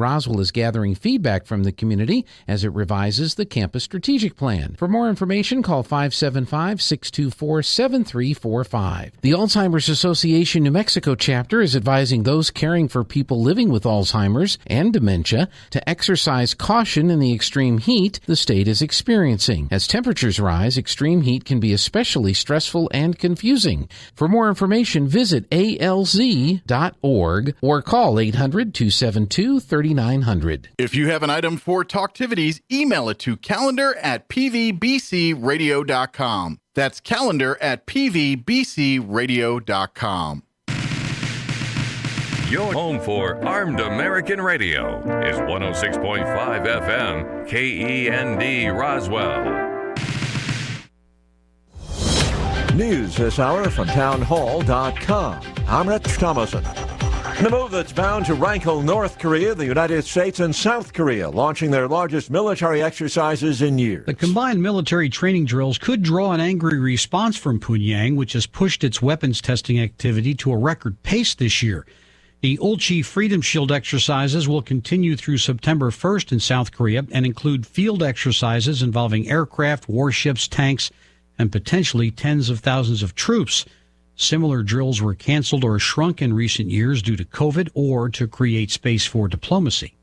Roswell is gathering feedback from the community as it revises the campus strategic plan. For more information, call 575-624-7345. The Alzheimer's Association New Mexico chapter is advising those caring for people living with Alzheimer's and dementia to exercise caution in the extreme heat the state is experiencing. As temperatures rise, extreme heat can be especially stressful and confusing. For more information, visit alz.org or call 800-272-3900. If you have an item for Talktivities, email it to calendar@pvbcradio.com. That's calendar@pvbcradio.com. Your home for Armed American Radio is 106.5 FM, KEND Roswell. News this hour from townhall.com. I'm Rich Thomason. In a move that's bound to rankle North Korea, the United States and South Korea launching their largest military exercises in years. The combined military training drills could draw an angry response from Pyongyang, which has pushed its weapons testing activity to a record pace this year. The Ulchi Freedom Shield exercises will continue through September 1st in South Korea and include field exercises involving aircraft, warships, tanks, and potentially tens of thousands of troops. Similar drills were canceled or shrunk in recent years due to COVID or to create space for diplomacy.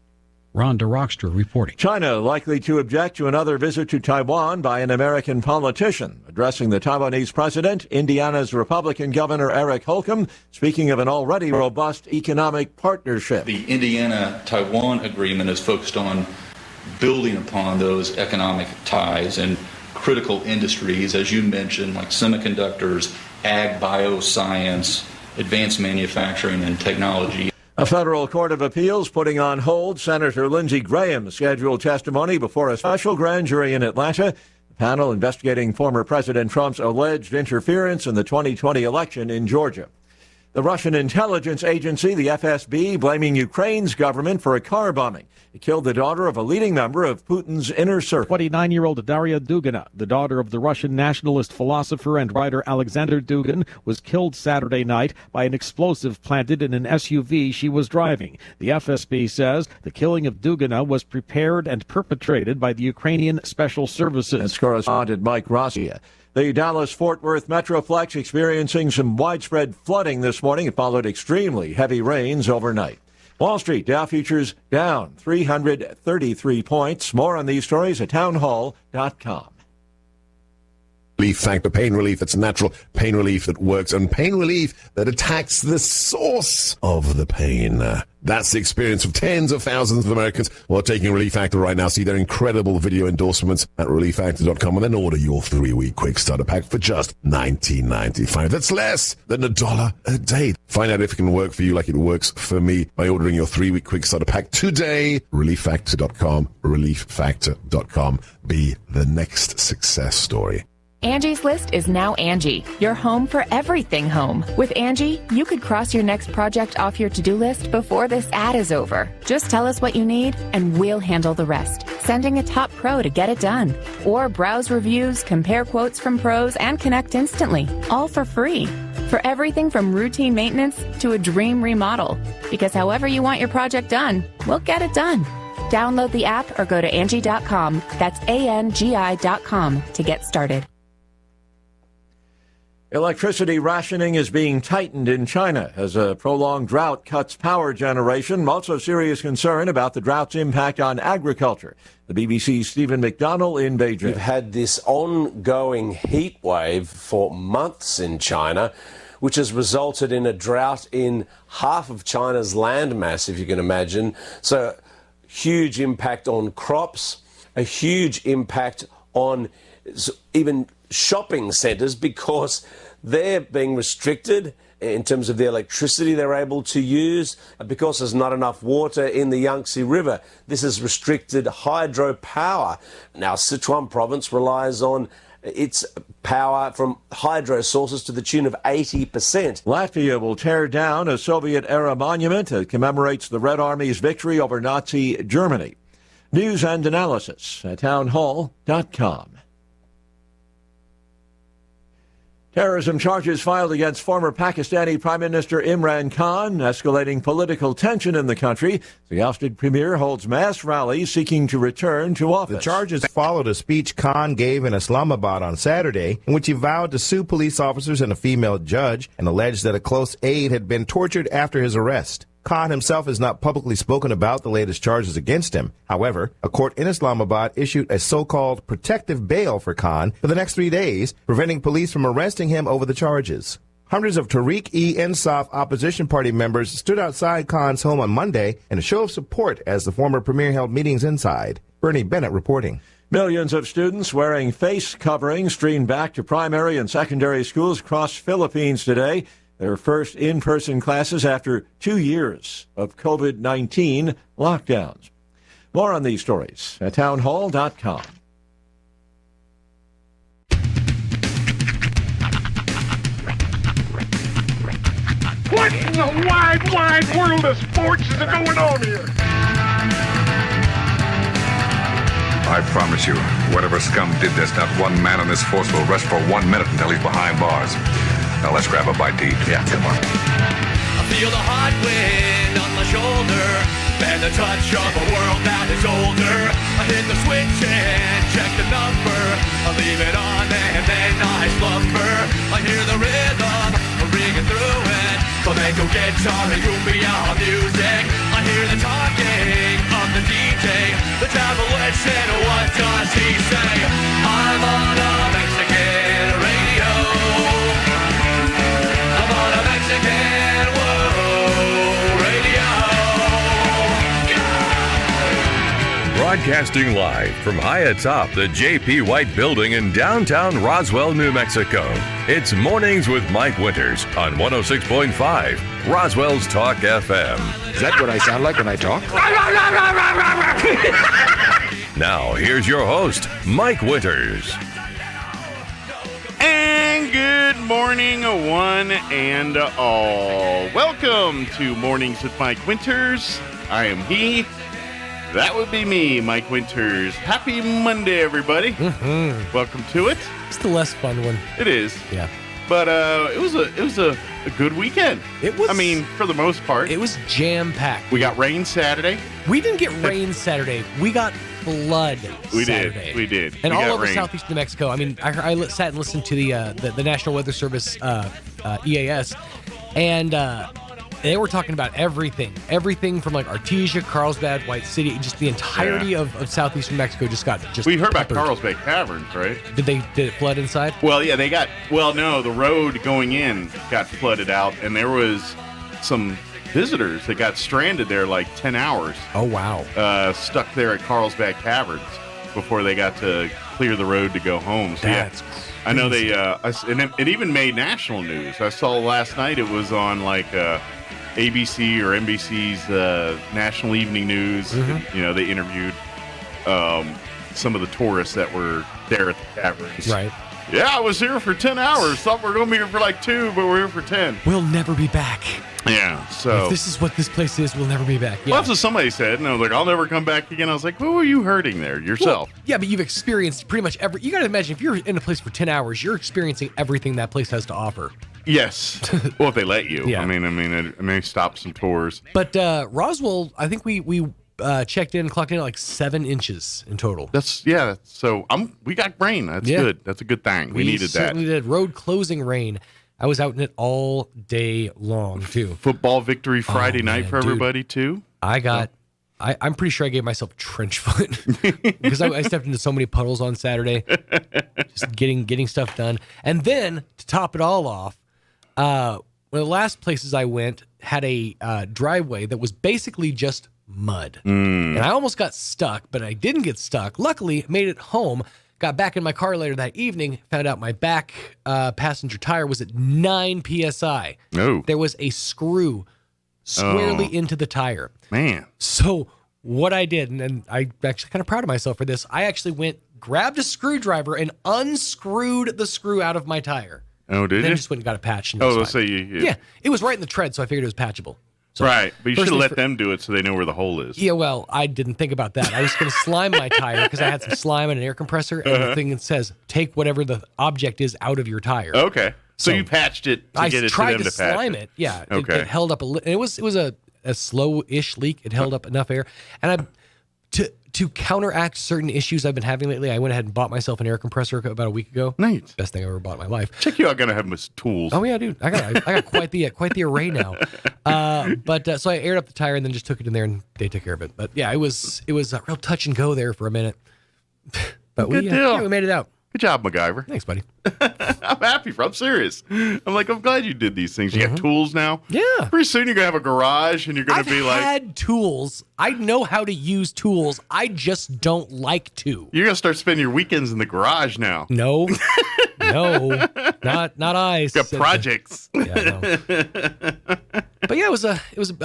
Rhonda Rockster reporting. China likely to object to another visit to Taiwan by an American politician. Addressing the Taiwanese president, Indiana's Republican Governor Eric Holcomb, speaking of an already robust economic partnership. The Indiana-Taiwan agreement is focused on building upon those economic ties and critical industries, as you mentioned, like semiconductors, ag, bioscience, advanced manufacturing, and technology. A federal court of appeals putting on hold Senator Lindsey Graham's scheduled testimony before a special grand jury in Atlanta. The panel investigating former President Trump's alleged interference in the 2020 election in Georgia. The Russian intelligence agency, the FSB, blaming Ukraine's government for a car bombing. It killed the daughter of a leading member of Putin's inner circle. 29-year-old Daria Dugina, the daughter of the Russian nationalist philosopher and writer Alexander Dugin, was killed Saturday night by an explosive planted in an SUV she was driving. The FSB says the killing of Dugina was prepared and perpetrated by the Ukrainian Special Services. That's correspondent Mike Rossi. The Dallas-Fort Worth Metroplex experiencing some widespread flooding this morning. It followed extremely heavy rains overnight. Wall Street Dow futures down 333 points. More on these stories at townhall.com. Relief factor, pain relief that's natural, pain relief that works, and pain relief that attacks the source of the pain. That's the experience of tens of thousands of Americans who are taking Relief Factor right now. See their incredible video endorsements at relieffactor.com and then order your 3-week quick starter pack for just $19.95. That's less than $1 a day. Find out if it can work for you like it works for me by ordering your 3-week quick starter pack today. Relieffactor.com, relieffactor.com. Be the next success story. Angie's List is now Angie, your home for everything home. With Angie, you could cross your next project off your to-do list before this ad is over. Just tell us what you need, and we'll handle the rest. Sending a top pro to get it done. Or browse reviews, compare quotes from pros, and connect instantly, all for free. For everything from routine maintenance to a dream remodel. Because however you want your project done, we'll get it done. Download the app or go to Angie.com. That's ANGI.com to get started. Electricity rationing is being tightened in China as a prolonged drought cuts power generation. Also serious concern about the drought's impact on agriculture. The BBC's Stephen McDonnell in Beijing. We've had this ongoing heat wave for months in China, which has resulted in a drought in half of China's landmass, if you can imagine. So huge impact on crops, a huge impact on even shopping centres because they're being restricted in terms of the electricity they're able to use because there's not enough water in the Yangtze River. This has restricted hydropower. Now, Sichuan province relies on its power from hydro sources to the tune of 80%. Latvia will tear down a Soviet-era monument that commemorates the Red Army's victory over Nazi Germany. News and analysis at townhall.com. Terrorism charges filed against former Pakistani Prime Minister Imran Khan, escalating political tension in the country. The ousted premier holds mass rallies seeking to return to office. The charges followed a speech Khan gave in Islamabad on Saturday, in which he vowed to sue police officers and a female judge, and alleged that a close aide had been tortured after his arrest. Khan himself has not publicly spoken about the latest charges against him. However, a court in Islamabad issued a so-called protective bail for Khan for the next 3 days, preventing police from arresting him over the charges. Hundreds of Tehreek-e-Insaf opposition party members stood outside Khan's home on Monday in a show of support as the former premier held meetings inside. Bernie Bennett reporting. Millions of students wearing face coverings streamed back to primary and secondary schools across Philippines today. Their first in-person classes after 2 years of COVID-19 lockdowns. More on these stories at townhall.com. What in the wide, wide world of sports is going on here? I promise you, whatever scum did this, not one man on this force will rest for 1 minute until he's behind bars. Now let's grab a bite to eat. Yeah, come on. I feel the hot wind on my shoulder and the touch of a world that is older. I hit the switch and check the number. I leave it on and then I slumber. I hear the rhythm ringing through it. Flamenco guitar and cumbia music. I hear the talking of the DJ. The travel witch and what does he say? I'm on a Mexican radio. Mexican World Radio. Broadcasting live from high atop the J.P. White Building in downtown Roswell, New Mexico. It's Mornings with Mike Winters on 106.5 Roswell's Talk FM. Is that what I sound like when I talk? Now, here's your host, Mike Winters. And good morning, one and all. Welcome to Mornings with Mike Winters. I am he. That would be me, Mike Winters. Happy Monday, everybody. Mm-hmm. Welcome to it. It's the less fun one. It is. Yeah. But it was a good weekend. It was. I mean, for the most part. It was jam-packed. We got rain Saturday. We didn't get rain Saturday. We got flood Saturday. We did. And we all got over rain. southeast New Mexico. I mean, I sat and listened to the National Weather Service, EAS, and they were talking about everything from like Artesia, Carlsbad, White City, just the entirety of southeast New Mexico We heard about Carlsbad Caverns, right? Did it flood inside? Well, yeah, no, the road going in got flooded out, and there was some visitors that got stranded there like 10 hours. Oh, wow. Stuck there at Carlsbad Caverns before they got to clear the road to go home. So, That's crazy. I know they, and it even made national news. I saw last night it was on like ABC or NBC's National Evening News. Mm-hmm. You know, they interviewed some of the tourists that were there at the caverns. Right. Yeah, I was here for 10 hours. Thought we were going to be here for like 2, but we're here for 10. We'll never be back. Yeah, so. If this is what this place is, we'll never be back. Yeah. Well, that's what somebody said, and I was like, I'll never come back again. I was like, who are you hurting there? Yourself. Well, yeah, but you've experienced pretty much you got to imagine, if you're in a place for 10 hours, you're experiencing everything that place has to offer. Yes. Well, if they let you. Yeah. I mean, it may stop some tours. But Roswell, I think we checked in, clocked in at like 7 inches in total. So we got rain. That's good. That's a good thing. We needed that. We certainly did. Road closing rain. I was out in it all day long too. Football victory Friday night for everybody too. I'm pretty sure I gave myself trench foot because I stepped into so many puddles on Saturday, just getting stuff done. And then to top it all off, one of the last places I went had a driveway that was basically just mud. And I almost got stuck, but I didn't get stuck. Luckily, made it home. Got back in my car later that evening, found out my back passenger tire was at 9 PSI. Oh. There was a screw squarely into the tire. Man. So what I did, and I'm actually kind of proud of myself for this, I actually grabbed a screwdriver and unscrewed the screw out of my tire. Oh, did you? Then just went and got it patched. And let's say yeah, it was right in the tread, so I figured it was patchable. So right, but you should have let them do it so they know where the hole is. Yeah, well, I didn't think about that. I was going to slime my tire because I had some slime and an air compressor, and the thing that says, take whatever the object is out of your tire. Okay. So you patched it to get it to them to patch slime it. Yeah. Okay. It held up it was a slow-ish leak. It held up enough air. And to counteract certain issues I've been having lately, I went ahead and bought myself an air compressor about a week ago. Nice. Best thing I ever bought in my life. Check you out. Gonna have my tools. Oh yeah, dude. I got quite the array now. So I aired up the tire and then just took it in there and they took care of it. But yeah, it was a real touch and go there for a minute. But Good deal. we made it out. Good job, MacGyver. Thanks, buddy. I'm happy I'm serious. I'm glad you did these things. You got tools now? Yeah. Pretty soon you're going to have a garage and you're going to be like... I've had tools. I know how to use tools. I just don't like to. You're going to start spending your weekends in the garage now. No. No. Not I. Got projects. Yeah, no. But yeah, it was a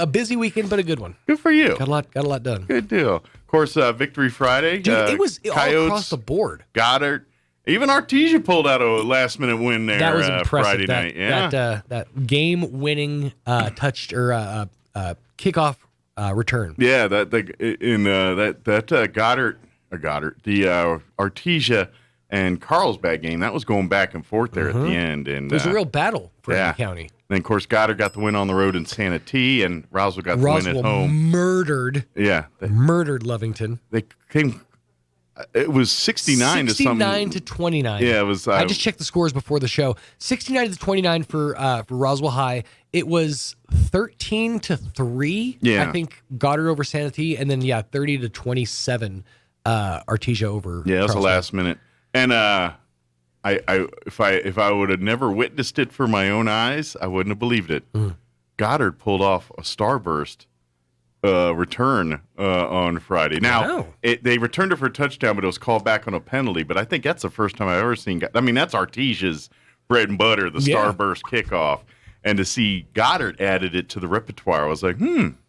busy weekend, but a good one. Good for you. Got a lot done. Good deal. Of course, Victory Friday. Dude, it was Coyotes, all across the board. Goddard. Even Artesia pulled out a last-minute win there. That was impressive. Friday night. Yeah. That game-winning kickoff return. Yeah, that Goddard, the Artesia and Carlsbad game, that was going back and forth there at the end. And it was a real battle for the county. Then, of course, Goddard got the win on the road in Santa T, and Roswell got the win at home. Murdered Lovington. They came. It was 69 to something. 69 to 29. Yeah, it was. I just checked the scores before the show. 69 to 29 for Roswell High. It was 13 to 3. Yeah. I think Goddard over Santa T, and then 30 to 27 Artesia over. Yeah, it was Charleston. the last minute. And if I would have never witnessed it for my own eyes, I wouldn't have believed it. Goddard pulled off a starburst return on Friday. Now, they returned it for a touchdown, but it was called back on a penalty. But I think that's the first time I've ever seen. I mean, that's Artesia's bread and butter, the starburst kickoff. And to see Goddard added it to the repertoire, I was like,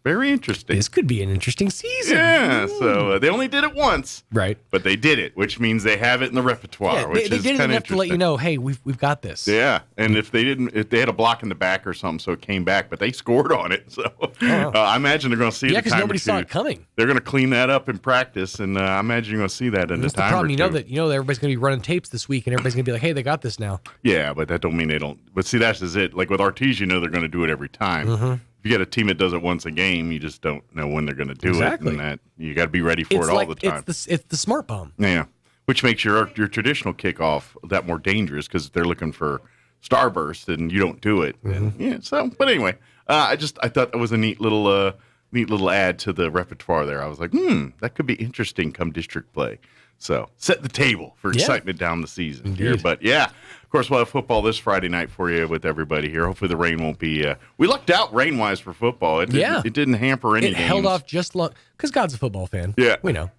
very interesting. This could be an interesting season. Yeah, so they only did it once. Right. But they did it, which means they have it in the repertoire, which they is did it kind of enough to let you know, hey, we've got this. Yeah, and if they had a block in the back or something, so it came back, but they scored on it. So I imagine they're going to see it. Yeah, because nobody saw it coming. They're going to clean that up in practice, and I imagine you're going to see that in That's the time. The problem. Or You know that everybody's going to be running tapes this week, and everybody's going to be like, hey, they got this now. Yeah, but that don't mean they don't. But see, that's just it. Like with Artesia, you know they're going to do it every time. If you get a team that does it once a game, you just don't know when they're going to do it, and that you got to be ready for it all the time. It's the smart bomb. Yeah, which makes your traditional kickoff that more dangerous because they're looking for starburst, and you don't do it. And, so, but anyway, I thought that was a neat little add to the repertoire there. I was like, that could be interesting come district play. So set the table for excitement down the season here. But of course, we'll have football this Friday night for you with everybody here. Hopefully the rain won't be. We lucked out rain-wise for football. It didn't hamper any games. It held off just long because God's a football fan. Yeah, we know.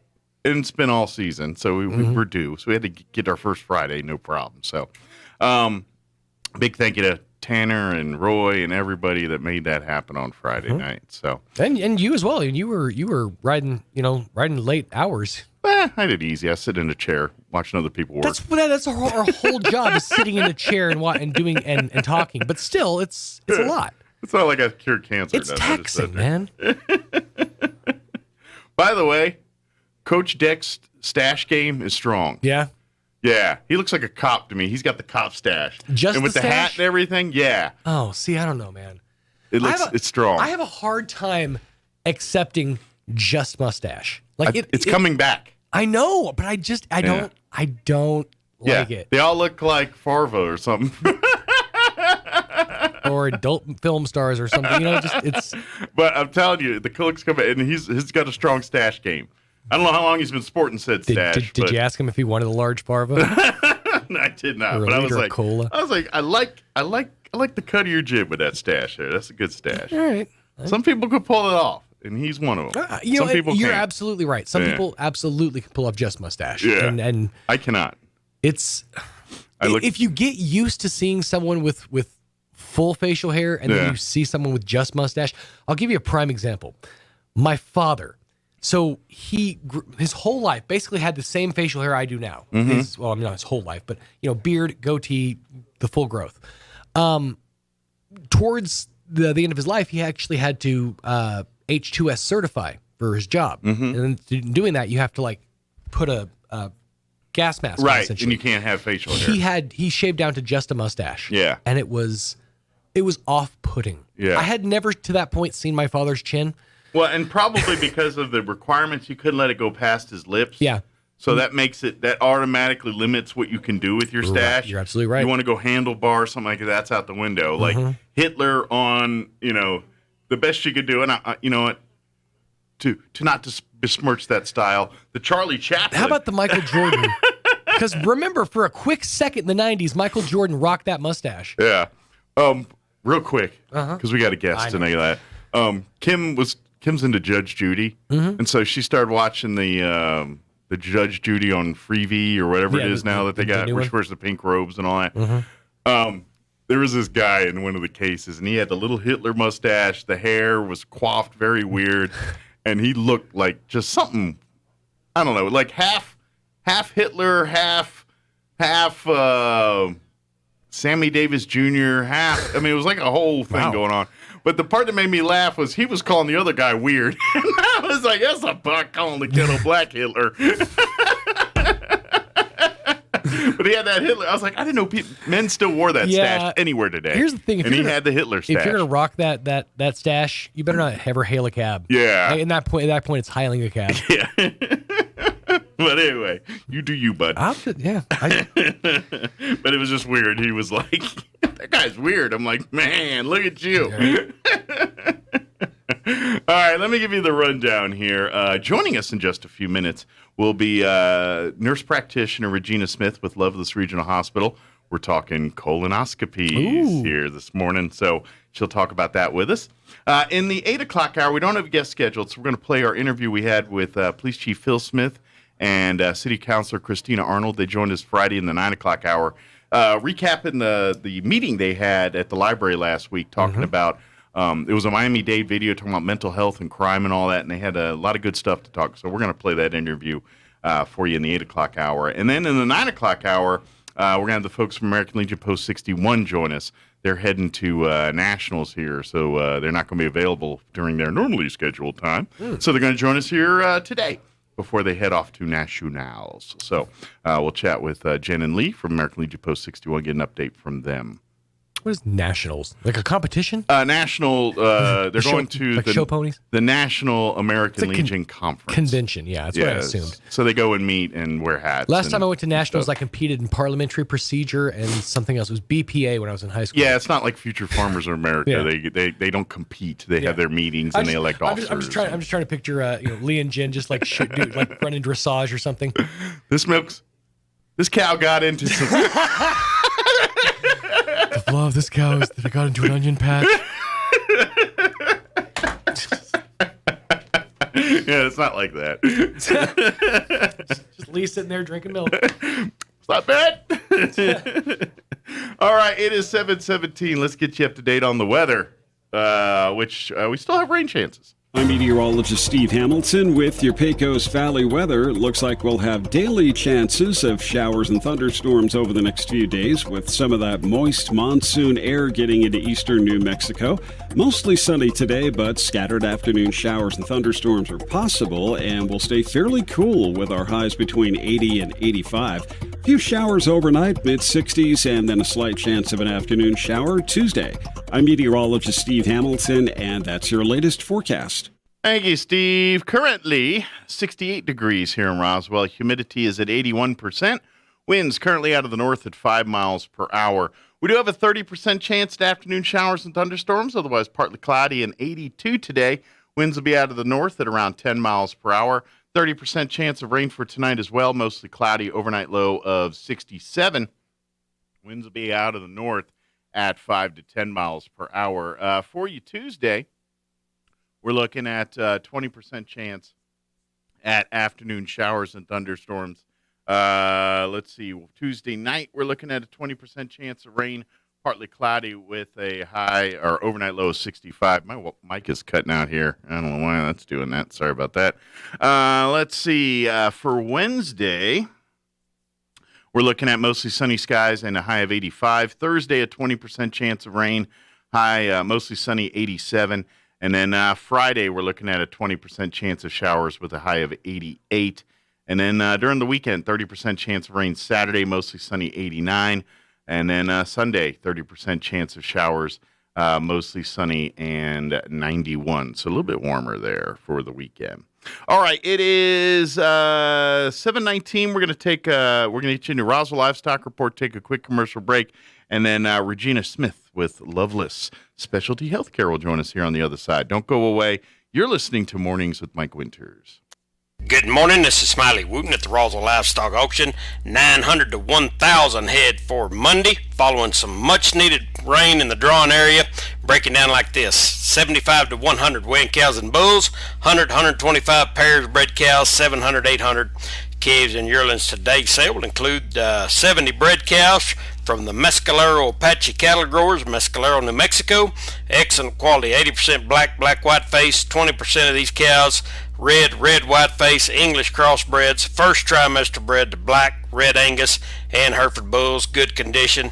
And it's been all season, so we were due. So we had to get our first Friday, no problem. So, big thank you to Tanner and Roy and everybody that made that happen on Friday night. So and you as well. You were riding late hours. I did easy. I sit in a chair watching other people work. That's our whole job is sitting in a chair and doing and talking. But still, it's a lot. It's not like I cured cancer. It's taxing, man. By the way, Coach Deck's stash game is strong. Yeah. Yeah, he looks like a cop to me. He's got the cop stash. And with the hat and everything, yeah. Oh, see, I don't know, man. It's strong. I have a hard time accepting just mustache. Like it's coming back. I know, but I don't like it. They all look like Farva or something. Or adult film stars or something. It's. But I'm telling you, the looks coming, and he's got a strong stash game. I don't know how long he's been sporting said stash. Did you ask him if he wanted a large Farva? I did not. Or but I was like, cola? I like the cut of your jib with that stash there. That's a good stash. All right. Some people could pull it off, and he's one of them. Some people you're can't. absolutely right. Some people absolutely can pull off just mustache. Yeah. And I cannot. If you get used to seeing someone with full facial hair and then you see someone with just mustache, I'll give you a prime example. My father. So his whole life basically had the same facial hair I do now. Not his whole life, but beard, goatee, the full growth. Towards the end of his life, he actually had to H2S certify for his job, and in doing that, you have to put a gas mask. Right, essentially. and you can't have facial hair. He shaved down to just a mustache. Yeah. And it was off-putting. Yeah. I had never to that point seen my father's chin. Well, and probably because of the requirements, you couldn't let it go past his lips. Yeah. So that automatically limits what you can do with your stash. You're absolutely right. You want to go handlebar, something like that's out the window. Like Hitler on, the best you could do, and you know what, to not besmirch that style, the Charlie Chaplin. How about the Michael Jordan? Because remember, for a quick second in the 90s, Michael Jordan rocked that mustache. Yeah. Real quick, because we got a guest tonight. Kim's into Judge Judy, and so she started watching the Judge Judy on Freevee or whatever it is now that they got, where she wears the pink robes and all that. There was this guy in one of the cases, and he had the little Hitler mustache. The hair was coiffed very weird, and he looked like just something, I don't know, like half Hitler, half Sammy Davis Jr., it was like a whole thing going on. But the part that made me laugh was he was calling the other guy weird. And I was like, that's a buck calling the kid a black Hitler. But he had that Hitler. I was like, I didn't know men still wore that stash anywhere today. Here's the thing. And he had the Hitler stash. If you're going to rock that stash, you better not ever hail a cab. Yeah. At that point, it's hailing a cab. Yeah. But anyway, you do you, bud. But it was just weird. He was like, that guy's weird. I'm like, man, look at you. All right, let me give you the rundown here. Joining us in just a few minutes will be nurse practitioner Regina Smith with Loveless Regional Hospital. We're talking colonoscopies here this morning, so she'll talk about that with us. In the 8 o'clock hour, we don't have a guest scheduled, so we're going to play our interview we had with Police Chief Phil Smith and City Councilor Christina Arnold. They joined us Friday in the 9 o'clock hour, recapping the meeting they had at the library last week, talking about, it was a Miami-Dade video talking about mental health and crime and all that, and they had a lot of good stuff to talk. So we're going to play that interview for you in the 8 o'clock hour. And then in the 9 o'clock hour, we're going to have the folks from American Legion Post 61 join us. They're heading to Nationals here, so they're not going to be available during their normally scheduled time. So they're going to join us here today before they head off to Nationals. So we'll chat with Jen and Lee from American Legion Post 61, get an update from them. What is Nationals? Like a competition? National, they're going to like show ponies? The National American Legion Conference. Convention, yeah, that's what I assumed. So they go and meet and wear hats. Last time I went to Nationals, I competed in parliamentary procedure and something else. It was BPA when I was in high school. Yeah, it's not like Future Farmers of America. Yeah. They don't compete. They have their meetings and they elect officers. I'm just trying to picture Lee and Jen just like running dressage or something. This cow got into some. The flaw of this cow is that I got into an onion patch. Yeah, it's not like that. Just Lee sitting there drinking milk. It's not bad. All right, it is 7:17. Let's get you up to date on the weather, which we still have rain chances. I'm meteorologist Steve Hamilton with your Pecos Valley weather. Looks like we'll have daily chances of showers and thunderstorms over the next few days, with some of that moist monsoon air getting into eastern New Mexico. Mostly sunny today, but scattered afternoon showers and thunderstorms are possible, and we'll stay fairly cool with our highs between 80 and 85. A few showers overnight, mid-60s, and then a slight chance of an afternoon shower Tuesday. I'm meteorologist Steve Hamilton, and that's your latest forecast. Thank you, Steve. Currently 68 degrees here in Roswell. Humidity is at 81%. Winds currently out of the north at 5 miles per hour. We do have a 30% chance at afternoon showers and thunderstorms, otherwise partly cloudy, and 82 today. Winds will be out of the north at around 10 miles per hour. 30% chance of rain for tonight as well, mostly cloudy, overnight low of 67. Winds will be out of the north at 5 to 10 miles per hour. For you Tuesday, we're looking at 20% chance at afternoon showers and thunderstorms. Let's see. Tuesday night, we're looking at a 20% chance of rain, partly cloudy with a high or overnight low of 65. My mic is cutting out here. I don't know why that's doing that. Sorry about that. Let's see. For Wednesday, we're looking at mostly sunny skies and a high of 85. Thursday, a 20% chance of rain, high mostly sunny, 87. And then Friday, we're looking at a 20% chance of showers with a high of 88. And then during the weekend, 30% chance of rain Saturday, mostly sunny, 89. And then Sunday, 30% chance of showers, mostly sunny, and 91. So a little bit warmer there for the weekend. All right, it is 7:19. We're going to get you into Roswell Livestock Report, take a quick commercial break, and then Regina Smith with Loveless Specialty Healthcare will join us here on the other side. Don't go away. You're listening to Mornings with Mike Winters. Good morning, this is Smiley Wooten at the Roswell Livestock Auction. 900 to 1,000 head for Monday, following some much-needed rain in the drawing area. Breaking down like this: 75 to 100 weighing cows and bulls, 100 125 pairs of bred cows, 700 800 calves and yearlings. Today's sale will include 70 bred cows from the Mescalero Apache cattle growers, Mescalero, New Mexico. Excellent quality, 80% black white face, 20% of these cows red white face English crossbreds, first trimester bred to black, red Angus, and Hereford bulls, good condition,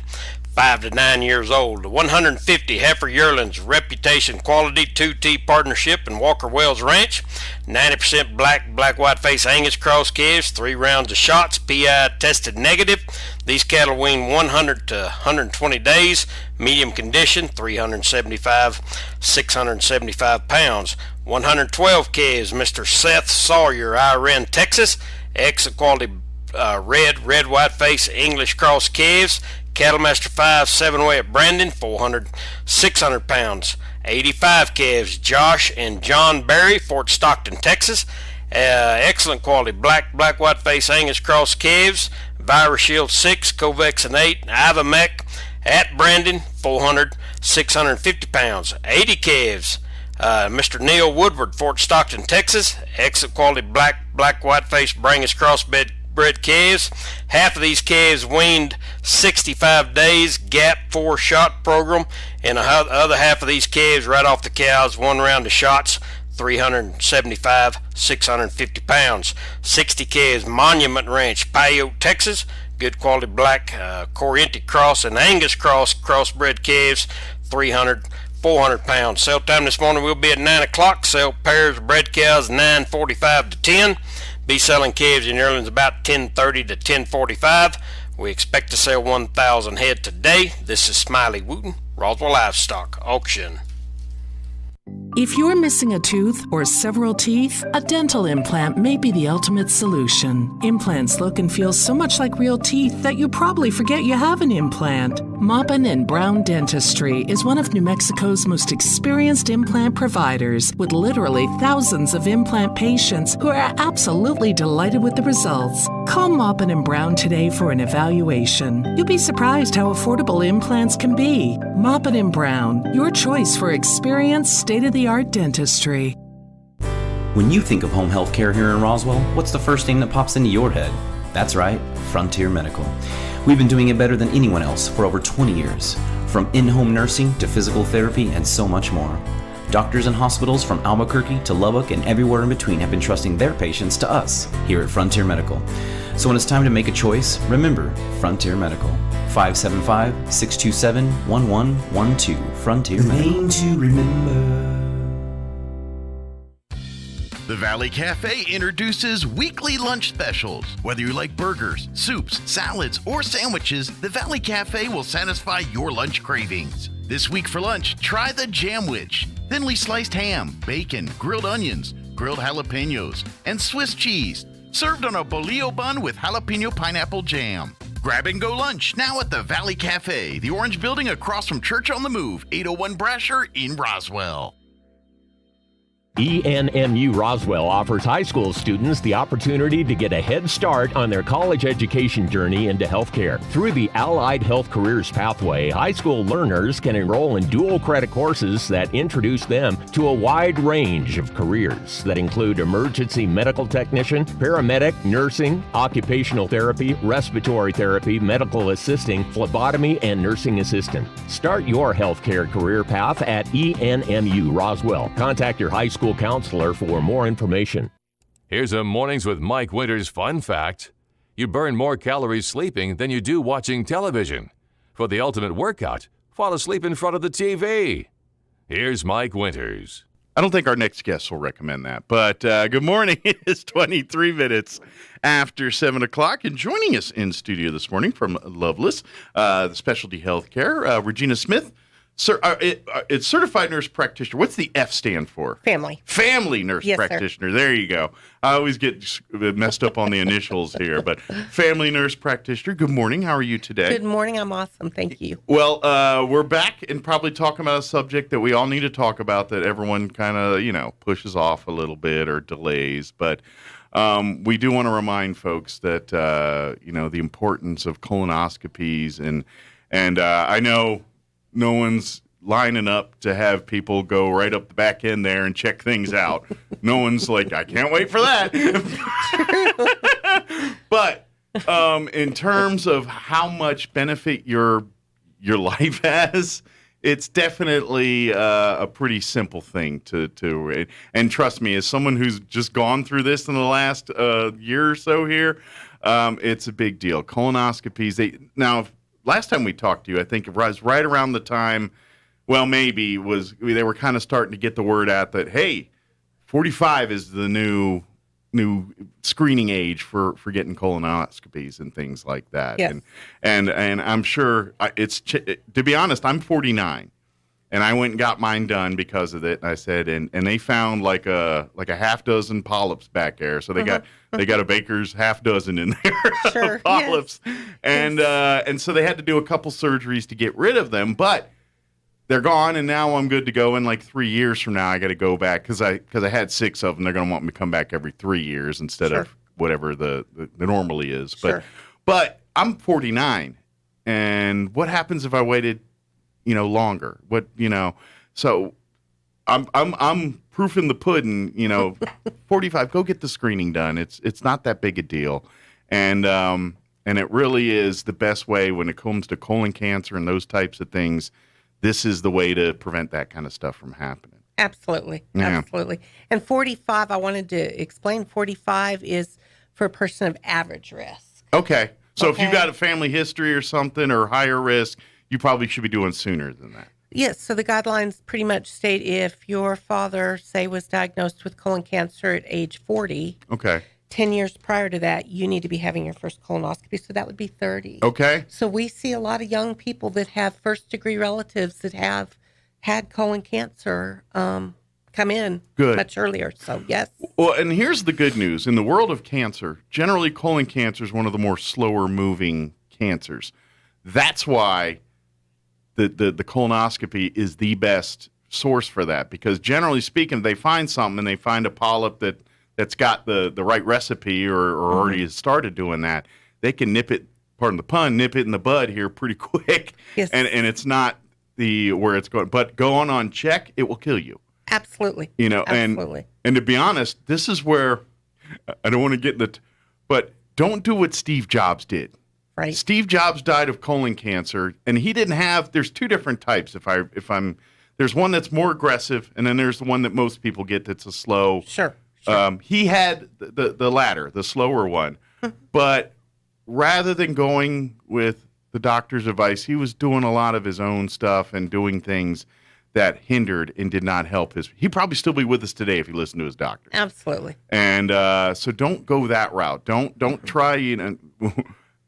5 to 9 years old. 150 heifer yearlings, Reputation Quality, 2T Partnership, and Walker Wells Ranch. 90% black white face Angus cross calves, 3 rounds of shots, PI tested negative. These cattle wean 100 to 120 days, medium condition, 375, 675 pounds. 112 calves, Mr. Seth Sawyer, Iran, Texas. Excellent quality red white face English cross calves. Cattle Master 5 7-way at Brandon, 400, 600 pounds. 85 calves, Josh and John Berry, Fort Stockton, Texas. Excellent quality black white face Angus cross calves. Virus Shield 6, Covexin 8, Ivamec at Brandon, 400, 650 pounds. 80 calves, Mr. Neil Woodward, Fort Stockton, Texas. Excellent quality black white face Brangus crossbred calves. Half of these calves weaned 65 days, gap 4 shot program, and the other half of these calves right off the cows, 1 round of shots, 375, 650 pounds. 60 calves, Monument Ranch, Paiute, Texas. Good quality black Corriente cross and Angus crossbred calves, 300, 400 pounds. Sale time this morning will be at 9 o'clock. Sell pairs of bred cows 9:45 to 10. Be selling calves and yearlings about 10:30 to 10:45. We expect to sell 1,000 head today. This is Smiley Wooten, Roswell Livestock Auction. If you're missing a tooth or several teeth, a dental implant may be the ultimate solution. Implants look and feel so much like real teeth that you probably forget you have an implant. Maupin & Brown Dentistry is one of New Mexico's most experienced implant providers, with literally thousands of implant patients who are absolutely delighted with the results. Call Maupin & Brown today for an evaluation. You'll be surprised how affordable implants can be. Maupin & Brown, your choice for experienced, state-of-the-art dentistry. When you think of home health care here in Roswell, what's the first thing that pops into your head? That's right, Frontier Medical. We've been doing it better than anyone else for over 20 years. From in-home nursing to physical therapy and so much more. Doctors and hospitals from Albuquerque to Lubbock and everywhere in between have been trusting their patients to us here at Frontier Medical. So when it's time to make a choice, remember Frontier Medical. 575-627-1112. Frontier Medical. Name to remember. The Valley Cafe introduces weekly lunch specials. Whether you like burgers, soups, salads, or sandwiches, the Valley Cafe will satisfy your lunch cravings. This week for lunch, try the Jamwich. Thinly sliced ham, bacon, grilled onions, grilled jalapenos, and Swiss cheese. Served on a bolillo bun with jalapeno pineapple jam. Grab and go lunch now at the Valley Cafe, the orange building across from Church on the Move, 801 Brasher in Roswell. ENMU Roswell offers high school students the opportunity to get a head start on their college education journey into healthcare. Through the Allied Health Careers Pathway, high school learners can enroll in dual credit courses that introduce them to a wide range of careers that include emergency medical technician, paramedic, nursing, occupational therapy, respiratory therapy, medical assisting, phlebotomy, and nursing assistant. Start your healthcare career path at ENMU Roswell. Contact your high school counselor for more information. Here's a Mornings with Mike Winters fun fact. You burn more calories sleeping than you do watching television. For the ultimate workout, fall asleep in front of the TV. Here's Mike Winters. I don't think our next guest will recommend that. But good morning. It is 23 minutes after 7 o'clock. And joining us in studio this morning from Loveless, the Specialty Healthcare, Regina Smith. It's Certified Nurse Practitioner. What's the F stand for? Family Nurse Practitioner. Sir. There you go. I always get messed up on the initials here, but Family Nurse Practitioner. Good morning. How are you today? Good morning. I'm awesome. Thank you. Well, we're back and probably talking about a subject that we all need to talk about that everyone kind of, pushes off a little bit or delays. But we do want to remind folks that, the importance of colonoscopies. And I know no one's lining up to have people go right up the back end there and check things out. No one's like, I can't wait for that. But in terms of how much benefit your life has, it's definitely a pretty simple thing to and trust me, as someone who's just gone through this in the last year or so here, it's a big deal. Colonoscopies, last time we talked to you, I think it was right around the time, they were kind of starting to get the word out that, hey, 45 is the new screening age for getting colonoscopies and things like that. Yes. And I'm sure to be honest, I'm 49 and I went and got mine done because of it. I said, and they found like a half dozen polyps back there. So they got a baker's half dozen in there. Sure. Polyps. Yes. And so they had to do a couple surgeries to get rid of them, but they're gone, and now I'm good to go. In like 3 years from now, I got to go back because I had 6 of them. They're going to want me to come back every 3 years instead of whatever the normally is. But I'm 49, and what happens if I waited, longer? So I'm proof in the pudding. 45. Go get the screening done. It's not that big a deal, and it really is the best way when it comes to colon cancer and those types of things. This is the way to prevent that kind of stuff from happening. Absolutely. Yeah. Absolutely. And 45, I wanted to explain, 45 is for a person of average risk. Okay. So if you've got a family history or something or higher risk, you probably should be doing sooner than that. Yes. So the guidelines pretty much state if your father, say, was diagnosed with colon cancer at age 40. Okay. 10 years prior to that, you need to be having your first colonoscopy. So that would be 30. Okay. So we see a lot of young people that have first-degree relatives that have had colon cancer come in much earlier. So, yes. Well, and here's the good news. In the world of cancer, generally colon cancer is one of the more slower-moving cancers. That's why the colonoscopy is the best source for that, because generally speaking, they find something and they find a polyp that's got the right recipe or already has started doing that, they can nip it, pardon the pun, nip it in the bud here pretty quick. Yes. And it's not where it's going. But going on check, it will kill you. Absolutely. Absolutely. And to be honest, this is where I don't want to get but don't do what Steve Jobs did. Right. Steve Jobs died of colon cancer, and he didn't have, there's 2 different types there's one that's more aggressive, and then there's the one that most people get that's a slow. Sure. He had the latter, the slower one. But rather than going with the doctor's advice, he was doing a lot of his own stuff and doing things that hindered and did not help he'd probably still be with us today if he listened to his doctor. Absolutely. And so don't go that route. Don't try,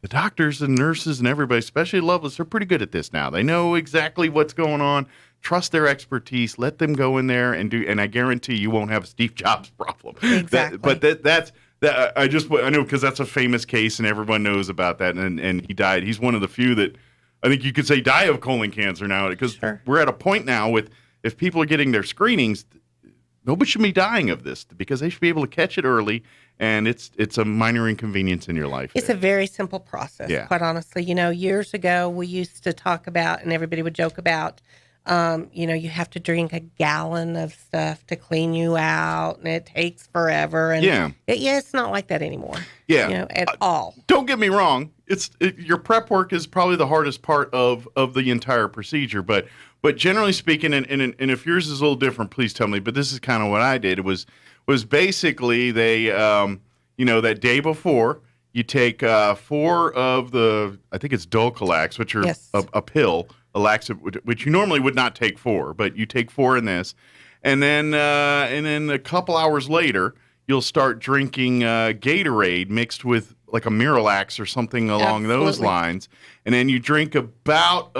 the doctors and nurses and everybody, especially Loveless, they're pretty good at this now. They know exactly what's going on. Trust their expertise. Let them go in there and do. And I guarantee you won't have a Steve Jobs problem. Exactly. That's I know because that's a famous case and everyone knows about that. And he died. He's one of the few that I think you could say die of colon cancer now, because we're at a point now with if people are getting their screenings, nobody should be dying of this because they should be able to catch it early. And it's a minor inconvenience in your life. It's a very simple process, quite honestly. Years ago we used to talk about, and everybody would joke about, you have to drink a gallon of stuff to clean you out, and it takes forever. And it's not like that anymore. Yeah, at all. Don't get me wrong. Your prep work is probably the hardest part of the entire procedure. But generally speaking, and if yours is a little different, please tell me. But this is kind of what I did. It was basically they, that day before you take 4 of I think it's Dulcolax, which are a pill. A laxative, which you normally would not take 4, but you take 4 in this, And then a couple hours later, you'll start drinking Gatorade mixed with like a Miralax or something along those lines. And then you drink about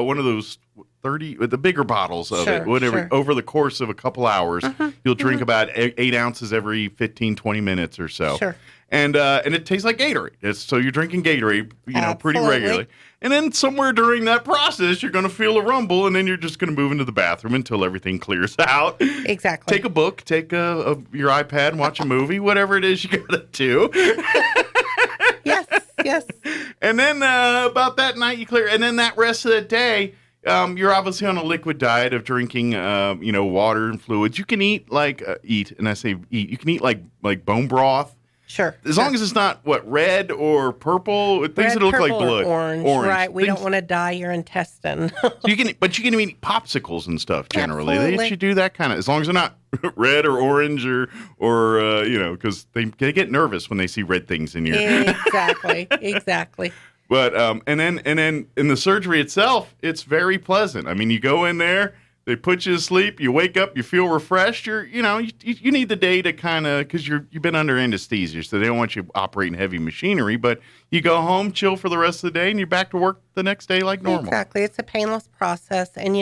one of those 30, the bigger bottles of it, whatever, over the course of a couple hours. You'll drink about 8 ounces every 15, 20 minutes or so. And it tastes like Gatorade. So you're drinking Gatorade, pretty regularly. And then somewhere during that process, you're going to feel a rumble, and then you're just going to move into the bathroom until everything clears out. Exactly. Take a book, take your iPad, and watch a movie, whatever it is you got to do. Yes. And then about that night, you clear. And then that rest of the day, you're obviously on a liquid diet of drinking, water and fluids. You can eat and I say eat. You can eat like bone broth. Sure. As long as it's not red or purple, things that look like blood. Orange. Right. We don't want to dye your intestine. you can eat popsicles and stuff generally. Absolutely. They let you do that kind of, as long as they're not red or orange or because they get nervous when they see red things in your. Exactly. But and then in the surgery itself, it's very pleasant. I mean, you go in there. They put you to sleep. You wake up. You feel refreshed. You need the day to kind of, because you've been under anesthesia, so they don't want you operating heavy machinery. But you go home, chill for the rest of the day, and you're back to work the next day like normal. Exactly. It's a painless process, and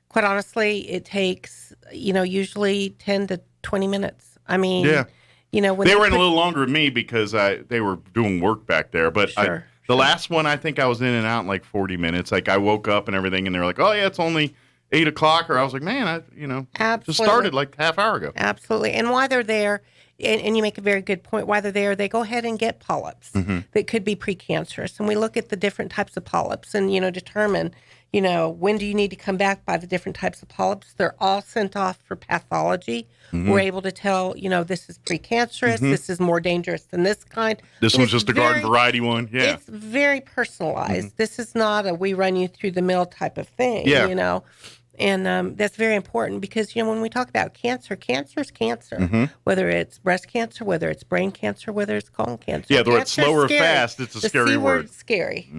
quite honestly, it takes usually 10 to 20 minutes. I mean, when they were in a little longer than me because they were doing work back there, but. Sure. The last one, I think I was in and out in like 40 minutes. Like I woke up and everything, and they're like, "Oh yeah, it's only 8 o'clock." Or I was like, "Man, just started like half hour ago." Absolutely. And while they're there, and you make a very good point. While they're there, they go ahead and get polyps that could be precancerous, and we look at the different types of polyps and determine. When do you need to come back by the different types of polyps? They're all sent off for pathology. We're able to tell, this is precancerous. This is more dangerous than this kind. This one's just a garden variety one. Yeah. It's very personalized. This is not a we run you through the mill type of thing, And that's very important because, when we talk about cancer is cancer. Whether it's breast cancer, whether it's brain cancer, whether it's colon cancer. Yeah, whether it's slow or fast, it's a scary word. Scary.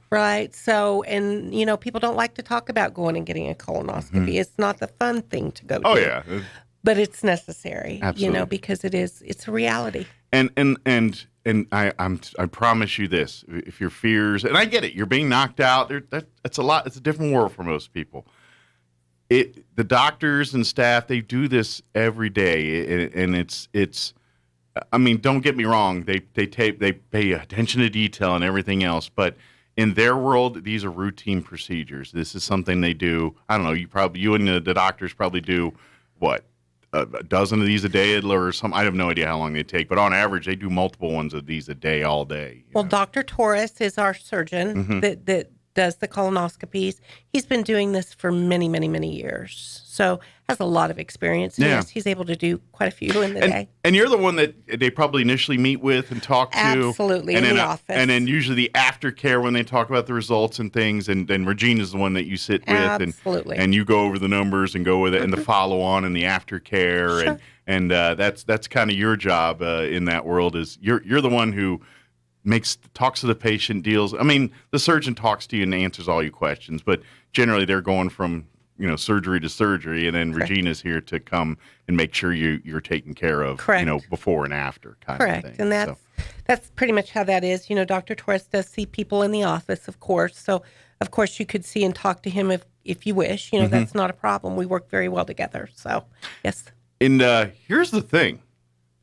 Right? So, and, people don't like to talk about going and getting a colonoscopy. It's not the fun thing to go to. Oh, yeah. But it's necessary, Absolutely. Because it's a reality. And I promise you this: if your fears, and I get it, you're being knocked out. That's a lot. It's a different world for most people. The doctors and staff, they do this every day, and it's. I mean, don't get me wrong. They pay attention to detail and everything else, but in their world, these are routine procedures. This is something they do. I don't know. You and the doctors probably do what? A dozen of these a day or some. I have no idea how long they take, but on average, they do multiple ones of these a day, all day. Well, Dr. Torres is our surgeon that does the colonoscopies. He's been doing this for many, many, many years. So has a lot of experience. Yeah. Yes, he's able to do quite a few in the day. And you're the one that they probably initially meet with and talk to. Absolutely, and in then, the office. And then usually the aftercare when they talk about the results and things. And then Regina's the one that you sit with. Absolutely. And you go over the numbers and go with it and the follow-on and the aftercare. Sure. And that's kind of your job in that world is you're the one who talks to the patient, deals. I mean, the surgeon talks to you and answers all your questions, but generally they're going from surgery to surgery, and then Regina's here to come and make sure you're taken care of. Correct. Before and after kind Correct. of thing. And that's pretty much how that is. Dr. Torres does see people in the office, of course. So, of course, you could see and talk to him if you wish. That's not a problem. We work very well together. So, yes. And here's the thing,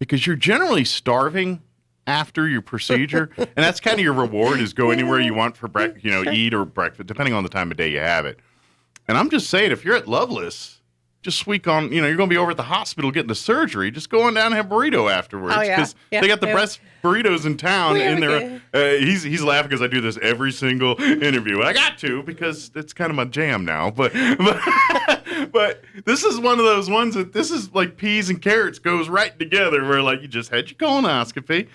because you're generally starving after your procedure, and that's kind of your reward is go anywhere you want for eat or breakfast, depending on the time of day you have it. And I'm just saying, if you're at Loveless, just week on, you're going to be over at the hospital getting the surgery, just go on down and have a burrito afterwards. Oh, yeah. Because they got the best burritos in town. He's laughing because I do this every single interview. I got to because it's kind of my jam now. But this is one of those ones that this is like peas and carrots goes right together where like you just had your colonoscopy.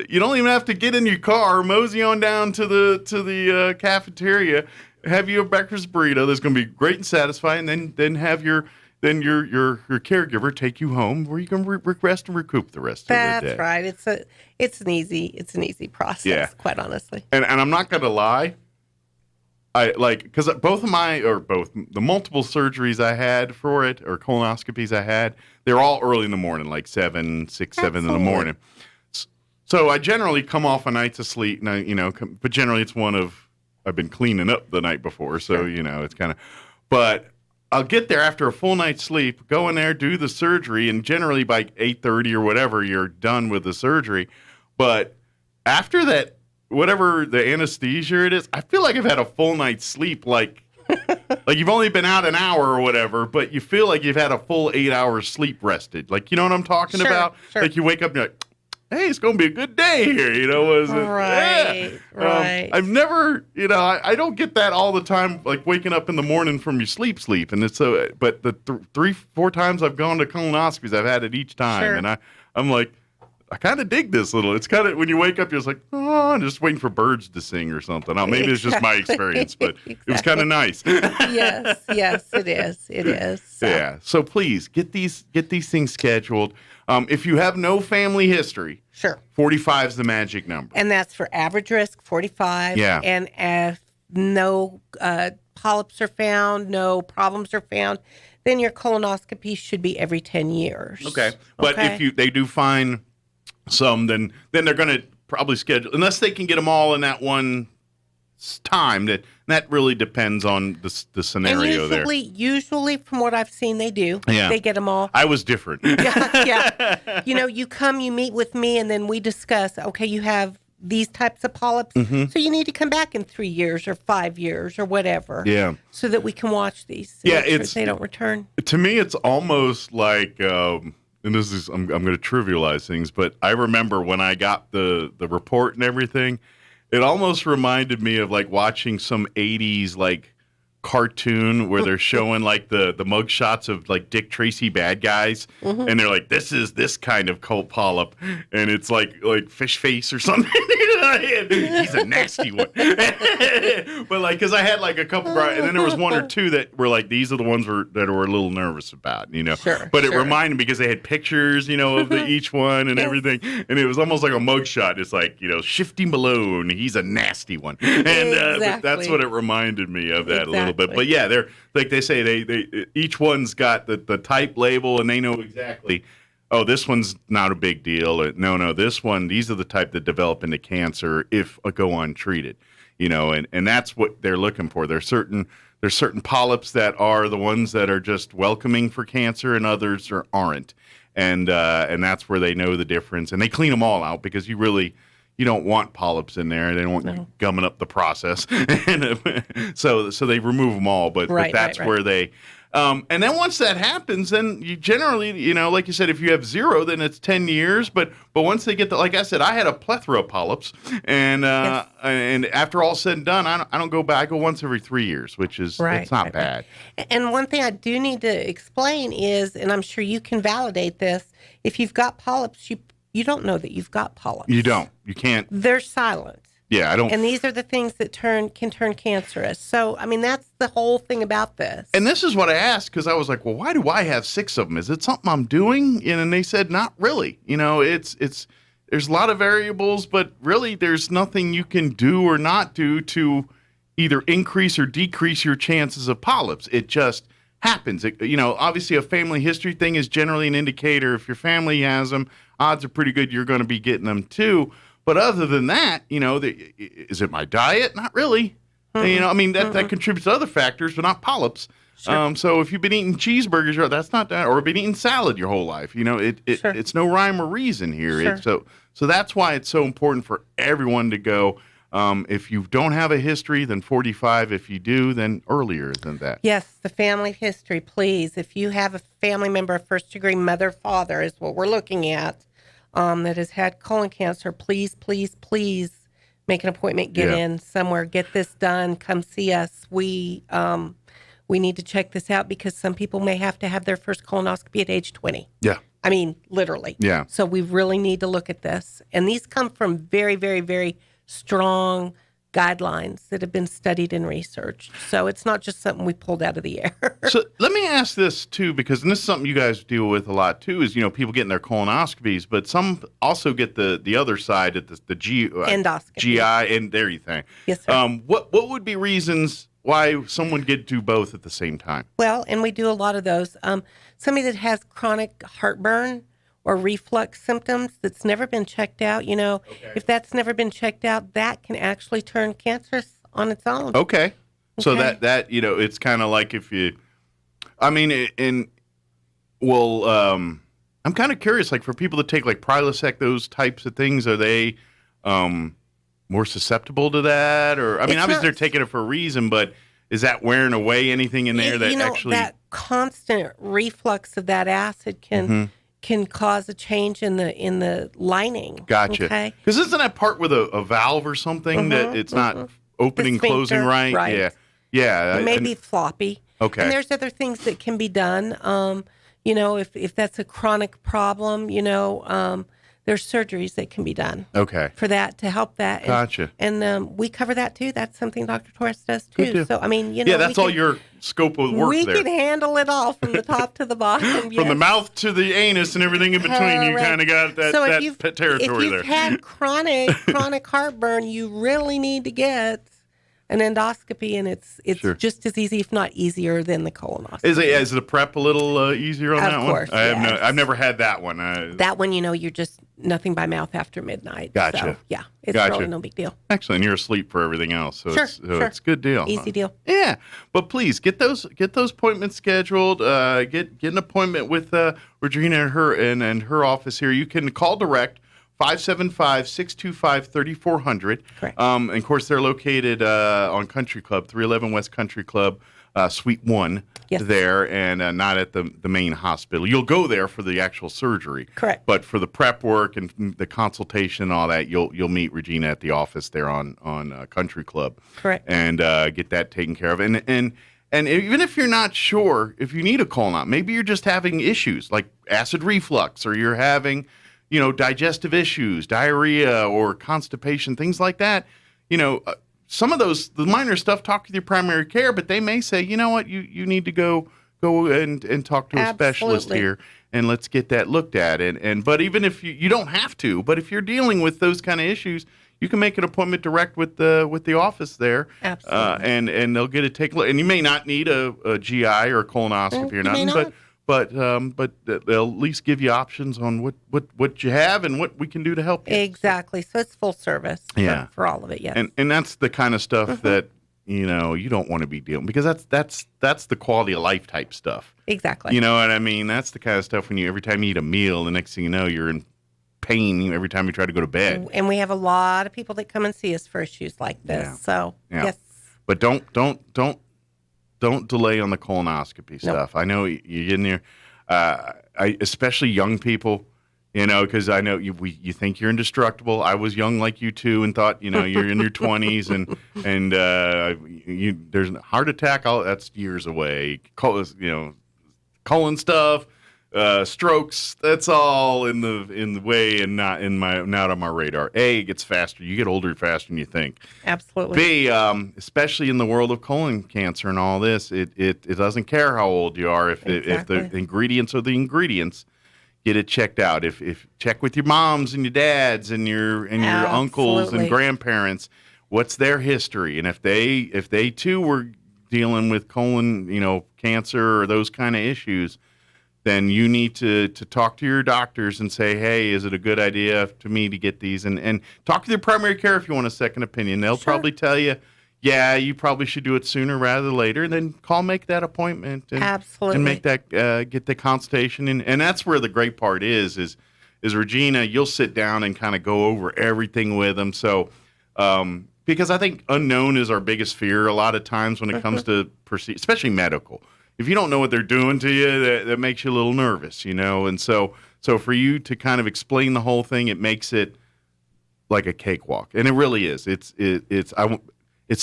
You don't even have to get in your car, mosey on down to the cafeteria, have you a breakfast burrito that's going to be great and satisfying, then have your caregiver take you home where you can rest and recoup the rest of the day. That's right. It's an easy process, quite honestly. And I'm not going to lie. because both the multiple surgeries I had for it, or colonoscopies I had, they're all early in the morning, like 7 in the morning. So I generally come off a night's of sleep, but generally it's I've been cleaning up the night before, so, it's kind of, but I'll get there after a full night's sleep, go in there, do the surgery, and generally by 8:30 or whatever, you're done with the surgery. But after that, whatever the anesthesia it is, I feel like I've had a full night's sleep, like you've only been out an hour or whatever, but you feel like you've had a full 8 hours sleep rested. Like, you know what I'm talking about? Sure. Like you wake up and you're like, hey, it's going to be a good day here, Right. I've never, I don't get that all the time, like waking up in the morning from your sleep. And it's but the 3-4 times I've gone to colonoscopies, I've had it each time. Sure. And I'm like, I kind of dig this little. It's kind of, when you wake up, you're just like, oh, I'm just waiting for birds to sing or something. Oh, maybe it's just my experience, but It was kind of nice. Yes, it is. It is. So. Yeah. So please get these things scheduled. If you have no family history, sure, 45 is the magic number. And that's for average risk, 45. Yeah. And if no polyps are found, no problems are found, then your colonoscopy should be every 10 years. Okay. But if they do find some, then they're going to probably schedule, unless they can get them all in that one time. That really depends on the scenario and usually, from what I've seen, they do. Yeah. They get them all. I was different. Yeah. You come, you meet with me, and then we discuss, okay, you have these types of polyps, so you need to come back in 3 years or 5 years or whatever. Yeah. So that we can watch these. Yeah, they don't return. To me, it's almost like, and this is, I'm going to trivialize things, but I remember when I got the report and everything, it almost reminded me of like watching some 80s like cartoon where they're showing like the mug shots of like Dick Tracy bad guys, and they're like, this is this kind of cold polyp, and it's like fish face or something. He's a nasty one. But like, because I had like a couple, and then there was one or two that were like, these are the ones that were a little nervous about, Sure, but it reminded me because they had pictures, of each one and everything, and it was almost like a mug shot. It's like, Shifty Malone, he's a nasty one, and exactly. that's what it reminded me of that a little bit. But yeah, they're like they say, they each one's got the type label, and they know exactly. Oh, this one's not a big deal. Or, no, this one, these are the type that develop into cancer if go untreated, and that's what they're looking for. There's certain polyps that are the ones that are just welcoming for cancer, and others aren't, and that's where they know the difference. And they clean them all out because you don't want polyps in there. They don't want you gumming up the process, and so they remove them all. But that's where they. And then once that happens, then you generally, like you said, if you have 0, then it's 10 years. But once they get like I said, I had a plethora of polyps, and and after all said and done, I don't go back. I go once every 3 years, which is it's not bad. And one thing I do need to explain is, and I'm sure you can validate this, if you've got polyps, you don't know that you've got polyps. You don't. You can't. They're silent. Yeah, I don't. And these are the things that can turn cancerous. So, I mean, that's the whole thing about this. And this is what I asked, because I was like, well, why do I have 6 of them? Is it something I'm doing? And they said, not really. It's there's a lot of variables, but really there's nothing you can do or not do to either increase or decrease your chances of polyps. It just happens. Obviously a family history thing is generally an indicator. If your family has them, odds are pretty good you're going to be getting them too. But other than that, is it my diet? Not really. That contributes to other factors, but not polyps. Sure. So if you've been eating cheeseburgers, that's not that, or been eating salad your whole life, it's no rhyme or reason here. Sure. So that's why it's so important for everyone to go. If you don't have a history, then 45. If you do, then earlier than that. Yes, the family history, please. If you have a family member of first degree, mother, father, is what we're looking at. That has had colon cancer, please make an appointment, get in somewhere, get this done, come see us. We need to check this out because some people may have to have their first colonoscopy at age 20. Yeah. I mean, literally. Yeah. So we really need to look at this. And these come from very, very, very strong guidelines that have been studied and researched. So it's not just something we pulled out of the air. So let me ask this too, because this is something you guys deal with a lot too, is, people getting their colonoscopies, but some also get the other side at the endoscopy. GI, and there you think. Yes, sir. What would be reasons why someone could do both at the same time? Well, and we do a lot of those. Somebody that has chronic heartburn or reflux symptoms that's never been checked out, if that's never been checked out, that can actually turn cancerous on its own. Okay. So that it's kind of like if you, I'm kind of curious, like for people that take like Prilosec, those types of things, are they more susceptible to that? Or, obviously they're taking it for a reason, but is that wearing away anything in there that actually... that constant reflux of that acid can cause a change in the lining. Gotcha. Okay. Because isn't that part with a valve or something that it's not opening, closing right? Yeah. It may be floppy. Okay. And there's other things that can be done. If that's a chronic problem, there's surgeries that can be done. Okay. For that, to help that. Gotcha. And we cover that too. That's something Dr. Torres does too. So, yeah, that's all your scope of work we there. can handle it all from the top to the bottom. From the mouth to the anus and everything in between, you kind of got that territory if there. If you've had chronic heartburn, you really need to get an endoscopy, and it's just as easy, if not easier, than the colonoscopy. Is the prep a little easier on that one? Of course, I've never had that one. That one, you're just nothing by mouth after midnight. Gotcha. So, yeah, it's really no big deal. Excellent. And you're asleep for everything else, so it's a good deal. Easy deal. Yeah, but please get those appointments scheduled. Get an appointment with Regina and her office here. You can call direct. 575-625-3400. Correct. And of course, they're located on Country Club, 311 West Country Club, Suite 1 there, and not at the main hospital. You'll go there for the actual surgery. Correct. But for the prep work and the consultation and all that, you'll meet Regina at the office there on Country Club. Correct. And get that taken care of. And even if you're not sure if you need a colonoscopy, maybe you're just having issues like acid reflux, or you're having digestive issues, diarrhea or constipation, things like that. Some of the minor stuff, talk with your primary care, but they may say, you know what, you need to go and talk to a specialist here, and let's get that looked at. But even if you don't have to, but if you're dealing with those kind of issues, you can make an appointment direct with the office there. Absolutely. And they'll get a take a look. And you may not need a GI or a colonoscopy or nothing, but they'll at least give you options on what you have and what we can do to help you. Exactly. So it's full service for all of it, yes. And that's the kind of stuff that, you don't want to be dealing, because that's the quality of life type stuff. Exactly. You know what I mean? That's the kind of stuff when every time you eat a meal, the next thing you know, you're in pain every time you try to go to bed. And we have a lot of people that come and see us for issues like this. Yeah. So, yes. But don't delay on the colonoscopy stuff. I know you get in there, especially young people, because I know you think you're indestructible. I was young like you too, and thought you're in your 20s, and there's a heart attack. That's years away. Colon stuff, strokes. That's all in the way, and not on my radar. A, it gets faster. You get older faster than you think. Absolutely. B, especially in the world of colon cancer and all this, it doesn't care how old you are. If the ingredients are the ingredients, get it checked out. If check with your moms and your dads and your uncles and grandparents, what's their history, and if they too were dealing with colon cancer or those kind of issues, then you need to talk to your doctors and say, hey, is it a good idea to me to get these? And talk to your primary care if you want a second opinion. They'll probably tell you, yeah, you probably should do it sooner rather than later. And then make that appointment. Absolutely. And make that, get the consultation. And that's where the great part is Regina, you'll sit down and kind of go over everything with them. So, because I think unknown is our biggest fear a lot of times when it comes to especially medical. If you don't know what they're doing to you, that makes you a little nervous, And so for you to kind of explain the whole thing, it makes it like a cakewalk, and it really is. It's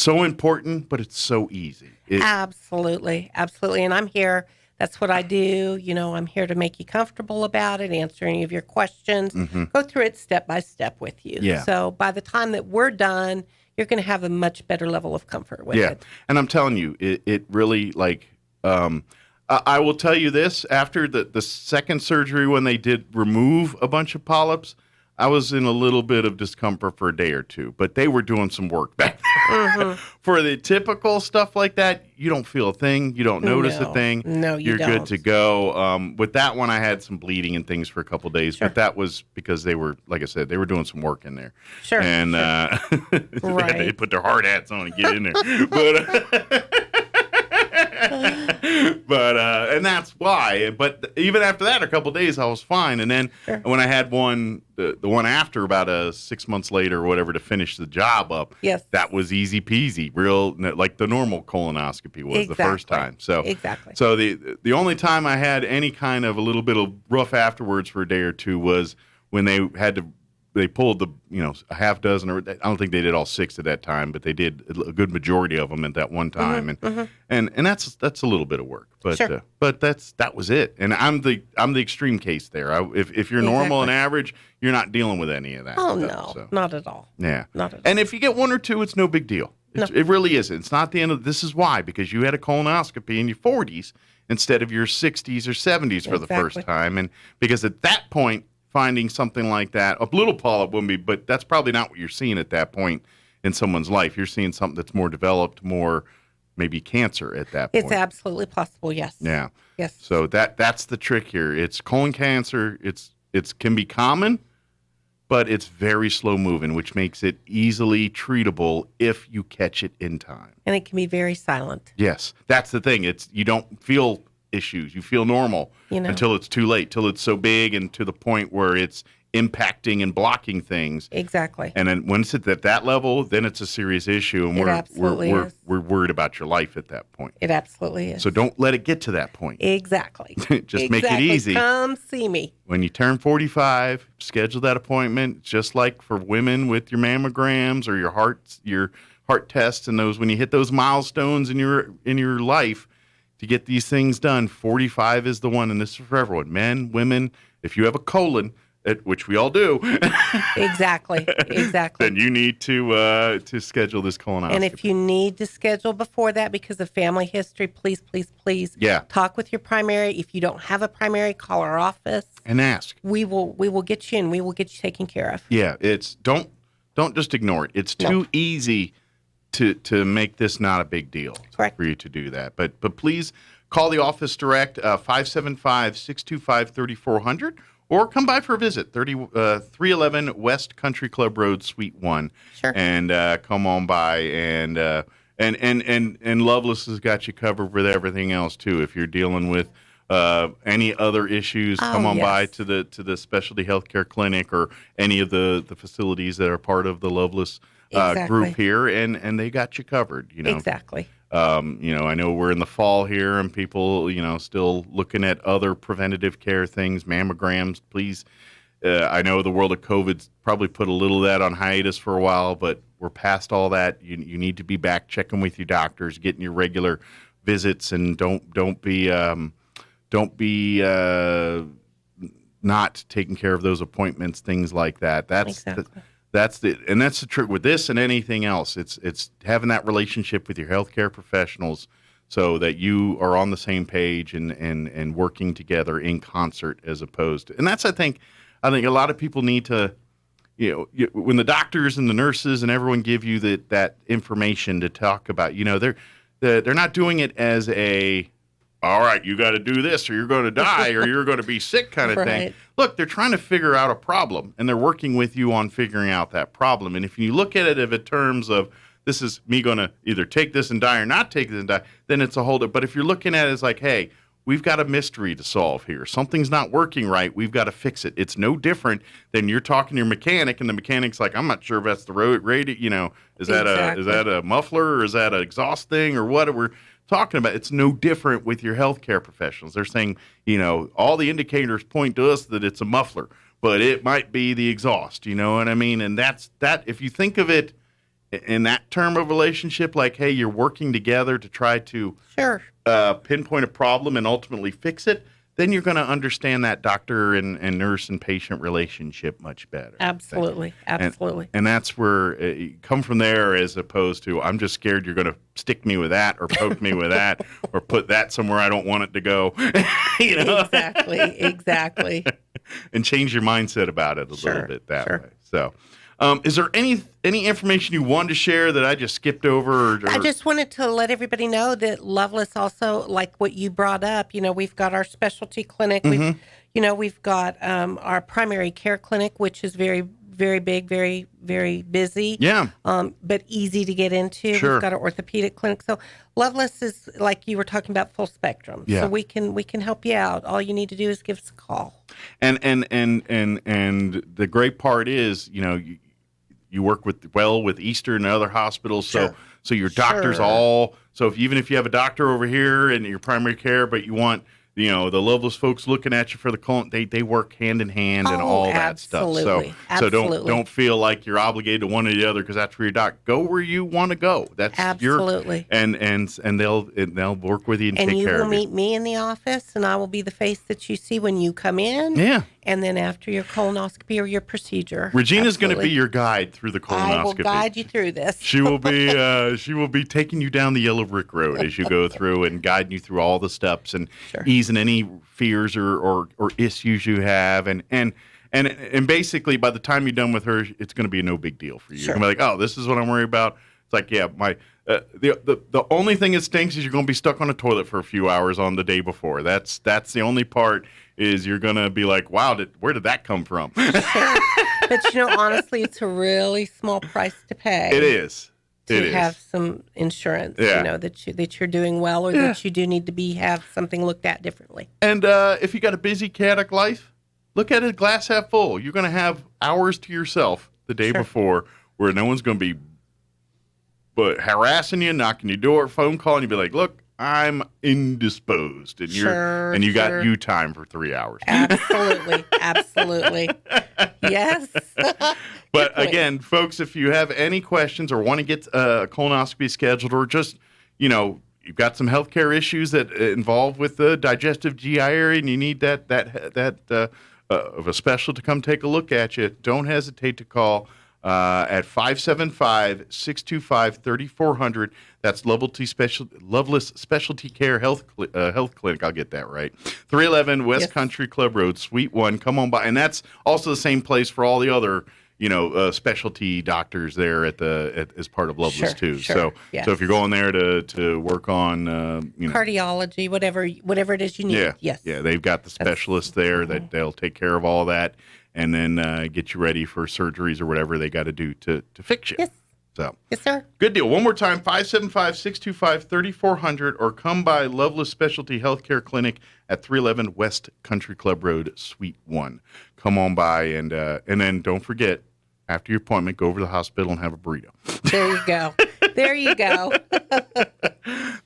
so important, but it's so easy. Absolutely, and I'm here. That's what I do. I'm here to make you comfortable about it, answer any of your questions, go through it step by step with you. Yeah. So by the time that we're done, you're going to have a much better level of comfort with it. And I'm telling you, it really, like, I will tell you this, after the second surgery, when they did remove a bunch of polyps, I was in a little bit of discomfort for a day or two, but they were doing some work back there. For the typical stuff like that, you don't feel a thing. You don't notice a thing. No, You're don't. good to go. With that one, I had some bleeding and things for a couple of days, but that was because they were, like I said, they were doing some work in there. Sure. And they put their hard hats on and get in there. But and that's why. But even after that, a couple of days, I was fine. And then when I had one, the one after, about 6 months later or whatever, to finish the job up, that was easy peasy, real, like the normal colonoscopy was the first time. So So the only time I had any kind of a little bit of rough afterwards for a day or two was when they pulled a half dozen, or I don't think they did all 6 at that time, but they did a good majority of them at that one time, and that's a little bit of work, but but that was it. And I'm the extreme case there. If you're normal and average, you're not dealing with any of that. Oh stuff, no, not at all. Yeah, not at all. And if you get 1 or 2, it's no big deal. It really isn't. It's not the end of. This is why, because you had a colonoscopy in your 40s instead of your 60s or 70s for the first time, and because at that point, finding something like that, a little polyp wouldn't be, but that's probably not what you're seeing at that point in someone's life. You're seeing something that's more developed, more maybe cancer at that point. It's absolutely possible, yes. Yeah. Yes. So that's the trick here. It's colon cancer. It can be common, but it's very slow moving, which makes it easily treatable if you catch it in time. And it can be very silent. Yes, that's the thing. You don't feel issues. You feel normal until it's too late, till it's so big and to the point where it's impacting and blocking things. Exactly. And then once it's at that level, then it's a serious issue, and we're worried about your life at that point. It absolutely is. So don't let it get to that point. Exactly. Just make it easy. Come see me. When you turn 45, schedule that appointment, just like for women with your mammograms or your heart tests and those. When you hit those milestones in your life, to get these things done, 45 is the one, and this is for everyone. Men, women, if you have a colon, which we all do. Exactly. Then you need to schedule this colonoscopy. And if you need to schedule before that because of family history, please talk with your primary. If you don't have a primary, call our office. And ask. We will get you in. We will get you taken care of. Yeah, don't just ignore it. It's too easy to make this not a big deal. Correct. For you to do that. But please call the office direct, 575-625-3400, or come by for a visit, 311 West Country Club Road, Suite 1. Sure. And come on by, and Loveless has got you covered with everything else too. If you're dealing with any other issues, come on by to the specialty healthcare clinic or any of the facilities that are part of the Loveless group here, and they got you covered. Exactly. I know we're in the fall here, and people, still looking at other preventative care things, mammograms. Please, I know the world of COVID's probably put a little of that on hiatus for a while, but we're past all that. You need to be back checking with your doctors, getting your regular visits, and don't be not taking care of those appointments, things like that. That's the trick with this and anything else. It's having that relationship with your healthcare professionals so that you are on the same page and working together in concert, as opposed to. And that's I think a lot of people need to, when the doctors and the nurses and everyone give you that information to talk about, they're not doing it as a, all right, you got to do this or you're going to die or you're going to be sick kind of thing. Look, they're trying to figure out a problem, and they're working with you on figuring out that problem. And if you look at it in terms of, this is me going to either take this and die or not take this and die, then it's a whole different. But if you're looking at it as like, hey, we've got a mystery to solve here. Something's not working right. We've got to fix it. It's no different than you're talking to your mechanic, and the mechanic's like, I'm not sure if that's the radio. Is that a muffler or is that an exhaust thing or what? We're talking about. It's no different with your healthcare professionals. They're saying, all the indicators point to us that it's a muffler, but it might be the exhaust. You know what I mean? And that's that. If you think of it in that term of relationship, like, hey, you're working together to try to pinpoint a problem and ultimately fix it, then you're going to understand that doctor and nurse and patient relationship much better. Absolutely. Absolutely. And that's where you come from there, as opposed to, I'm just scared you're going to stick me with that or poke me with that or put that somewhere I don't want it to go. Exactly. And change your mindset about it a little bit that way. So, is there any information you wanted to share that I just skipped over? I just wanted to let everybody know that Loveless also, like what you brought up, we've got our specialty clinic. We've got our primary care clinic, which is very, very big, very, very busy. Yeah. But easy to get into. Sure. We've got our orthopedic clinic. So Loveless is, like you were talking about, full spectrum. Yeah. So we can help you out. All you need to do is give us a call. And the great part is, you work with Eastern and other hospitals, so your doctors so even if you have a doctor over here in your primary care, but you want the Loveless folks looking at you for the colon, they work hand in hand and all that stuff. So don't feel like you're obligated to one or the other because that's where your doc. Go where you want to go. That's absolutely. And they'll work with you and take care of you. And you will meet me in the office, and I will be the face that you see when you come in. Yeah. And then after your colonoscopy or your procedure. Regina's going to be your guide through the colonoscopy. I will guide you through this. She will be taking you down the yellow brick road as you go through and guiding you through all the steps and easing any fears or issues you have. And basically, by the time you're done with her, it's going to be no big deal for you. You're going to be like, oh, this is what I'm worried about. It's like, yeah, the only thing that stinks is you're going to be stuck on a toilet for a few hours on the day before. That's the only part. Is you're going to be like, wow, where did that come from? Sure. But, honestly, it's a really small price to pay. It is. To have some insurance, that you're doing well or that you do need to have something looked at differently. And if you got a busy, chaotic life, look at it glass half full. You're going to have hours to yourself the day before where no one's going to be harassing you, knocking your door, phone calling you, be like, look, I'm indisposed, and you got you time for 3 hours. Absolutely. Yes. But again, folks, if you have any questions or want to get a colonoscopy scheduled, or just you've got some healthcare issues that involve with the digestive GI area, and you need that of a specialist to come take a look at you, don't hesitate to call. At 575-625-3400. That's Loveless Specialty Care Health Clinic. I'll get that right. 311 West Country Club Road, Suite 1. Come on by. And that's also the same place for all the other, specialty doctors there as part of Loveless too. So if you're going there to work on, cardiology, whatever it is you need. Yeah, they've got the specialists there that they'll take care of all that. And then get you ready for surgeries or whatever they got to do to fix you. Yes. So. Yes, sir. Good deal. One more time, 575-625-3400, or come by Loveless Specialty Healthcare Clinic at 311 West Country Club Road, Suite 1. Come on by, and then don't forget, after your appointment, go over to the hospital and have a burrito. There you go.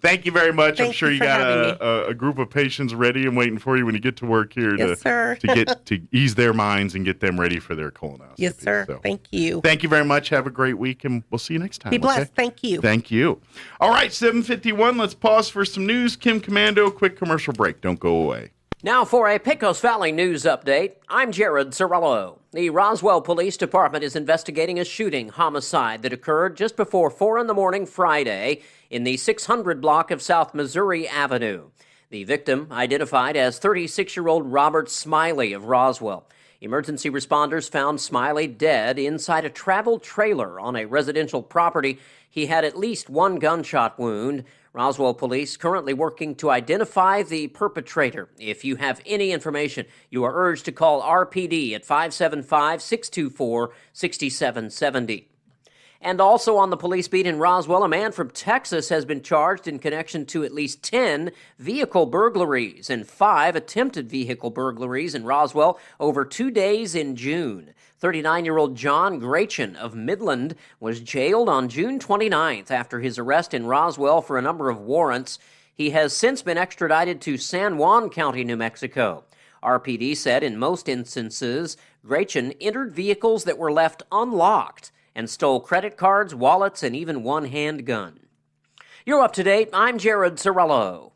Thank you very much. I'm sure you got a group of patients ready and waiting for you when you get to work here to ease their minds and get them ready for their colonoscopy. Yes, sir. So, thank you. Thank you very much. Have a great week, and we'll see you next time. Be blessed. Okay? Thank you. Thank you. All right, 7:51. Let's pause for some news. Kim Commando, quick commercial break. Don't go away. Now for a Pecos Valley news update, I'm Jared Cirillo. The Roswell Police Department is investigating a shooting homicide that occurred just before 4 in the morning Friday in the 600 block of South Missouri Avenue. The victim identified as 36-year-old Robert Smiley of Roswell. Emergency responders found Smiley dead inside a travel trailer on a residential property. He had at least one gunshot wound. Roswell police currently working to identify the perpetrator. If you have any information, you are urged to call RPD at 575-624-6770. And also on the police beat in Roswell, a man from Texas has been charged in connection to at least 10 vehicle burglaries and 5 attempted vehicle burglaries in Roswell over 2 days in June. 39-year-old John Grachin of Midland was jailed on June 29th after his arrest in Roswell for a number of warrants. He has since been extradited to San Juan County, New Mexico. RPD said in most instances, Grachin entered vehicles that were left unlocked and stole credit cards, wallets, and even one handgun. You're up to date. I'm Jared Cirillo.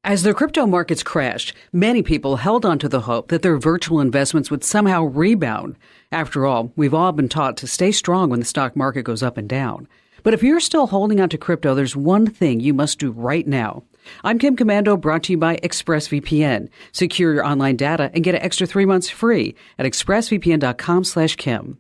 As the crypto markets crashed, many people held on to the hope that their virtual investments would somehow rebound. After all, we've all been taught to stay strong when the stock market goes up and down. But if you're still holding on to crypto, there's one thing you must do right now. I'm Kim Commando, brought to you by ExpressVPN. Secure your online data and get an extra 3 months free at expressvpn.com/Kim.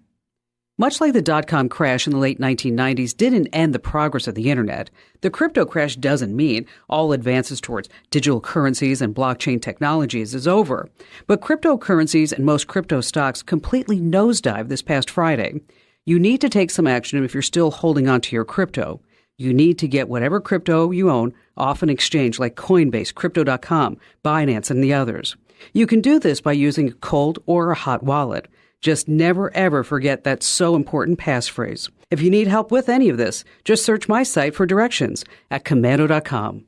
Much like the dot-com crash in the late 1990s didn't end the progress of the internet, the crypto crash doesn't mean all advances towards digital currencies and blockchain technologies is over. But cryptocurrencies and most crypto stocks completely nosedived this past Friday. You need to take some action if you're still holding on to your crypto. You need to get whatever crypto you own off an exchange like Coinbase, Crypto.com, Binance, and the others. You can do this by using a cold or a hot wallet. Just never, ever forget that so important passphrase. If you need help with any of this, just search my site for directions at Commando.com.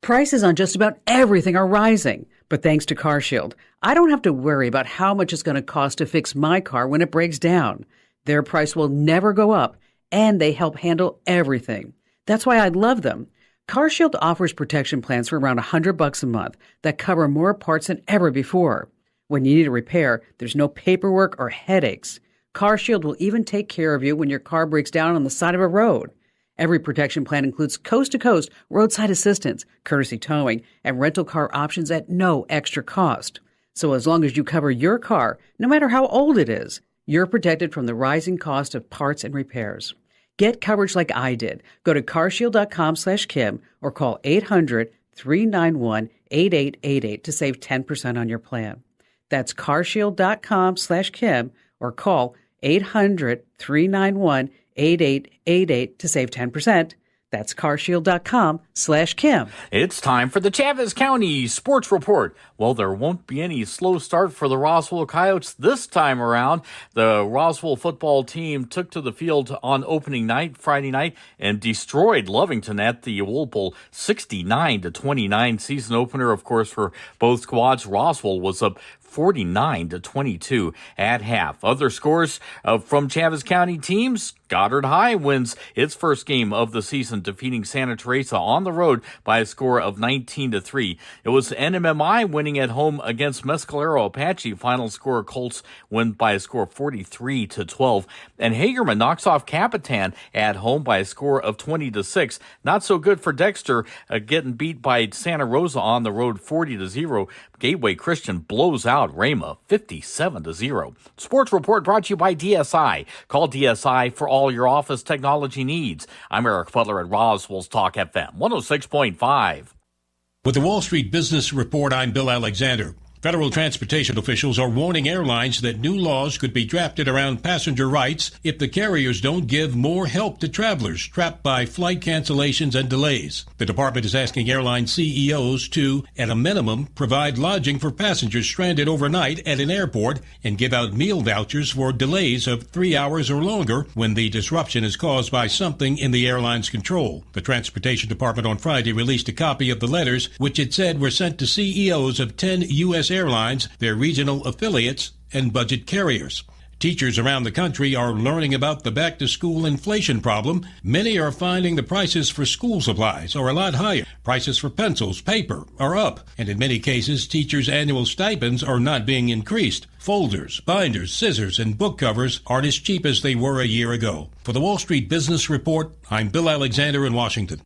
Prices on just about everything are rising, but thanks to CarShield, I don't have to worry about how much it's going to cost to fix my car when it breaks down. Their price will never go up, and they help handle everything. That's why I love them. CarShield offers protection plans for around $100 a month that cover more parts than ever before. When you need a repair, there's no paperwork or headaches. CarShield will even take care of you when your car breaks down on the side of a road. Every protection plan includes coast-to-coast roadside assistance, courtesy towing, and rental car options at no extra cost. So as long as you cover your car, no matter how old it is, you're protected from the rising cost of parts and repairs. Get coverage like I did. Go to carshield.com/Kim or call 800-391-8888 to save 10% on your plan. That's carshield.com/Kim or call 800-391-8888 to save 10%. That's carshield.com/Kim. It's time for the Chaves County Sports Report. Well, there won't be any slow start for the Roswell Coyotes this time around. The Roswell football team took to the field on opening night, Friday night, and destroyed Lovington at the Whirlpool 69-29. Season opener, of course, for both squads. Roswell was up 49-22 at half. Other scores from Chaves County teams: Goddard High wins its first game of the season, defeating Santa Teresa on the road by a score of 19-3. It was NMMI winning at home against Mescalero Apache. Final score: Colts win by a score of 43-12. And Hagerman knocks off Capitan at home by a score of 20-6. Not so good for Dexter, getting beat by Santa Rosa on the road 40-0. Gateway Christian blows out Rama 57-0. Sports Report brought to you by DSI. Call DSI for all your office technology needs. I'm Eric Butler at Roswell's Talk FM 106.5. With the Wall Street Business Report, I'm Bill Alexander. Federal transportation officials are warning airlines that new laws could be drafted around passenger rights if the carriers don't give more help to travelers trapped by flight cancellations and delays. The department is asking airline CEOs to, at a minimum, provide lodging for passengers stranded overnight at an airport and give out meal vouchers for delays of 3 hours or longer when the disruption is caused by something in the airline's control. The Transportation Department on Friday released a copy of the letters, which it said were sent to CEOs of 10 U.S. airlines, their regional affiliates, and budget carriers. Teachers around the country are learning about the back-to-school inflation problem. Many are finding the prices for school supplies are a lot higher. Prices for pencils, paper are up, and in many cases, teachers' annual stipends are not being increased. Folders, binders, scissors, and book covers aren't as cheap as they were a year ago. For the Wall Street Business Report, I'm Bill Alexander in Washington.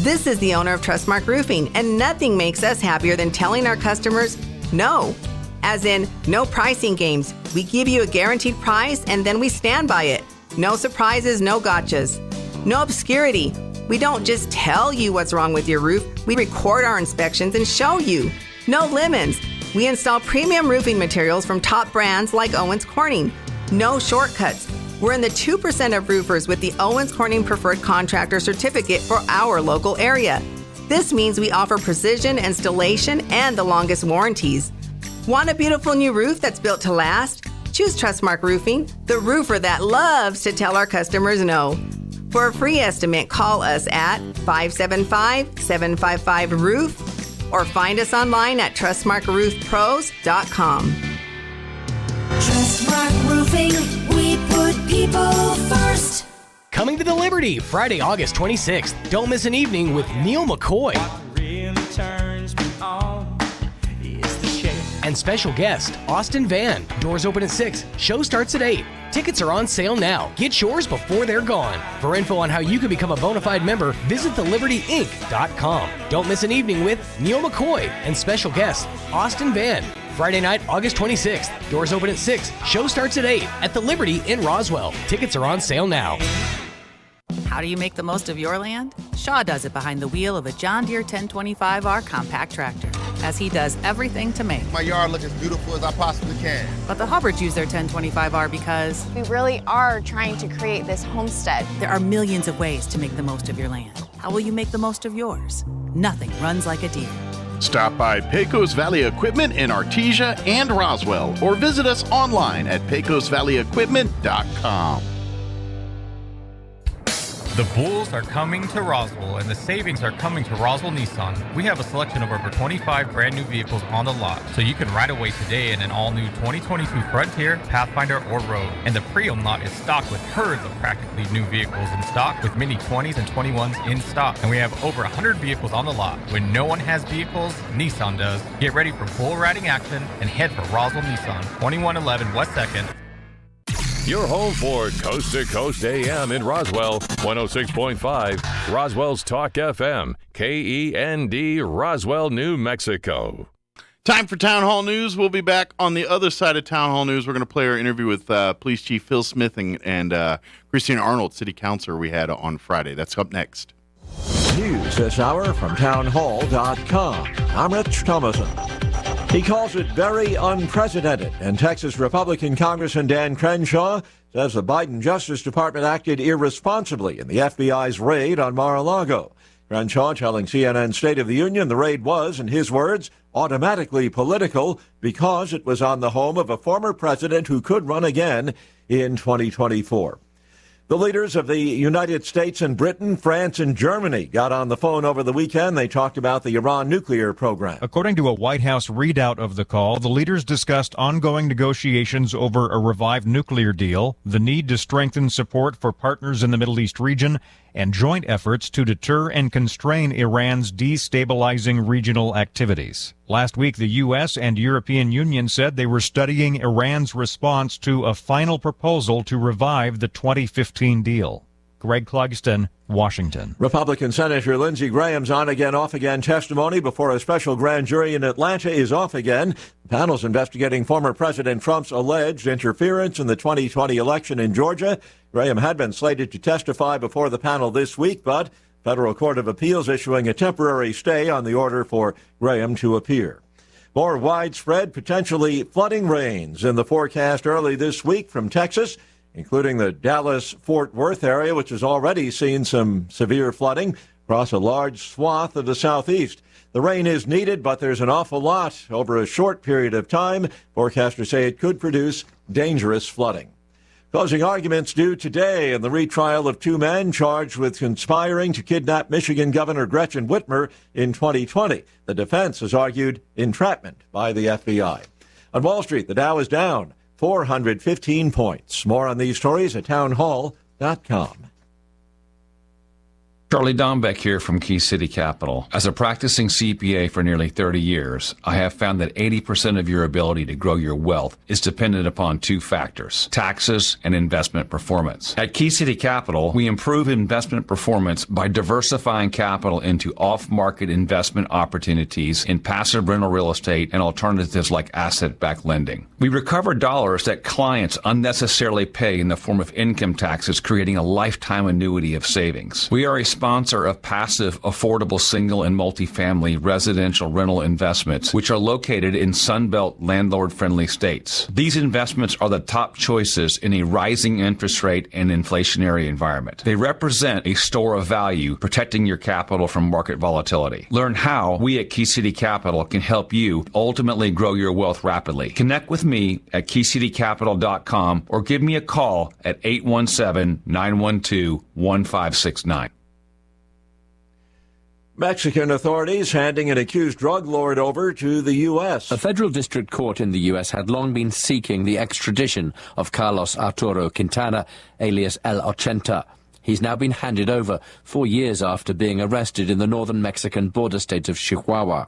This is the owner of Trustmark Roofing, and nothing makes us happier than telling our customers no. As in, no pricing games. We give you a guaranteed price, and then we stand by it. No surprises, no gotchas. No obscurity. We don't just tell you what's wrong with your roof. We record our inspections and show you. No lemons. We install premium roofing materials from top brands like Owens Corning. No shortcuts. We're in the 2% of roofers with the Owens Corning Preferred Contractor Certificate for our local area. This means we offer precision installation and the longest warranties. Want a beautiful new roof that's built to last? Choose Trustmark Roofing, the roofer that loves to tell our customers no. For a free estimate, call us at 575-755-ROOF or find us online at trustmarkroofpros.com. Trustmark Roofing, we put people first. coming to the Liberty Friday, August 26th. Don't miss an evening with Neil McCoy. And special guest, Austin Van. Doors open at 6. Show starts at 8. Tickets are on sale now. Get yours before they're gone. For info on how you can become a bona fide member, visit thelibertyinc.com. Don't miss an evening with Neil McCoy and special guest, Austin Van. Friday night, August 26th. Doors open at 6. Show starts at 8 at the Liberty in Roswell. Tickets are on sale now. How do you make the most of your land? Shaw does it behind the wheel of a John Deere 1025R compact tractor, as he does everything to make my yard look as beautiful as I possibly can. But the Hubbards use their 1025R because we really are trying to create this homestead. There are millions of ways to make the most of your land. How will you make the most of yours? Nothing runs like a Deere. Stop by Pecos Valley Equipment in Artesia and Roswell, or visit us online at pecosvalleyequipment.com. The Bulls are coming to Roswell, and the savings are coming to Roswell Nissan. We have a selection of over 25 brand new vehicles on the lot, so you can ride away today in an all-new 2022 Frontier, Pathfinder, or Rogue. And the pre-owned lot is stocked with herds of practically new vehicles in stock, with many 20s and 21s in stock. And we have over 100 vehicles on the lot. When no one has vehicles, Nissan does. Get ready for bull riding action and head for Roswell Nissan, 2111 West 2nd. Your home for Coast to Coast AM in Roswell, 106.5, Roswell's Talk FM, KEND, Roswell, New Mexico. Time for Town Hall News. We'll be back on the other side of Town Hall News. We're going to play our interview with Police Chief Phil Smith and Christina Arnold, City Councilor, we had on Friday. That's up next. News this hour from townhall.com. I'm Rich Thomason. He calls it very unprecedented, and Texas Republican Congressman Dan Crenshaw says the Biden Justice Department acted irresponsibly in the FBI's raid on Mar-a-Lago. Crenshaw telling CNN State of the Union the raid was, in his words, automatically political because it was on the home of a former president who could run again in 2024. The leaders of the United States and Britain, France, and Germany got on the phone over the weekend. They talked about the Iran nuclear program. According to a White House readout of the call, the leaders discussed ongoing negotiations over a revived nuclear deal, the need to strengthen support for partners in the Middle East region, and joint efforts to deter and constrain Iran's destabilizing regional activities. Last week, the U.S. and European Union said they were studying Iran's response to a final proposal to revive the 2015 deal. Greg Clugston, Washington. Republican Senator Lindsey Graham's on-again, off-again testimony before a special grand jury in Atlanta is off again. The panel's investigating former President Trump's alleged interference in the 2020 election in Georgia. Graham had been slated to testify before the panel this week, but Federal Court of Appeals issuing a temporary stay on the order for Graham to appear. More widespread, potentially flooding rains in the forecast early this week from Texas, including the Dallas-Fort Worth area, which has already seen some severe flooding across a large swath of the southeast. The rain is needed, but there's an awful lot over a short period of time. Forecasters say it could produce dangerous flooding. Closing arguments due today in the retrial of two men charged with conspiring to kidnap Michigan Governor Gretchen Whitmer in 2020. The defense has argued entrapment by the FBI. On Wall Street, the Dow is down 415 points. More on these stories at townhall.com. Charlie Dombeck here from Key City Capital. As a practicing CPA for nearly 30 years, I have found that 80% of your ability to grow your wealth is dependent upon two factors: taxes and investment performance. At Key City Capital, we improve investment performance by diversifying capital into off-market investment opportunities in passive rental real estate and alternatives like asset-backed lending. We recover dollars that clients unnecessarily pay in the form of income taxes, creating a lifetime annuity of savings. We are a sponsor of passive, affordable single and multifamily residential rental investments, which are located in Sunbelt landlord-friendly states. These investments are the top choices in a rising interest rate and inflationary environment. They represent a store of value, protecting your capital from market volatility. Learn how we at Key City Capital can help you ultimately grow your wealth rapidly. Connect with me at keycitycapital.com or give me a call at 817-912-1569. Mexican authorities handing an accused drug lord over to the U.S. A federal district court in the U.S. had long been seeking the extradition of Carlos Arturo Quintana, alias El Ochenta. He's now been handed over 4 years after being arrested in the northern Mexican border state of Chihuahua.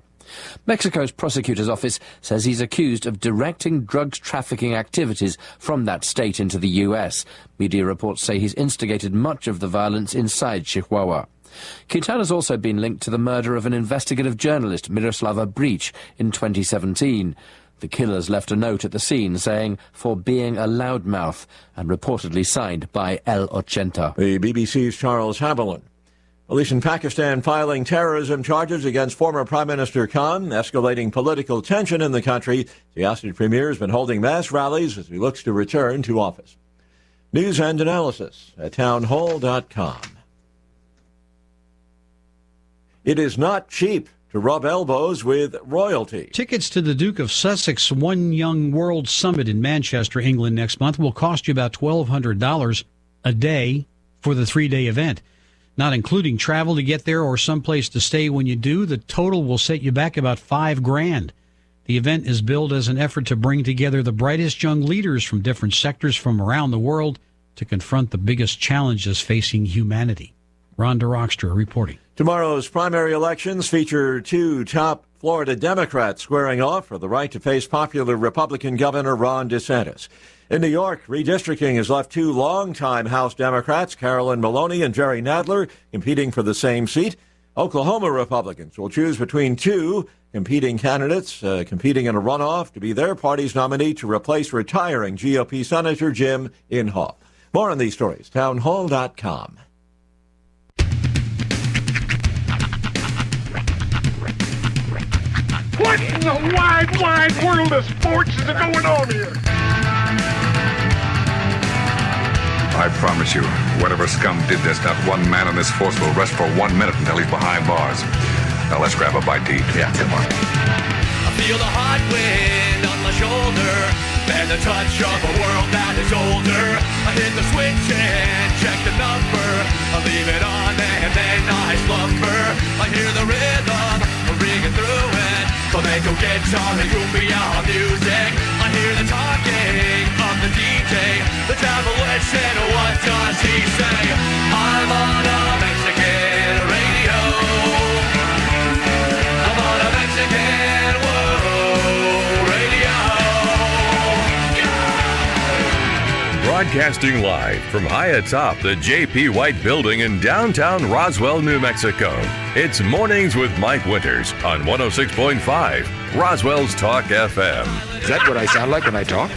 Mexico's prosecutor's office says he's accused of directing drugs trafficking activities from that state into the U.S. Media reports say he's instigated much of the violence inside Chihuahua. Quintana's also been linked to the murder of an investigative journalist, Miroslava Breach, in 2017. The killers left a note at the scene saying, "For being a loudmouth," and reportedly signed by El Ochenta. The BBC's Charles Haviland. Police in Pakistan filing terrorism charges against former Prime Minister Khan, escalating political tension in the country. The ousted premier has been holding mass rallies as he looks to return to office. News and analysis at townhall.com. It is not cheap to rub elbows with royalty. Tickets to the Duke of Sussex One Young World Summit in Manchester, England next month will cost you about $1,200 a day for the 3-day event. Not including travel to get there or someplace to stay when you do, the total will set you back about $5,000. The event is billed as an effort to bring together the brightest young leaders from different sectors from around the world to confront the biggest challenges facing humanity. Rhonda Rockstra reporting. Tomorrow's primary elections feature 2 top Florida Democrats squaring off for the right to face popular Republican Governor Ron DeSantis. In New York, redistricting has left 2 longtime House Democrats, Carolyn Maloney and Jerry Nadler, competing for the same seat. Oklahoma Republicans will choose between 2 competing candidates, competing in a runoff to be their party's nominee to replace retiring GOP Senator Jim Inhofe. More on these stories, townhall.com. What in the wide, wide world of sports is going on here? I promise you, whatever scum did this, not one man in this force will rest for 1 minute until he's behind bars. Now let's grab a bite to eat. Yeah, come on. I feel the hot wind on my shoulder and the touch of a world that is older. I hit the switch and check the number. I leave it on and then I slumber. I hear the rhythm ringing through it. Flamenco guitar and cumbia music. I hear the talking of the DJ. The devil listen, what does he say? I'm on a Mexican radio. I'm on a Mexican radio. Broadcasting live from high atop the J.P. White Building in downtown Roswell, New Mexico. It's Mornings with Mike Winters on 106.5 Roswell's Talk FM. Is that what I sound like when I talk?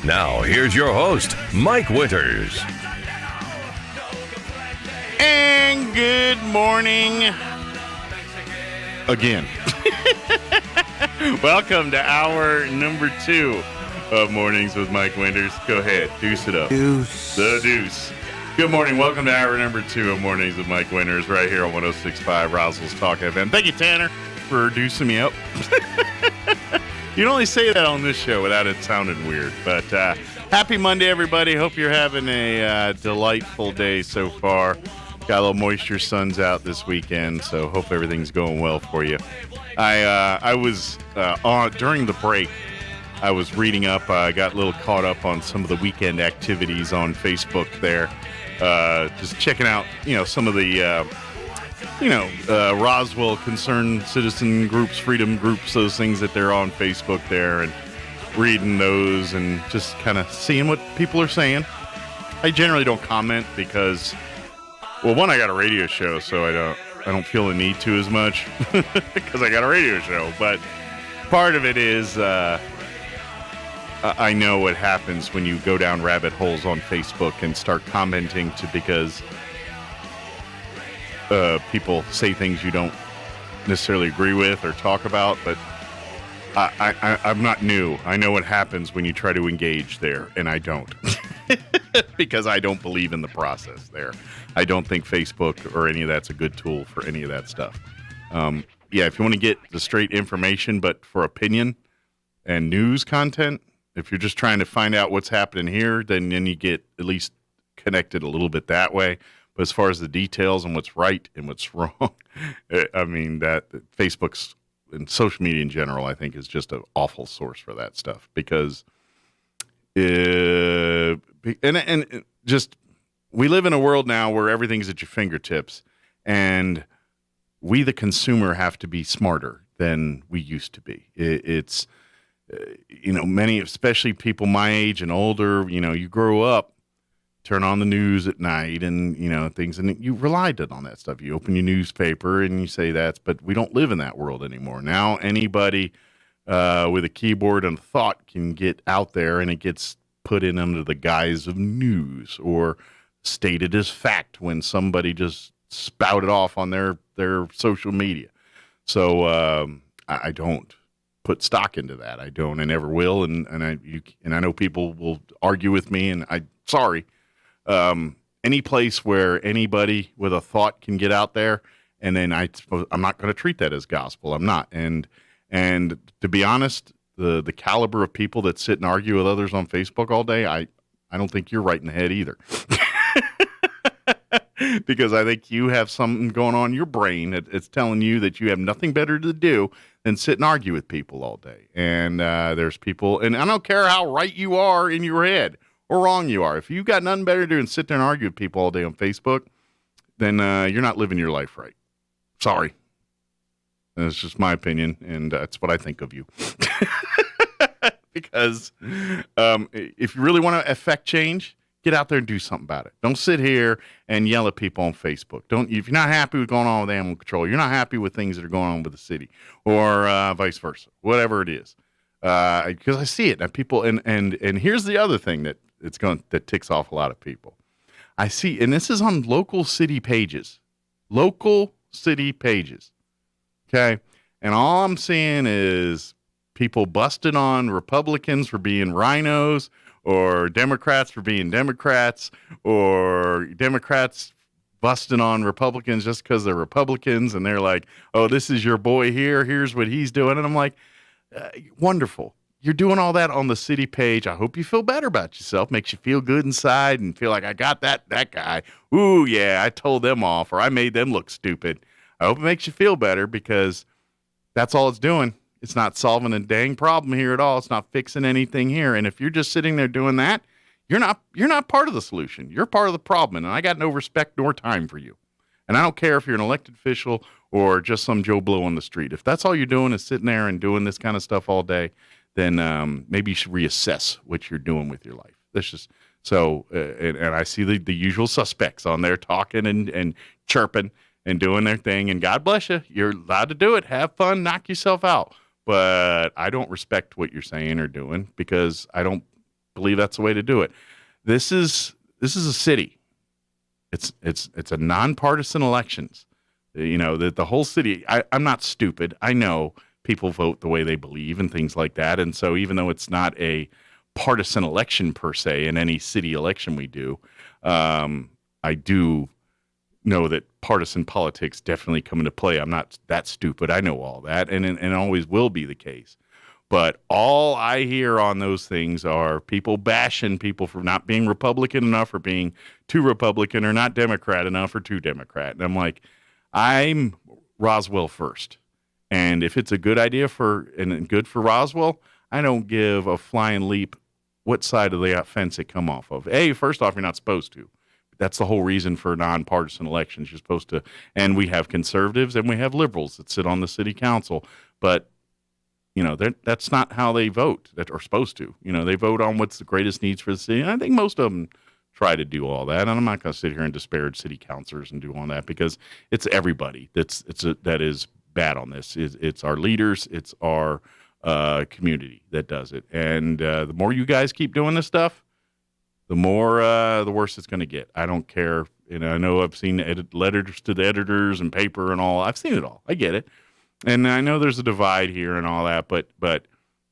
Now, here's your host, Mike Winters. And good morning again. Welcome to hour number 2 of Mornings with Mike Winters. Go ahead, deuce it up. Deuce. The deuce. Good morning. Welcome to hour number 2 of Mornings with Mike Winters right here on 106.5 Roswell's Talk FM. Thank you, Tanner, for deucing me up. You can only say that on this show without it sounding weird. But happy Monday, everybody. Hope you're having a delightful day so far. Got a little moisture, sun's out this weekend, so hope everything's going well for you. I was during the break, I was reading up. I got a little caught up on some of the weekend activities on Facebook there. Just checking out, some of the, Roswell concerned citizen groups, freedom groups, those things that they're on Facebook there, and reading those and just kind of seeing what people are saying. I generally don't comment because, well, one, I got a radio show, so I don't feel the need to as much because I got a radio show. But part of it is I know what happens when you go down rabbit holes on Facebook and start commenting because people say things you don't necessarily agree with or talk about. But I'm not new. I know what happens when you try to engage there, and I don't. Because I don't believe in the process there. I don't think Facebook or any of that's a good tool for any of that stuff. If you want to get the straight information, but for opinion and news content, if you're just trying to find out what's happening here, then you get at least connected a little bit that way. But as far as the details and what's right and what's wrong, I mean, that Facebook's and social media in general, I think, is just an awful source for that stuff because and just we live in a world now where everything's at your fingertips, and we, the consumer, have to be smarter than we used to be. It's many, especially people my age and older, you grow up, turn on the news at night and, things, and you relied on that stuff. You open your newspaper and you say but we don't live in that world anymore. Now anybody with a keyboard and a thought can get out there, and it gets put in under the guise of news or stated as fact when somebody just spouted off on their social media. So I don't put stock into that. I don't, and never will. And I know people will argue with me, and sorry. Any place where anybody with a thought can get out there, and then I'm not going to treat that as gospel. I'm not. And to be honest, the caliber of people that sit and argue with others on Facebook all day, I don't think you're right in the head either. Because I think you have something going on in your brain it's telling you that you have nothing better to do than sit and argue with people all day. And there's people, and I don't care how right you are in your head or wrong you are. If you've got nothing better to do than sit there and argue with people all day on Facebook, then you're not living your life right. Sorry. That's just my opinion, and that's what I think of you. Because if you really want to affect change, get out there and do something about it. Don't sit here and yell at people on Facebook. If you're not happy with going on with animal control, you're not happy with things that are going on with the city, or vice versa, whatever it is. Because I see it, and people, and here's the other thing that ticks off a lot of people. I see, and this is on local city pages. Okay, and all I'm seeing is people busting on Republicans for being rhinos, or Democrats for being Democrats, or Democrats busting on Republicans just because they're Republicans, and they're like, oh, this is your boy here, here's what he's doing. And I'm like, wonderful. You're doing all that on the city page. I hope you feel better about yourself. Makes you feel good inside and feel like I got that guy. Ooh, yeah, I told them off, or I made them look stupid. I hope it makes you feel better, because that's all it's doing. It's not solving a dang problem here at all. It's not fixing anything here. And if you're just sitting there doing that, you're not part of the solution. You're part of the problem. And I got no respect nor time for you. And I don't care if you're an elected official or just some Joe Blow on the street. If that's all you're doing is sitting there and doing this kind of stuff all day, then maybe you should reassess what you're doing with your life. That's just so. And I see the usual suspects on there talking and chirping and doing their thing. And God bless you. You're allowed to do it. Have fun. Knock yourself out. But I don't respect what you're saying or doing, because I don't believe that's the way to do it. This is a city. It's a nonpartisan elections. The whole city. I'm not stupid. I know people vote the way they believe and things like that. And so even though it's not a partisan election per se in any city election we do, I do know that partisan politics definitely come into play. I'm not that stupid. I know all that, and always will be the case. But all I hear on those things are people bashing people for not being Republican enough, or being too Republican, or not Democrat enough, or too Democrat. And I'm like, I'm Roswell first. And if it's a good idea and good for Roswell, I don't give a flying leap what side of the fence it come off of. First off, you're not supposed to. That's the whole reason for nonpartisan elections. You're supposed to, and we have conservatives and we have liberals that sit on the city council, but that's not how they vote. That are supposed to. They vote on what's the greatest needs for the city. And I think most of them try to do all that. And I'm not going to sit here and disparage city councilors and do all that, because it's everybody that is bad on this. It's our leaders. It's our community that does it. And the more you guys keep doing this stuff, the worse it's going to get. I don't care. I know I've seen letters to the editors and paper and all. I've seen it all. I get it. And I know there's a divide here and all that, but at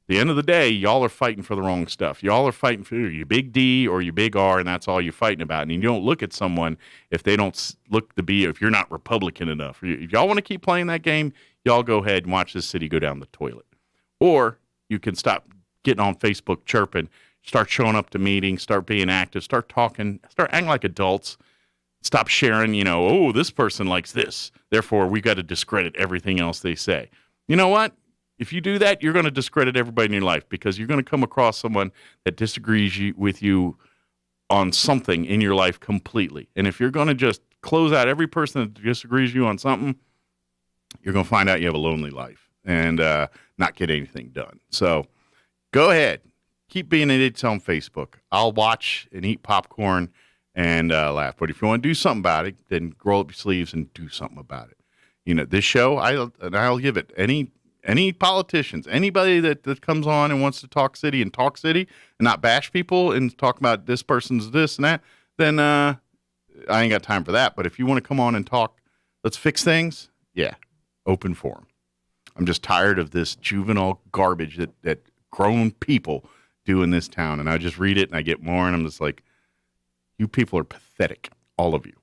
the end of the day, y'all are fighting for the wrong stuff. Y'all are fighting for your big D or your big R, and that's all you're fighting about. And you don't look at someone if they don't look to be, if you're not Republican enough. If y'all want to keep playing that game, y'all go ahead and watch this city go down the toilet. Or you can stop getting on Facebook chirping, start showing up to meetings, start being active, start talking, start acting like adults. Stop sharing, this person likes this, therefore we got to discredit everything else they say. You know what? If you do that, you're going to discredit everybody in your life, because you're going to come across someone that disagrees with you on something in your life completely. And if you're going to just close out every person that disagrees with you on something, you're going to find out you have a lonely life and not get anything done. So go ahead. Keep being idiots on Facebook. I'll watch and eat popcorn and laugh. But if you want to do something about it, then roll up your sleeves and do something about it. You know, this show, I'll give it any politicians, anybody that comes on and wants to talk city and not bash people and talk about this person's this and that, then I ain't got time for that. But if you want to come on and talk, let's fix things. Yeah, open forum. I'm just tired of this juvenile garbage that grown people do in this town. And I just read it and I get more and I'm just like, you people are pathetic, all of you.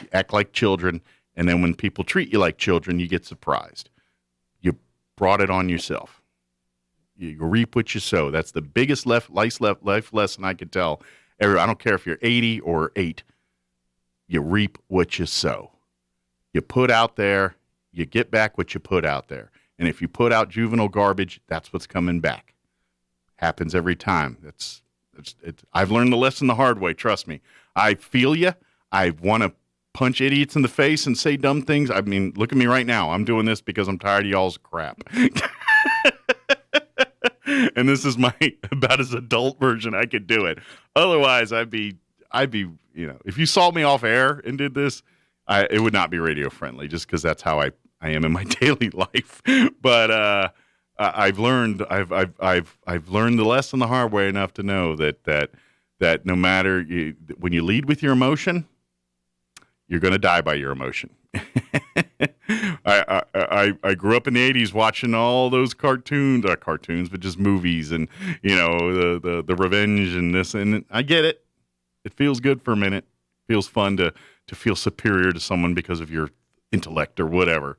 You act like children, and then when people treat you like children, you get surprised. You brought it on yourself. You reap what you sow. That's the biggest life lesson I could tell. I don't care if you're 80 or 8. You reap what you sow. You put out there, you get back what you put out there. And if you put out juvenile garbage, that's what's coming back. Happens every time. I've learned the lesson the hard way, trust me. I feel you. I want to punch idiots in the face and say dumb things. I mean, look at me right now. I'm doing this because I'm tired of y'all's crap. And this is my about as adult version I could do it. Otherwise, I'd be, if you saw me off air and did this, it would not be radio friendly just because that's how I am in my daily life. But I've learned the lesson the hard way enough to know that no matter when you lead with your emotion, you're going to die by your emotion. I grew up in the 80s watching all those cartoons, but just movies and, the revenge and this. And I get it. It feels good for a minute. It feels fun to feel superior to someone because of your intellect or whatever.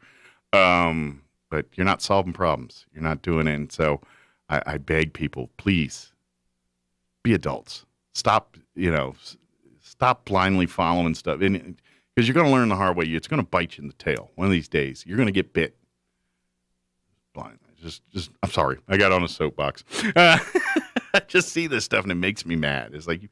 But you're not solving problems. You're not doing it. And so I beg people, please be adults. Stop blindly following stuff. And because you're going to learn the hard way. It's going to bite you in the tail. One of these days, you're going to get bit. Blind. I'm sorry. I got on a soapbox. I just see this stuff and it makes me mad. It's like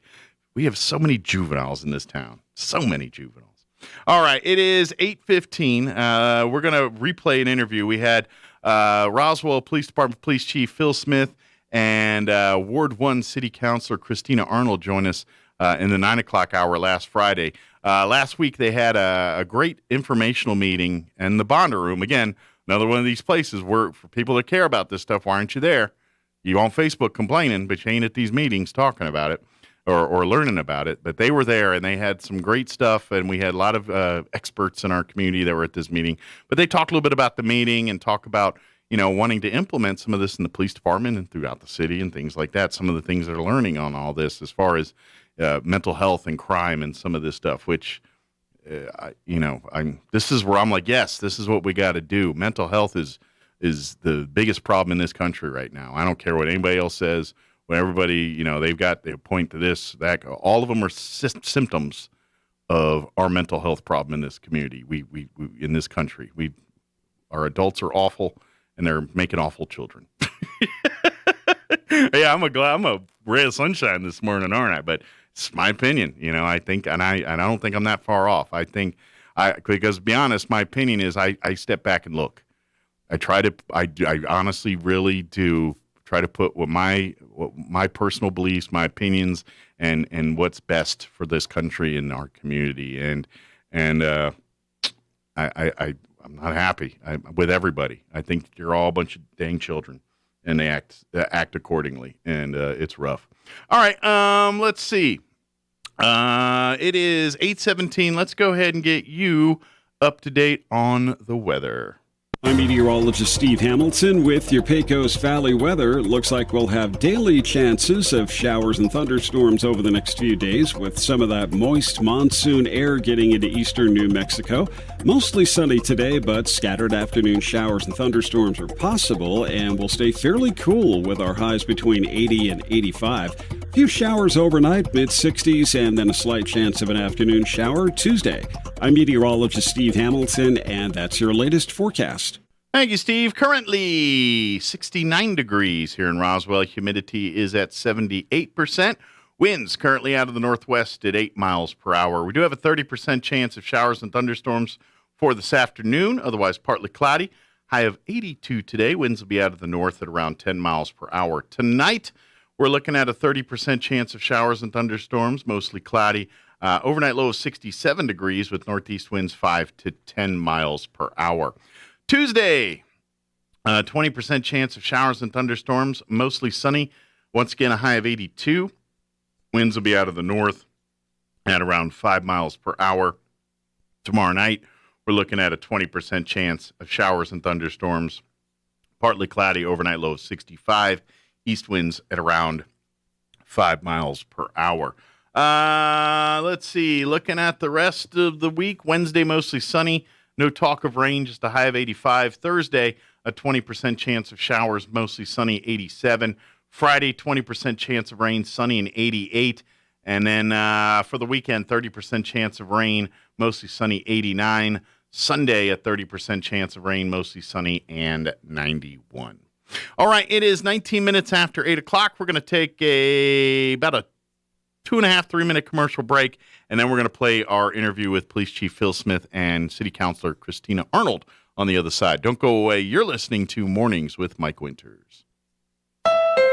we have so many juveniles in this town. So many juveniles. All right. It is 8:15. We're going to replay an interview. We had Roswell Police Department Police Chief Phil Smith and Ward 1 City Councilor Christina Arnold join us in the 9 o'clock hour last Friday. Last week, they had a great informational meeting in the Bonder Room. Again, another one of these places where for people that care about this stuff, why aren't you there? You on Facebook complaining, but you ain't at these meetings talking about it or learning about it. But they were there, and they had some great stuff, and we had a lot of experts in our community that were at this meeting. But they talked a little bit about the meeting and talk about, wanting to implement some of this in the police department and throughout the city and things like that, some of the things they're learning on all this as far as mental health and crime and some of this stuff, which, this is where I'm like, yes, this is what we got to do. Mental health is the biggest problem in this country right now. I don't care what anybody else says. When everybody, they point to this, that, all of them are symptoms of our mental health problem in this community. We in this country, our adults are awful and they're making awful children. Yeah, I'm a ray of sunshine this morning, aren't I? But it's my opinion, I think, and I don't think I'm that far off. I think because to be honest, my opinion is I step back and look. I honestly really do try to put what my personal beliefs, my opinions, and what's best for this country and our community. And I'm not happy with everybody. I think you're all a bunch of dang children, and they act accordingly, and it's rough. All right, let's see. It is 8:17. Let's go ahead and get you up to date on the weather. I'm meteorologist Steve Hamilton with your Pecos Valley weather. It looks like we'll have daily chances of showers and thunderstorms over the next few days, with some of that moist monsoon air getting into eastern New Mexico. Mostly sunny today, but scattered afternoon showers and thunderstorms are possible, and we'll stay fairly cool with our highs between 80 and 85. A few showers overnight, mid-60s, and then a slight chance of an afternoon shower Tuesday. I'm meteorologist Steve Hamilton, and that's your latest forecast. Thank you, Steve. Currently 69 degrees here in Roswell. Humidity is at 78%. Winds currently out of the northwest at 8 miles per hour. We do have a 30% chance of showers and thunderstorms for this afternoon, otherwise partly cloudy. High of 82 today. Winds will be out of the north at around 10 miles per hour. Tonight, we're looking at a 30% chance of showers and thunderstorms, mostly cloudy. Overnight low of 67 degrees with northeast winds 5 to 10 miles per hour. Tuesday, 20% chance of showers and thunderstorms, mostly sunny. Once again, a high of 82. Winds will be out of the north at around 5 miles per hour. Tomorrow night, we're looking at a 20% chance of showers and thunderstorms. Partly cloudy, overnight low of 65. East winds at around 5 miles per hour. Let's see. Looking at the rest of the week, Wednesday mostly sunny. No talk of rain, just a high of 85. Thursday, a 20% chance of showers, mostly sunny, 87. Friday, 20% chance of rain, sunny, and 88. And then for the weekend, 30% chance of rain, mostly sunny, 89. Sunday, a 30% chance of rain, mostly sunny, and 91. All right, it is 19 minutes after 8 o'clock. We're going to take about a 2.5, 3-minute commercial break, and then we're going to play our interview with Police Chief Phil Smith and City Councilor Christina Arnold on the other side. Don't go away. You're listening to Mornings with Mike Winters.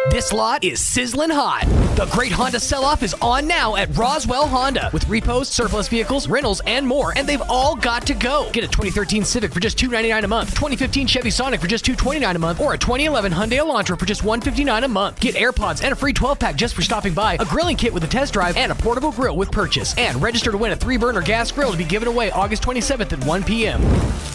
This lot is sizzling hot. The Great Honda Sell-Off is on now at Roswell Honda with repos, surplus vehicles, rentals, and more, and they've all got to go. Get a 2013 Civic for just $299 a month, 2015 Chevy Sonic for just $229 a month, or a 2011 Hyundai Elantra for just $159 a month. Get AirPods and a free 12-pack just for stopping by, a grilling kit with a test drive, and a portable grill with purchase. And register to win a 3-burner gas grill to be given away August 27th at 1 p.m.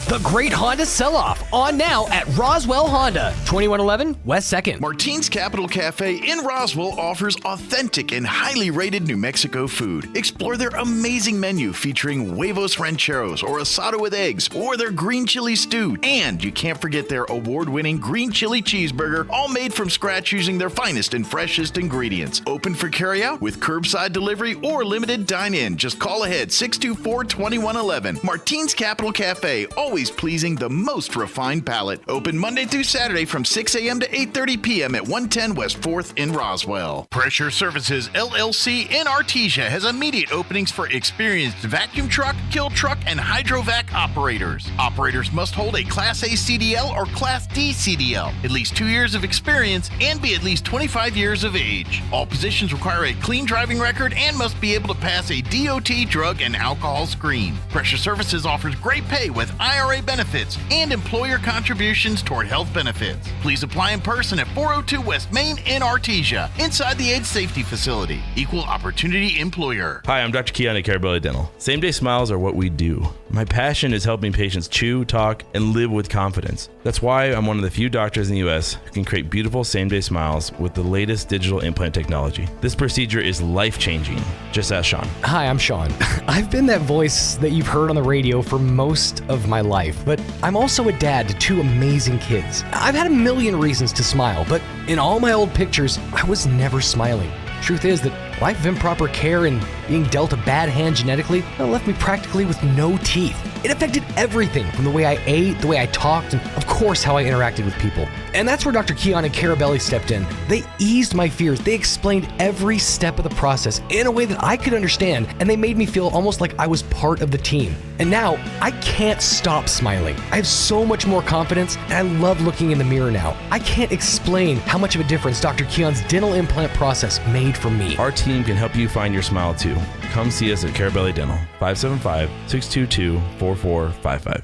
The Great Honda Sell-Off on now at Roswell Honda, 2111 West 2nd. Martine's Capital Cafe in Roswell offers authentic and highly rated New Mexico food. Explore their amazing menu featuring huevos rancheros or asado with eggs or their green chili stew. And you can't forget their award-winning green chili cheeseburger, all made from scratch using their finest and freshest ingredients. Open for carryout with curbside delivery or limited dine-in. Just call ahead 624-2111. Martine's Capital Cafe, always pleasing the most refined palate. Open Monday through Saturday from 6 a.m. to 8:30 p.m. at 110 West 4th in Roswell. Pressure Services LLC in Artesia has immediate openings for experienced vacuum truck, kill truck, and hydrovac operators. Operators must hold a Class A CDL or Class D CDL, at least 2 years of experience, and be at least 25 years of age. All positions require a clean driving record and must be able to pass a DOT drug and alcohol screen. Pressure Services offers great pay with IRA benefits and employer contributions toward health benefits. Please apply in person at 402 West Main in Artesia, inside the AIDS Safety Facility. Equal Opportunity Employer. Hi, I'm Dr. Keon at Carabelli Dental. Same-day smiles are what we do. My passion is helping patients chew, talk, and live with confidence. That's why I'm one of the few doctors in the U.S. who can create beautiful same-day smiles with the latest digital implant technology. This procedure is life-changing. Just ask Sean. Hi, I'm Sean. I've been that voice that you've heard on the radio for most of my life, but I'm also a dad to 2 amazing kids. I've had a million reasons to smile, but in all my old pictures, I was never smiling. Truth is that life of improper care and being dealt a bad hand genetically left me practically with no teeth. It affected everything from the way I ate, the way I talked, and of course how I interacted with people. And that's where Dr. Keon and Carabelli stepped in. They eased my fears. They explained every step of the process in a way that I could understand, and they made me feel almost like I was part of the team. And now, I can't stop smiling. I have so much more confidence, and I love looking in the mirror now. I can't explain how much of a difference Dr. Keon's dental implant process made for me. Our team can help you find your smile too. Come see us at Carabelli Dental, 575-622-4455.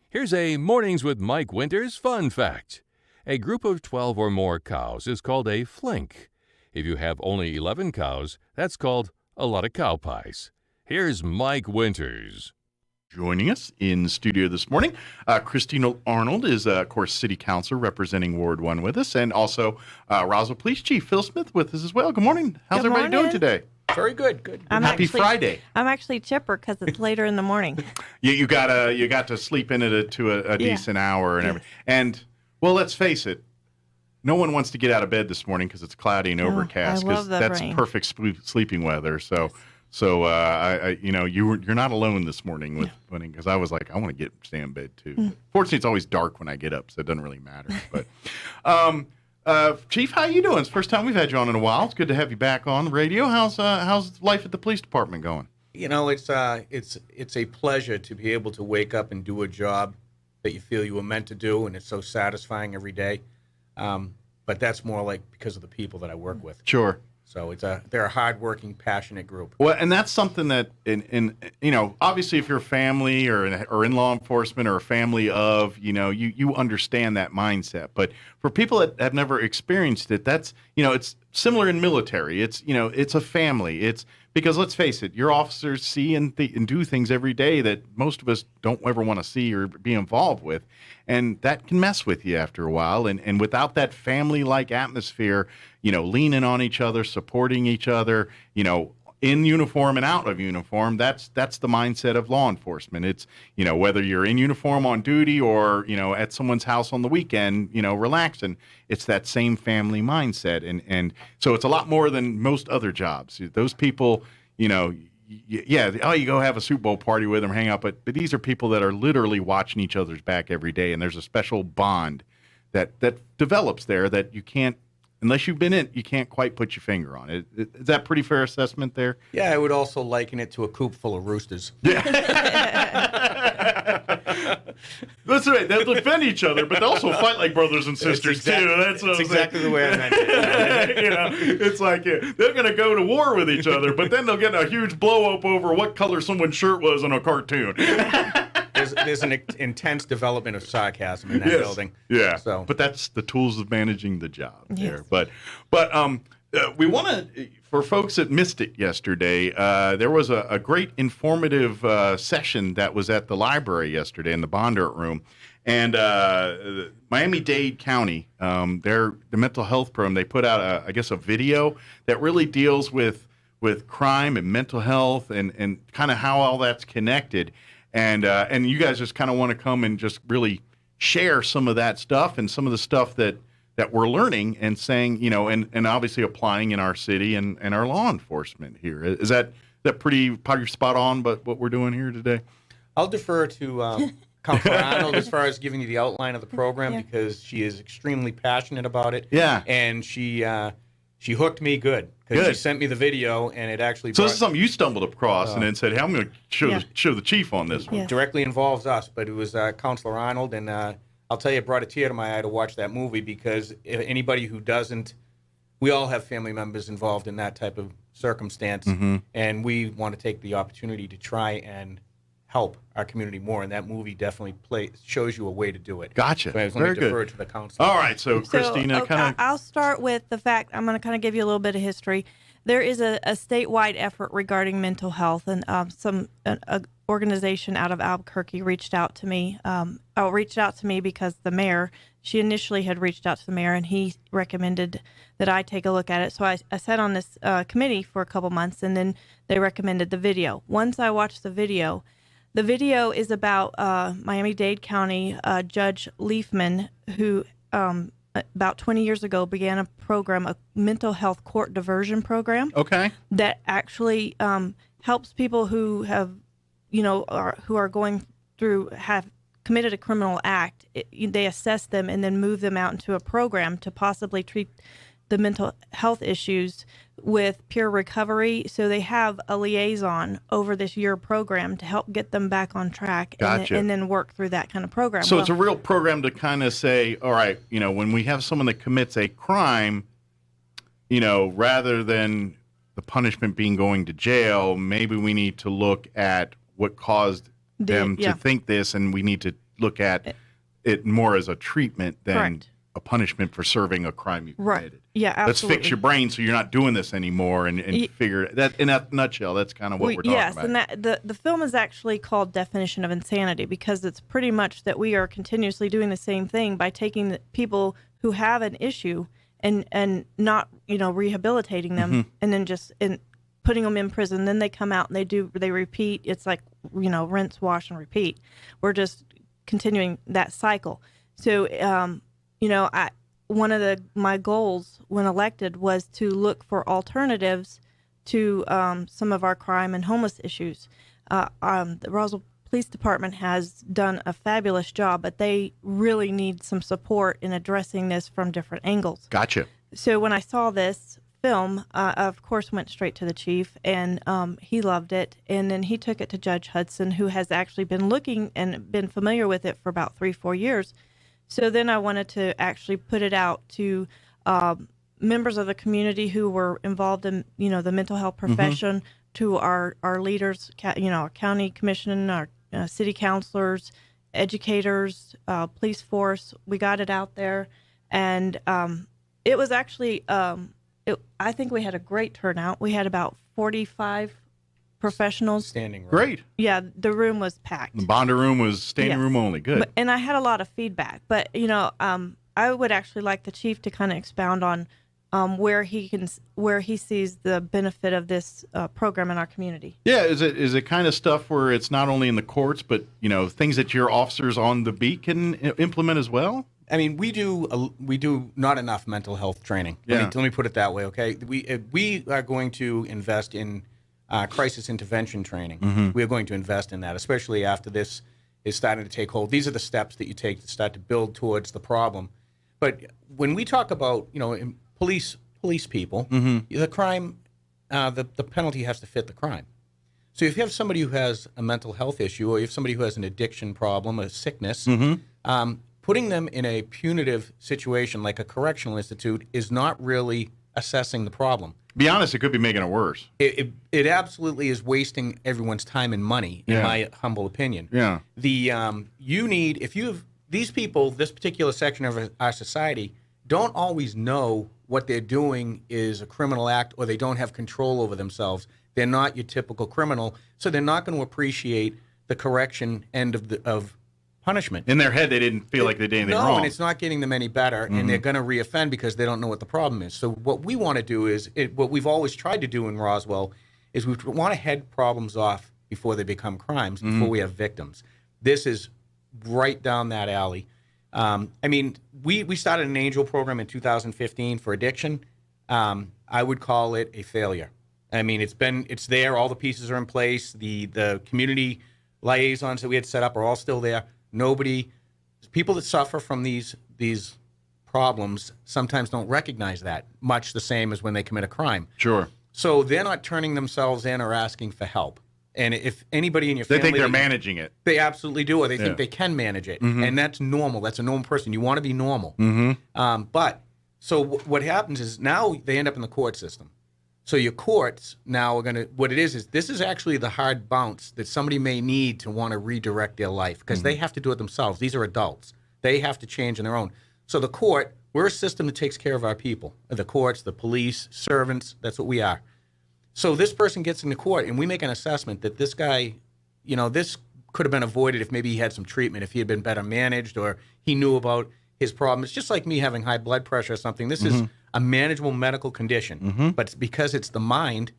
Here's a Mornings with Mike Winters fun fact. A group of 12 or more cows is called a flink. If you have only 11 cows, that's called a lot of cow pies. Here's Mike Winters. Joining us in the studio this morning, Christina Arnold is, of course, City Councilor representing Ward 1 with us, and also Roswell Police Chief Phil Smith with us as well. Good morning. How's everybody doing today? Very good. Good. Happy Friday. I'm actually chipper because it's later in the morning. You got to sleep in it to a decent hour and everything. And well, let's face it, no one wants to get out of bed this morning because it's cloudy and overcast. I love that that's rain. Perfect sleeping weather. So you're not alone this morning with because I was like, I want to stay in bed too. Fortunately, it's always dark when I get up, so it doesn't really matter. But Chief, how you doing? It's the first time we've had you on in a while. It's good to have you back on the radio. How's life at the police department going? You know, it's a pleasure to be able to wake up and do a job that you feel you were meant to do, and it's so satisfying every day. But that's more like because of the people that I work with. Sure. So they're a hardworking, passionate group. Well, and that's something that, obviously, if you're a family or in law enforcement or a family of, you understand that mindset. But for people that have never experienced it, that's, it's similar in military. It's, it's a family. It's because let's face it, your officers see and do things every day that most of us don't ever want to see or be involved with. And that can mess with you after a while. And without that family-like atmosphere, leaning on each other, supporting each other, in uniform and out of uniform, that's the mindset of law enforcement. It's, whether you're in uniform on duty or, at someone's house on the weekend, relaxing, it's that same family mindset. And so it's a lot more than most other jobs. Those people, you go have a Super Bowl party with them, hang out, but these are people that are literally watching each other's back every day, and there's a special bond that develops there that you can't, unless you've been in, you can't quite put your finger on it. Is that pretty fair assessment there? Yeah, I would also liken it to a coop full of roosters. That's right. They'll defend each other, but they also fight like brothers and sisters, too. That's exactly the way I meant it. It's like they're going to go to war with each other, but then they'll get a huge blow-up over what color someone's shirt was in a cartoon. There's an intense development of sarcasm in that building. Yeah, so. But that's the tools of managing the job there. Yes. But we want to, for folks that missed it yesterday, there was a great informative session that was at the library yesterday in the Bondart room. And Miami-Dade County, the mental health program, they put out, a video that really deals with crime and mental health and kind of how all that's connected. And you guys just kind of want to come and just really share some of that stuff and some of the stuff that we're learning and saying, and obviously applying in our city and our law enforcement here. Is that pretty spot on, but what we're doing here today? I'll defer to Counselor Arnold as far as giving you the outline of the program because she is extremely passionate about it. Yeah. And she hooked me good. Because she sent me the video, and it actually. So this is something you stumbled across, and then said, "Hey, I'm going to show the chief on this one." It directly involves us, but it was Counselor Arnold, and I'll tell you, it brought a tear to my eye to watch that movie because if anybody who doesn't, we all have family members involved in that type of circumstance, and we want to take the opportunity to try and help our community more, and that movie definitely shows you a way to do it. Gotcha. So I was going to defer to the council. All right, so Christina, I'll start with the fact, I'm going to kind of give you a little bit of history. There is a statewide effort regarding mental health, and an organization out of Albuquerque reached out to me. Because the mayor, she initially had reached out to the mayor, and he recommended that I take a look at it. So I sat on this committee for a couple months, and then they recommended the video. Once I watched the video is about Miami-Dade County Judge Leafman, who about 20 years ago began a program, a mental health court diversion program. Okay. That actually helps people who have, who are going through, have committed a criminal act. They assess them and then move them out into a program to possibly treat the mental health issues with peer recovery. So they have a liaison over this year program to help get them back on track. Gotcha. And then work through that kind of program. So it's a real program to kind of say, all right, when we have someone that commits a crime, rather than the punishment being going to jail, maybe we need to look at what caused them to think this, and we need to look at it more as a treatment than a punishment for serving a crime you committed. Yeah, absolutely. Let's fix your brain so you're not doing this anymore, and figure that in a nutshell. That's kind of what we're talking about. Yes, and the film is actually called Definition of Insanity because it's pretty much that we are continuously doing the same thing by taking the people who have an issue and not rehabilitating them and then just putting them in prison. Then they come out and they repeat. It's like rinse, wash, and repeat. We're just continuing that cycle. So one of my goals when elected was to look for alternatives to some of our crime and homeless issues. The Roswell police department has done a fabulous job, but they really need some support in addressing this from different angles. Gotcha. So when I saw this film, I, of course, went straight to the chief, and he loved it. And then he took it to Judge Hudson, who has actually been looking and been familiar with it for about 3-4 years. So then I wanted to actually put it out to members of the community who were involved in, the mental health profession, to our leaders, our county commission, our city councilors, educators, police force. We got it out there, and it was actually, I think we had a great turnout. We had about 45 professionals. Standing room. Great. Yeah, the room was packed. The Bonder room was standing room only. Good. And I had a lot of feedback. But, I would actually like the chief to kind of expound on where he sees the benefit of this program in our community. Yeah, is it kind of stuff where it's not only in the courts, but things that your officers on the beat can implement as well? I mean, we do not enough mental health training. Let me put it that way, okay? We are going to invest in crisis intervention training. We are going to invest in that, especially after this is starting to take hold. These are the steps that you take to start to build towards the problem. But when we talk about police people, the crime, the penalty has to fit the crime. So if you have somebody who has a mental health issue, or you have somebody who has an addiction problem, a sickness, putting them in a punitive situation like a correctional institute is not really assessing the problem. Be honest, it could be making it worse. It absolutely is wasting everyone's time and money, in my humble opinion. Yeah. These people, this particular section of our society, don't always know what they're doing is a criminal act, or they don't have control over themselves. They're not your typical criminal, so they're not going to appreciate the correction end of punishment. In their head, they didn't feel like they did anything wrong. No, and it's not getting them any better, and they're going to reoffend because they don't know what the problem is. So what we want to do is, what we've always tried to do in Roswell, is we want to head problems off before they become crimes, before we have victims. This is right down that alley. We started an Angel program in 2015 for addiction. I would call it a failure. I mean, it's there. All the pieces are in place. The community liaisons that we had set up are all still there. People that suffer from these problems sometimes don't recognize that, much the same as when they commit a crime. Sure. So they're not turning themselves in or asking for help. And if anybody in your family... They think they're managing it. They absolutely do, or they think they can manage it. And that's normal. That's a normal person. You want to be normal. So what happens is now they end up in the court system. So your courts now are going to... What it is this is actually the hard bounce that somebody may need to want to redirect their life, because they have to do it themselves. These are adults. They have to change on their own. So the court, we're a system that takes care of our people. The courts, the police, servants, that's what we are. So this person gets into court, and we make an assessment that this guy, this could have been avoided if maybe he had some treatment, if he had been better managed, or he knew about his problem. It's just like me having high blood pressure or something. This is a manageable medical condition, but because it's the mind,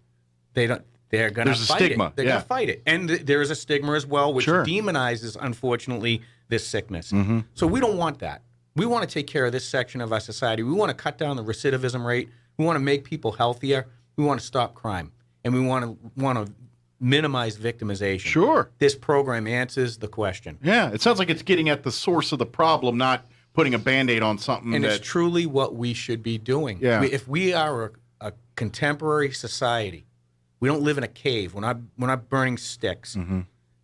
they're going to fight it. There's a stigma. They're going to fight it. And there is a stigma as well, which demonizes, unfortunately, this sickness. So we don't want that. We want to take care of this section of our society. We want to cut down the recidivism rate. We want to make people healthier. We want to stop crime, and we want to minimize victimization. Sure. This program answers the question. Yeah, it sounds like it's getting at the source of the problem, not putting a Band-Aid on something. And it's truly what we should be doing. Yeah. If we are a contemporary society, we don't live in a cave. We're not burning sticks.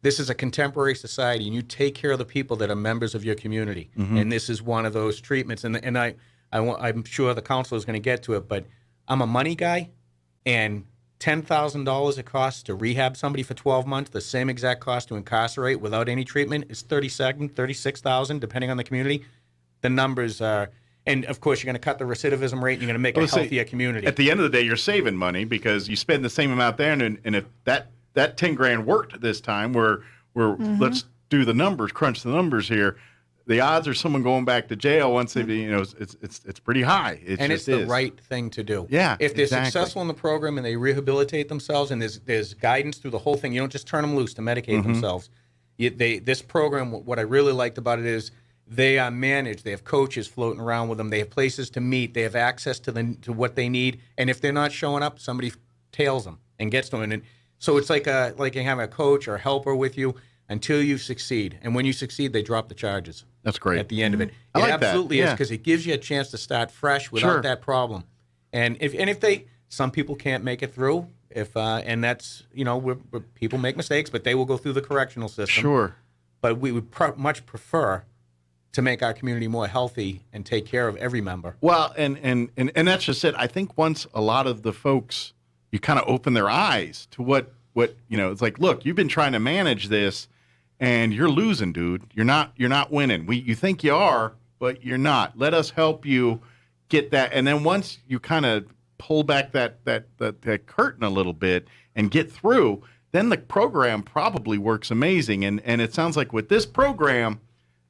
This is a contemporary society, and you take care of the people that are members of your community. And this is one of those treatments. And I'm sure the council is going to get to it, but I'm a money guy. And $10,000 it costs to rehab somebody for 12 months, the same exact cost to incarcerate without any treatment is $36,000, depending on the community. The numbers are, and of course, you're going to cut the recidivism rate, and you're going to make a healthier community. At the end of the day, you're saving money because you spend the same amount there, and if that $10,000 worked this time, where let's do the numbers, crunch the numbers here. The odds are someone going back to jail once they, it's pretty high. It's the right thing to do. Yeah, if they're successful in the program and they rehabilitate themselves, and there's guidance through the whole thing, you don't just turn them loose to medicate themselves. This program, what I really liked about it is they are managed. They have coaches floating around with them. They have places to meet. They have access to what they need. And if they're not showing up, somebody tails them and gets them. And so it's like having a coach or a helper with you. until you succeed. And when you succeed, they drop the charges. That's great. At the end of it. I It like that. absolutely is, Yeah. because it gives you a chance to start fresh without Sure. that problem. And if some people can't make it through, and that's, people make mistakes, but they will go through the correctional system. Sure. But we would much prefer to make our community more healthy and take care of every member. Well, and that's just it. I think once a lot of the folks, you kind of open their eyes to what it's like. Look, you've been trying to manage this, and you're losing, dude. You're not winning. You think you are, but you're not. Let us help you get that. And then once you kind of pull back that curtain a little bit and get through, then the program probably works amazing. And it sounds like with this program,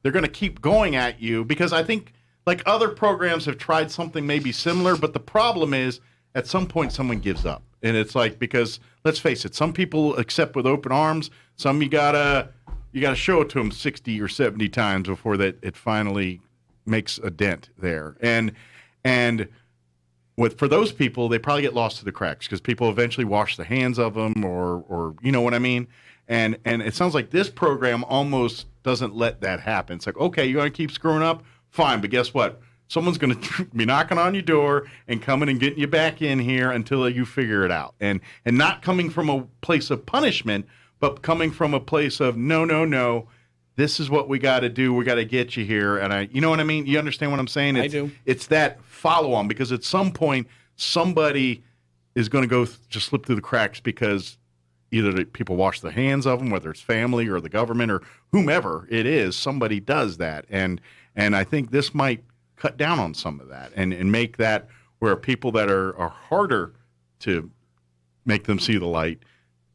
they're going to keep going at you, because I think like other programs have tried something maybe similar, but the problem is at some point someone gives up. And it's like, because let's face it, some people accept with open arms. Some you gotta show it to them 60 or 70 times before that it finally makes a dent there. And for those people, they probably get lost to the cracks, because people eventually wash the hands of them, or you know what I mean. And it sounds like this program almost doesn't let that happen. It's like, okay, you're going to keep screwing up? Fine, but guess what? Someone's going to be knocking on your door and coming and getting you back in here until you figure it out. And not coming from a place of punishment, but coming from a place of, no, this is what we got to do. We got to get you here. And you know what I mean? You understand what I'm saying? I do. It's that follow-on, because at some point, somebody is going to go just slip through the cracks, because either the people wash the hands of them, whether it's family or the government or whomever it is, somebody does that. And I think this might cut down on some of that and make that where people that are harder to make them see the light,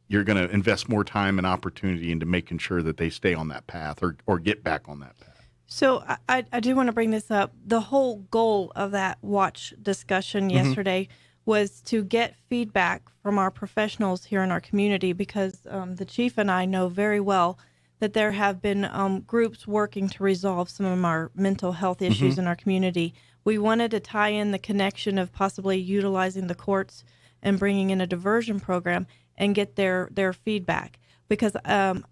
you're going to invest more time and opportunity into making sure that they stay on that path or get back on that path. So I do want to bring this up. The whole goal of that watch discussion yesterday was to get feedback from our professionals here in our community, because the chief and I know very well that there have been groups working to resolve some of our mental health issues in our community. We wanted to tie in the connection of possibly utilizing the courts and bringing in a diversion program and get their feedback, because I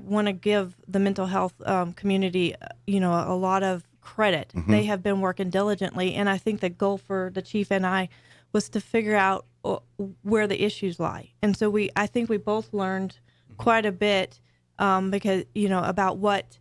want to give the mental health community a lot of credit. They have been working diligently, and I think the goal for the chief and I was to figure out where the issues lie. And so I think we both learned quite a bit because about what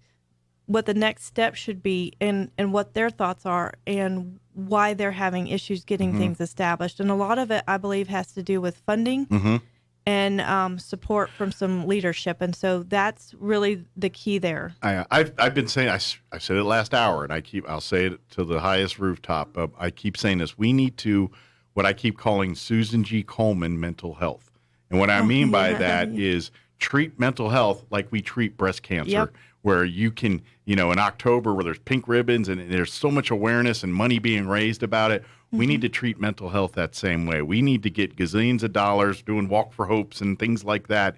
the next step should be, and what their thoughts are, and why they're having issues getting things established. And a lot of it, I believe, has to do with funding and support from some leadership. And so that's really the key there. I've been saying, I said it last hour, and I'll say it to the highest rooftop. I keep saying this: we need to, what I keep calling Susan G. Komen mental health. And what I mean by that is treat mental health like we treat breast cancer, where you can, in October, where there's pink ribbons and there's so much awareness and money being raised about it, we need to treat mental health that same way. We need to get gazillions of dollars doing Walk for Hopes and things like that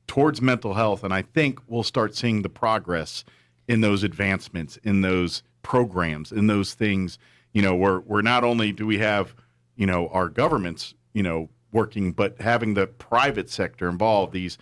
towards mental health. And I think we'll start seeing the progress in those advancements, in those programs, in those things, where not only do we have, our governments, working, but having the private sector involved, these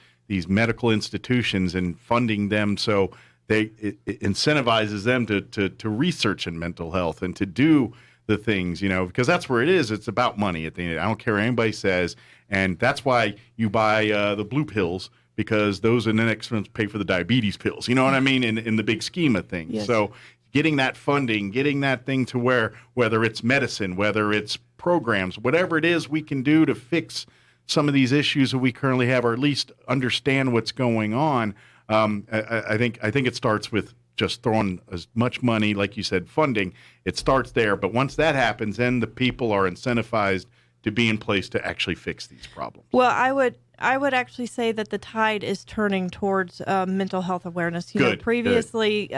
medical institutions, and funding them so it incentivizes them to research in mental health and to do the things, because that's where it is. It's about money at the end. I don't care what anybody says. And that's why you buy the blue pills, because those in the next ones pay for the diabetes pills. You know what I mean? In the big scheme of things. Yes. So getting that funding, getting that thing to where, whether it's medicine, whether it's programs, whatever it is we can do to fix some of these issues that we currently have, or at least understand what's going on. I think it starts with just throwing as much money, like you said, funding. It starts there, but once that happens, then the people are incentivized to be in place to actually fix these problems. Well, I would actually say that the tide is turning towards mental health awareness. Previously,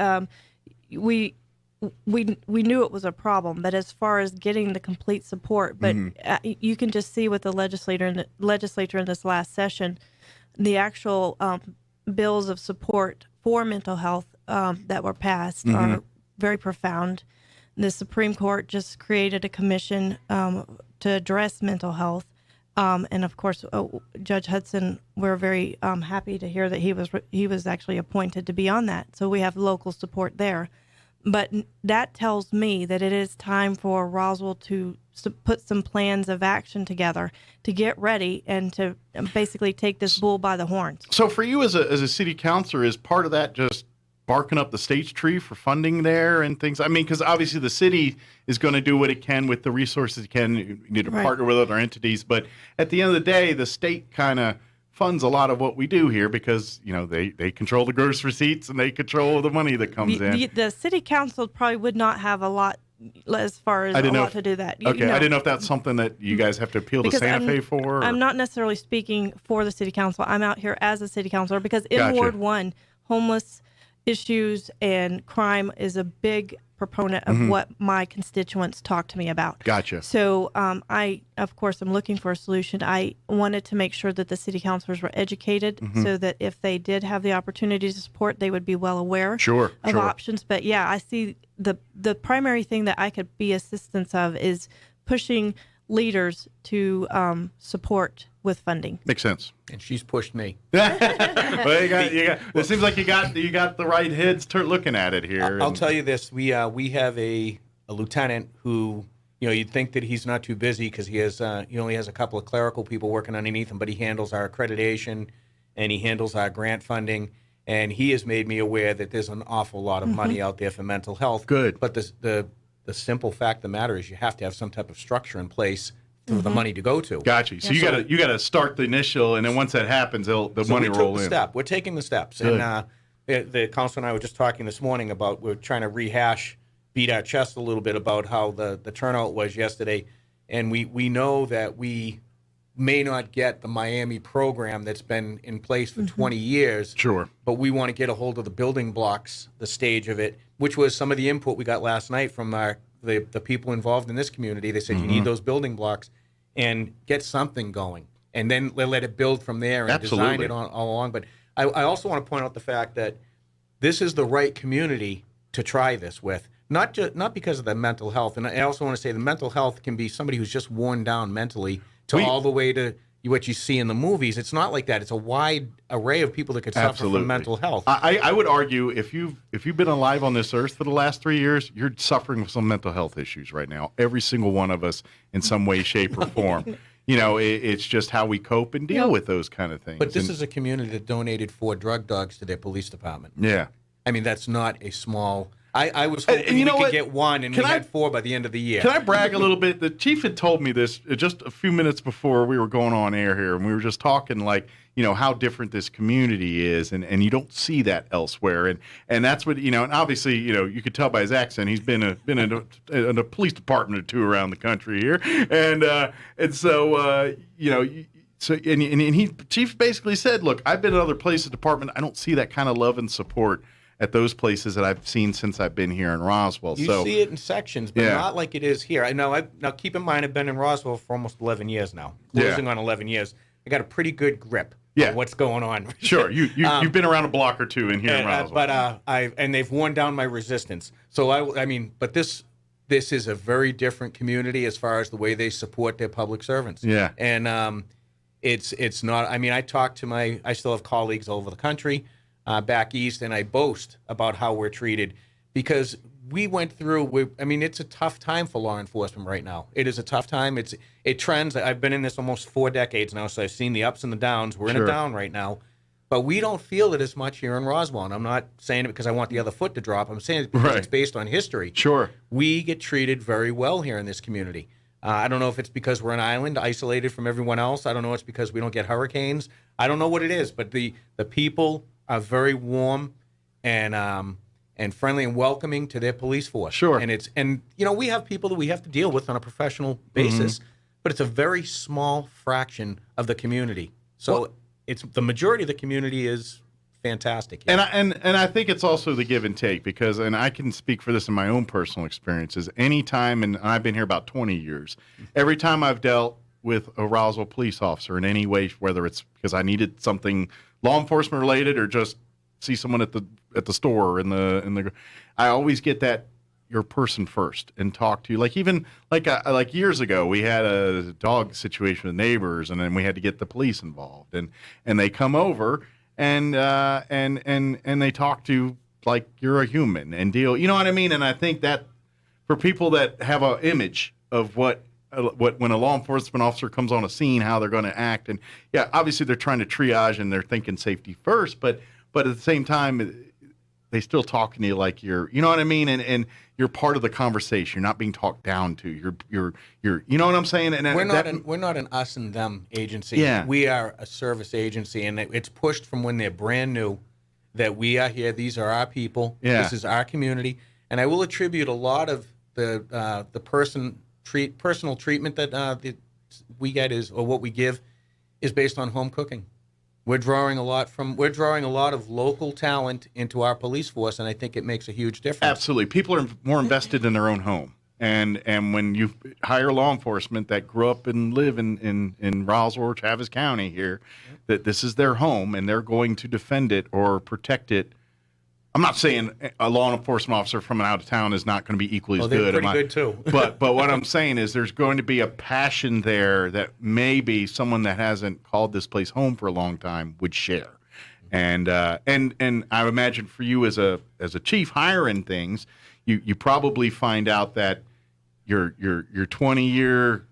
we knew it was a problem, but as far as getting the complete support, but you can just see with the legislature in this last session, the actual bills of support for mental health that were passed are very profound. The Supreme Court just created a commission to address mental health. And of course, Judge Hudson, we're very happy to hear that he was actually appointed to be on that. So we have local support there. But that tells me that it is time for Roswell to put some plans of action together to get ready and to basically take this bull by the horns. So for you as a city councilor, is part of that just barking up the stage tree for funding there and things? I mean, because obviously the city is going to do what it can with the resources it can. You need to partner with other entities. But at the end of the day, the state kind of funds a lot of what we do here because, they control the gross receipts and they control the money that comes in. The city council probably would not have a lot as far as to do that. I didn't know if that's something that you guys have to appeal to Santa Fe for. Or? I'm not necessarily speaking for the city council. I'm out here as a city councilor because in Ward 1, homeless issues and crime is a big proponent of what my constituents talk to me about. Gotcha. So I, of course, am looking for a solution. I wanted to make sure that the city councilors were educated so that if they did have the opportunity to support, they would be well aware of options. But yeah, I see the primary thing that I could be assistance of is pushing leaders to support with funding. Makes sense. And she's pushed me. Well, it seems like you got the right heads looking at it here. I'll tell you this: we have a lieutenant who, you'd think that he's not too busy because he only has a couple of clerical people working underneath him, but he handles our accreditation and he handles our grant funding, and he has made me aware that there's an awful lot of money out there for mental health. Good. But the simple fact of the matter is you have to have some type of structure in place for the money to go to. Gotcha. So you got to start the initial, and then once that happens, the money roll in. We're taking the steps. Good. And the council and I were just talking this morning about we're trying to beat our chest a little bit about how the turnout was yesterday, and we know that we may not get the Miami program that's been in place for 20 years. Sure. But we want to get a hold of the building blocks, the stage of it, which was some of the input we got last night from the people involved in this community. They said you need those building blocks and get something going, and then let it build from there and design it all along. But I also want to point out the fact that this is the right community to try this with, not because of the mental health. And I also want to say the mental health can be somebody who's just worn down mentally all the way to what you see in the movies. It's not like that. It's a wide array of people that could suffer from mental health. I would argue if you've been alive on this earth for the last 3 years, you're suffering with some mental health issues right now. Every single one of us in some way, shape, or form. It's just how we cope and deal with those kind of things. But this is a community that donated 4 drug dogs to their police department. Yeah. I mean, that's not a small... I was hoping we could get 1, and we had 4 by the end of the year. Can I brag a little bit? The chief had told me this just a few minutes before we were going on air here, and we were just talking how different this community is, and you don't see that elsewhere, and that's what and obviously you could tell by his accent he's been in a police department or 2 around the country here, and so So chief basically said, look, I've been in other places, department, I don't see that kind of love and support at those places that I've seen since I've been here in Roswell. You see it in sections, but not like it is here. Now keep in mind, I've been in Roswell for almost 11 years now, closing on 11 years. I got a pretty good grip on what's going on. Sure, you've been around a block or 2 in here in Roswell. But they've worn down my resistance. So but this is a very different community as far as the way they support their public servants. Yeah, and it's not. I still have colleagues all over the country. Back east, and I boast about how we're treated because we went through. It's a tough time for law enforcement right now. It is a tough time. It trends. I've been in this almost 4 decades now, so I've seen the ups and the downs. We're in a down right now, but we don't feel it as much here in Roswell. And I'm not saying it because I want the other foot to drop. I'm saying it because it's based on history. Sure, we get treated very well here in this community. I don't know if it's because we're an island isolated from everyone else. I don't know if it's because we don't get hurricanes. I don't know what it is, but the people are very warm and friendly and welcoming to their police force. Sure. And we have people that we have to deal with on a professional basis, but it's a very small fraction of the community. So it's the majority of the community is fantastic. Yeah. And I think it's also the give and take because, and I can speak for this in my own personal experiences, anytime, and I've been here about 20 years, every time I've dealt with a Roswell police officer in any way, whether it's because I needed something law enforcement related or just see someone at the store in the I always get that your person first and talk to you. Like even like years ago, we had a dog situation with neighbors, and then we had to get the police involved, and they come over and they talk to you like you're a human and deal. You know what I mean? And I think that for people that have an image of what when a law enforcement officer comes on a scene, how they're going to act, and yeah, obviously they're trying to triage and they're thinking safety first, but at the same time, they still talking to you like you're, you know what I mean, and you're part of the conversation. You're not being talked down to. You're, you know what I'm saying? And we're not an us and them agency. Yeah. We are a service agency, and it's pushed from when they're brand new that we are here. These are our people. Yeah. This is our community, and I will attribute a lot of the personal treatment that we get or what we give is based on home cooking. We're drawing a lot of local talent into our police force, and I think it makes a huge difference. Absolutely. People are more invested in their own home. And when you hire law enforcement that grew up and live in Roswell or Travis County here, that this is their home and they're going to defend it or protect it. I'm not saying a law enforcement officer from an out of town is not going to be equally as good. They're pretty good too. but what I'm saying is there's going to be a passion there that maybe someone that hasn't called this place home for a long time would share. And I imagine for you as a chief hiring things, you probably find out that your 20-year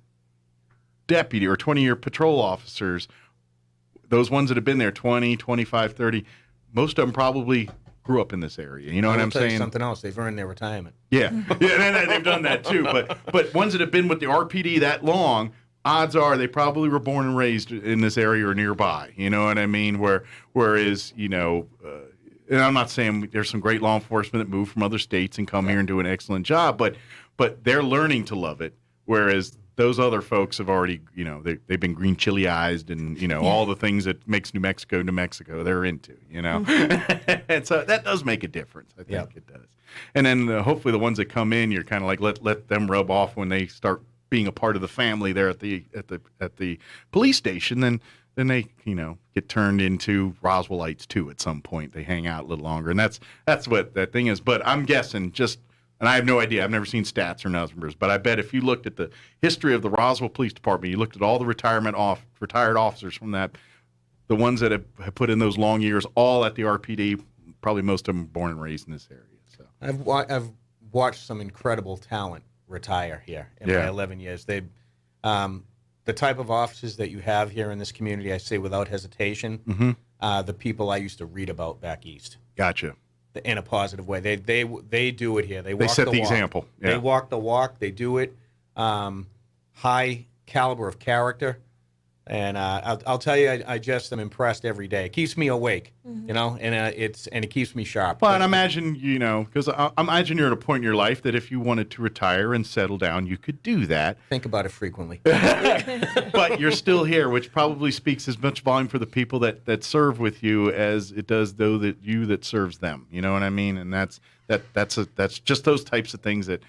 deputy or 20-year patrol officers, those ones that have been there 20, 25, 30, most of them probably grew up in this area. You know what I'm saying? Something else. They've earned their retirement. Yeah. Yeah, they've done that too. But ones that have been with the RPD that long, odds are they probably were born and raised in this area or nearby. You know what I mean? Whereas, you know, and I'm not saying there's some great law enforcement that move from other states and come here and do an excellent job, but they're learning to love it. Whereas those other folks have already, you know, they've been green chili-eyed and, you know, all the things that makes New Mexico, they're into, you know. And so that does make a difference. I think it does. And then hopefully the ones that come in, you're kind of like, let them rub off when they start being a part of the family there at the police station. Then they, you know, get turned into Roswellites too at some point. They hang out a little longer. And that's what that thing is. But I'm guessing and I have no idea. I've never seen stats or numbers, but I bet if you looked at the history of the Roswell Police Department, you looked at all the retired officers from that, the ones that have put in those long years, all at the RPD, probably most of them born and raised in this area. So I've watched some incredible talent retire here in my 11 years. The type of officers that you have here in this community, I say without hesitation, the people I used to read about back east. Gotcha. In a positive way. They do it here. They set the example. Yeah. They walk the walk. They do it. High caliber of character. And I'll tell you, I just am impressed every day. It keeps me awake, you know, and it keeps me sharp. Well, and I imagine, you know, because I imagine you're at a point in your life that if you wanted to retire and settle down, you could do that. Think about it frequently. But you're still here, which probably speaks as much volume for the people that serve with you as it does that serves them. You know what I mean? And that's just those types of things that.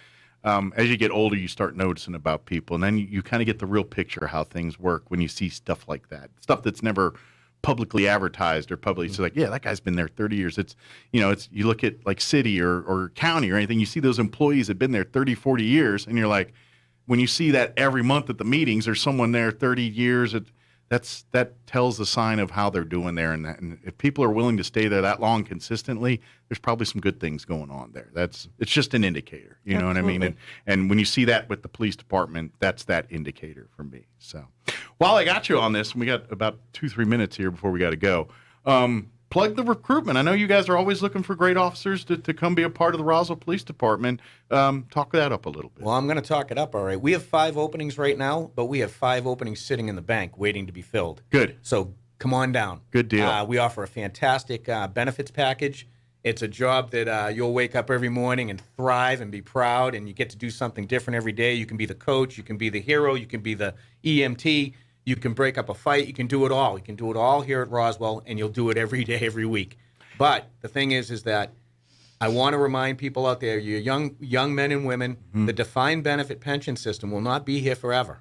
As you get older, you start noticing about people, and then you kind of get the real picture of how things work when you see stuff like that, stuff that's never publicly advertised or publicly. So like, yeah, that guy's been there 30 years. It's, you know, you look at like city or county or anything, you see those employees that have been there 30, 40 years, and you're like, when you see that every month at the meetings, there's someone there 30 years, that tells a sign of how they're doing there. And if people are willing to stay there that long consistently, there's probably some good things going on there. It's just an indicator, you know what I mean? And when you see that with the police department, that's that indicator for me. So while I got you on this, and we got about 2-3 minutes here before we got to go, plug the recruitment. I know you guys are always looking for great officers to come be a part of the Roswell Police Department. Talk that up a little bit. Well, I'm going to talk it up, all right. We have 5 openings right now, but we have 5 openings sitting in the bank waiting to be filled. Good. So come on down. Good deal. We offer a fantastic benefits package. It's a job that you'll wake up every morning and thrive and be proud, and you get to do something different every day. You can be the coach. You can be the hero. You can be the EMT. You can break up a fight. You can do it all. You can do it all here at Roswell, and you'll do it every day, every week. But the thing is that I want to remind people out there, you young men and women, the defined benefit pension system will not be here forever.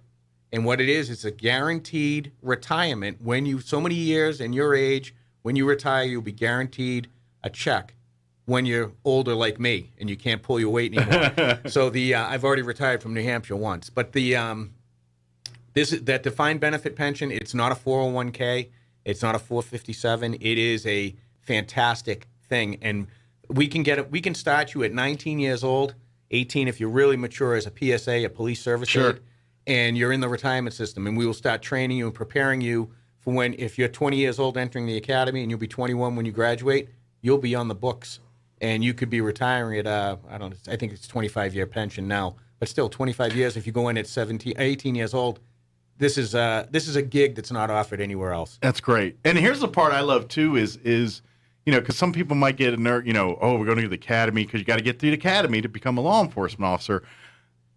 And what it is, it's a guaranteed retirement. When you, so many years and your age, when you retire, you'll be guaranteed a check when you're older like me and you can't pull your weight anymore. So I've already retired from New Hampshire once, but that defined benefit pension, it's not a 401k, it's not a 457. It is a fantastic thing, and we can get it. We can start you at 19 years old, 18 if you're really mature as a PSA, a police service aide, and you're in the retirement system, and we will start training you and preparing you for if you're 20 years old entering the academy and you'll be 21 when you graduate, you'll be on the books, and you could be retiring at I think it's 25-year pension now, but still 25 years if you go in at 18 years old. This is a gig that's not offered anywhere else. That's great. And here's the part I love too is because some people might get a we're going to the academy because you got to get through the academy to become a law enforcement officer.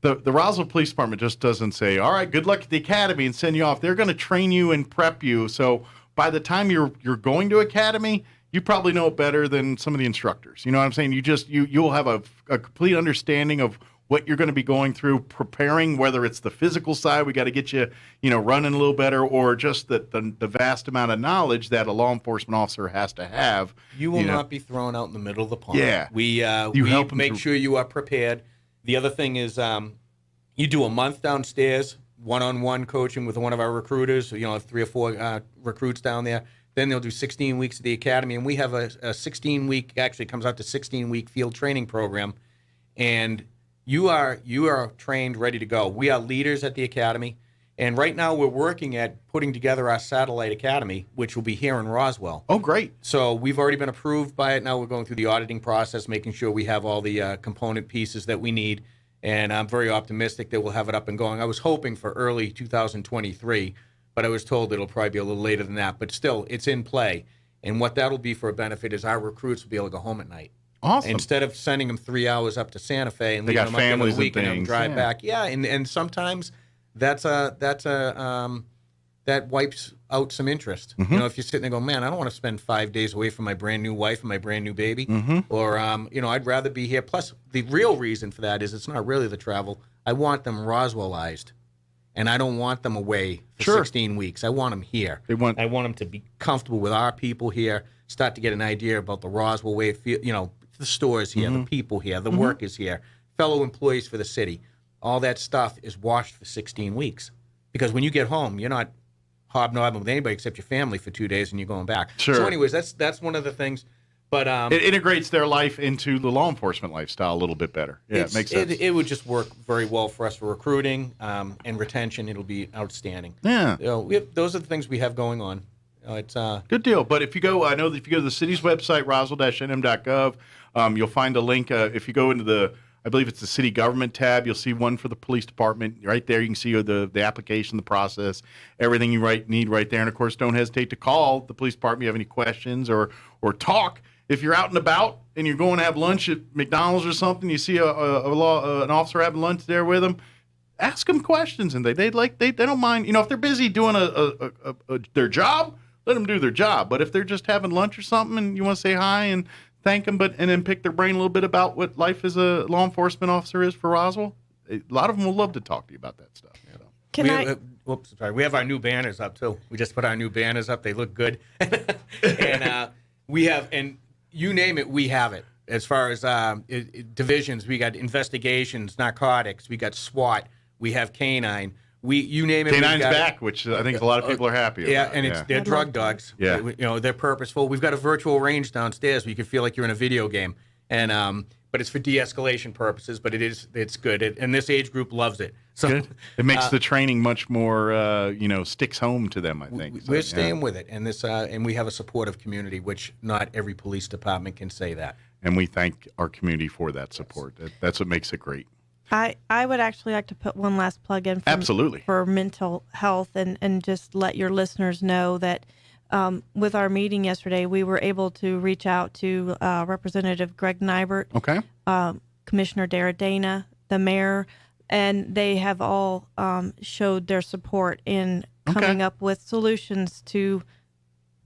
The Roswell Police Department just doesn't say, all right, good luck at the academy and send you off. They're going to train you and prep you. So by the time you're going to academy, you probably know it better than some of the instructors. You know what I'm saying? You'll have a complete understanding of what you're going to be going through, preparing, whether it's the physical side, we got to get you, running a little better, or just the vast amount of knowledge that a law enforcement officer has to have. You will not be thrown out in the middle of the pond. Yeah. We make sure you are prepared. The other thing is you do a month downstairs, one-on-one coaching with one of our recruiters. So, 3 or 4 recruits down there. Then they'll do 16 weeks at the academy, and we have a 16-week, actually comes out to 16-week field training program, and you are trained, ready to go. We are leaders at the academy, and right now we're working at putting together our satellite academy, which will be here in Roswell. Oh, great. So we've already been approved by it. Now we're going through the auditing process, making sure we have all the component pieces that we need, and I'm very optimistic that we'll have it up and going. I was hoping for early 2023, but I was told it'll probably be a little later than that. But still, it's in play, and what that'll be for a benefit is our recruits will be able to go home at night. Awesome. Instead of sending them 3 hours up to Santa Fe and they leaving got them up families for the week and things. drive back. Yeah, and sometimes that wipes out some interest. Mm-hmm. If you're sitting there going, man, I don't want to spend 5 days away from my brand new wife and my brand new baby, or I'd rather be here. Plus, the real reason for that is it's not really the travel. I want them Roswellized, and I don't want them away for 16 weeks. I want them here. I want them to be comfortable with our people here. Start to get an idea about the Roswell way of the stores here, the people here, the workers here, fellow employees for the city. All that stuff is washed for 16 weeks. Because when you get home, you're not hobnobbing with anybody except your family for 2 days and you're going back. Sure. So anyways, that's one of the things. But it integrates their life into the law enforcement lifestyle a little bit better. Yeah, it makes sense. It would just work very well for us for recruiting and retention. It'll be outstanding. Yeah. Those are the things we have going on. It's good deal. But if you go, I know that if you go to the city's website, roswell-nm.gov, you'll find a link. If you go into I believe it's the city government tab, you'll see one for the police department. Right there, you can see the application, the process, everything you need right there. And, of course, don't hesitate to call the police department if you have any questions or talk. If you're out and about and you're going to have lunch at McDonald's or something, you see an officer having lunch there with them, ask them questions, and they don't mind. If they're busy doing their job, let them do their job. But if they're just having lunch or something and you want to say hi and thank them, and then pick their brain a little bit about what life as a law enforcement officer is for Roswell, a lot of them will love to talk to you about that stuff. We have our new banners up too. We just put our new banners up. They look good, and we have, and you name it, we have it. As far as divisions, we got investigations, narcotics, we got SWAT, we have canine. You name it. Canine's back, which I think a lot of people are happy about. Yeah, and they're drug dogs. Yeah. They're purposeful. We've got a virtual range downstairs where you can feel like you're in a video game, and but it's for de-escalation purposes. But it's good, and this age group loves it. So good. It makes the training much more, sticks home to them. I think we're staying with it, and and we have a supportive community, which not every police department can say that. And we thank our community for that support. That's what makes it great. I would actually like to put one last plug in for mental health and just let your listeners know that with our meeting yesterday, we were able to reach out to Representative Greg Nybert, Commissioner Dara Dana, the mayor, and they have all showed their support in coming up with solutions to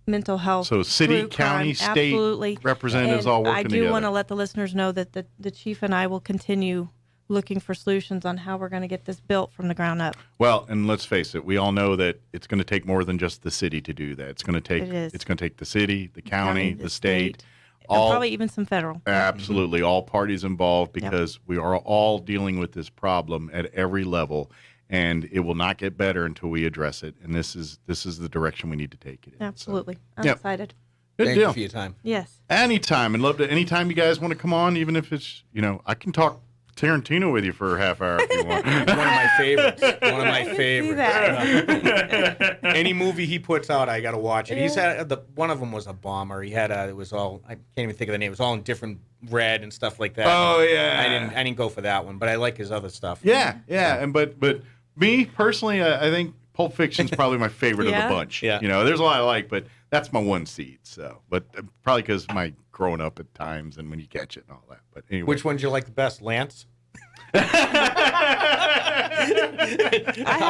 mental health. So city, county, state representatives all working together. I do want to let the listeners know that the chief and I will continue looking for solutions on how we're going to get this built from the ground up. Well, and let's face it, we all know that it's going to take more than just the city to do that. It's going to take the city, the county, the state, probably even some federal. Absolutely. All parties involved, because we are all dealing with this problem at every level, and it will not get better until we address it. And this is the direction we need to take it in. Absolutely. So, I'm excited. Good Thank deal. you for your time. Yes. Anytime. And love to, anytime you guys want to come on, even if it's, I can talk Tarantino with you for a half hour if you want. One of my favorites. One of my favorites. that. Any movie he puts out, I got to watch it. He's had one of them was a bomber. He had it was all, I can't even think of the name. It was all in different red and stuff like that. Oh yeah. I didn't go for that one, but I like his other stuff. Yeah. And but me personally, I think Pulp Fiction's probably my favorite of the bunch. Yeah. There's a lot I like, but that's my one seed. So, but probably because my growing up at times and when you catch it and all that. But anyway, Which one do you like the best, Lance? I'm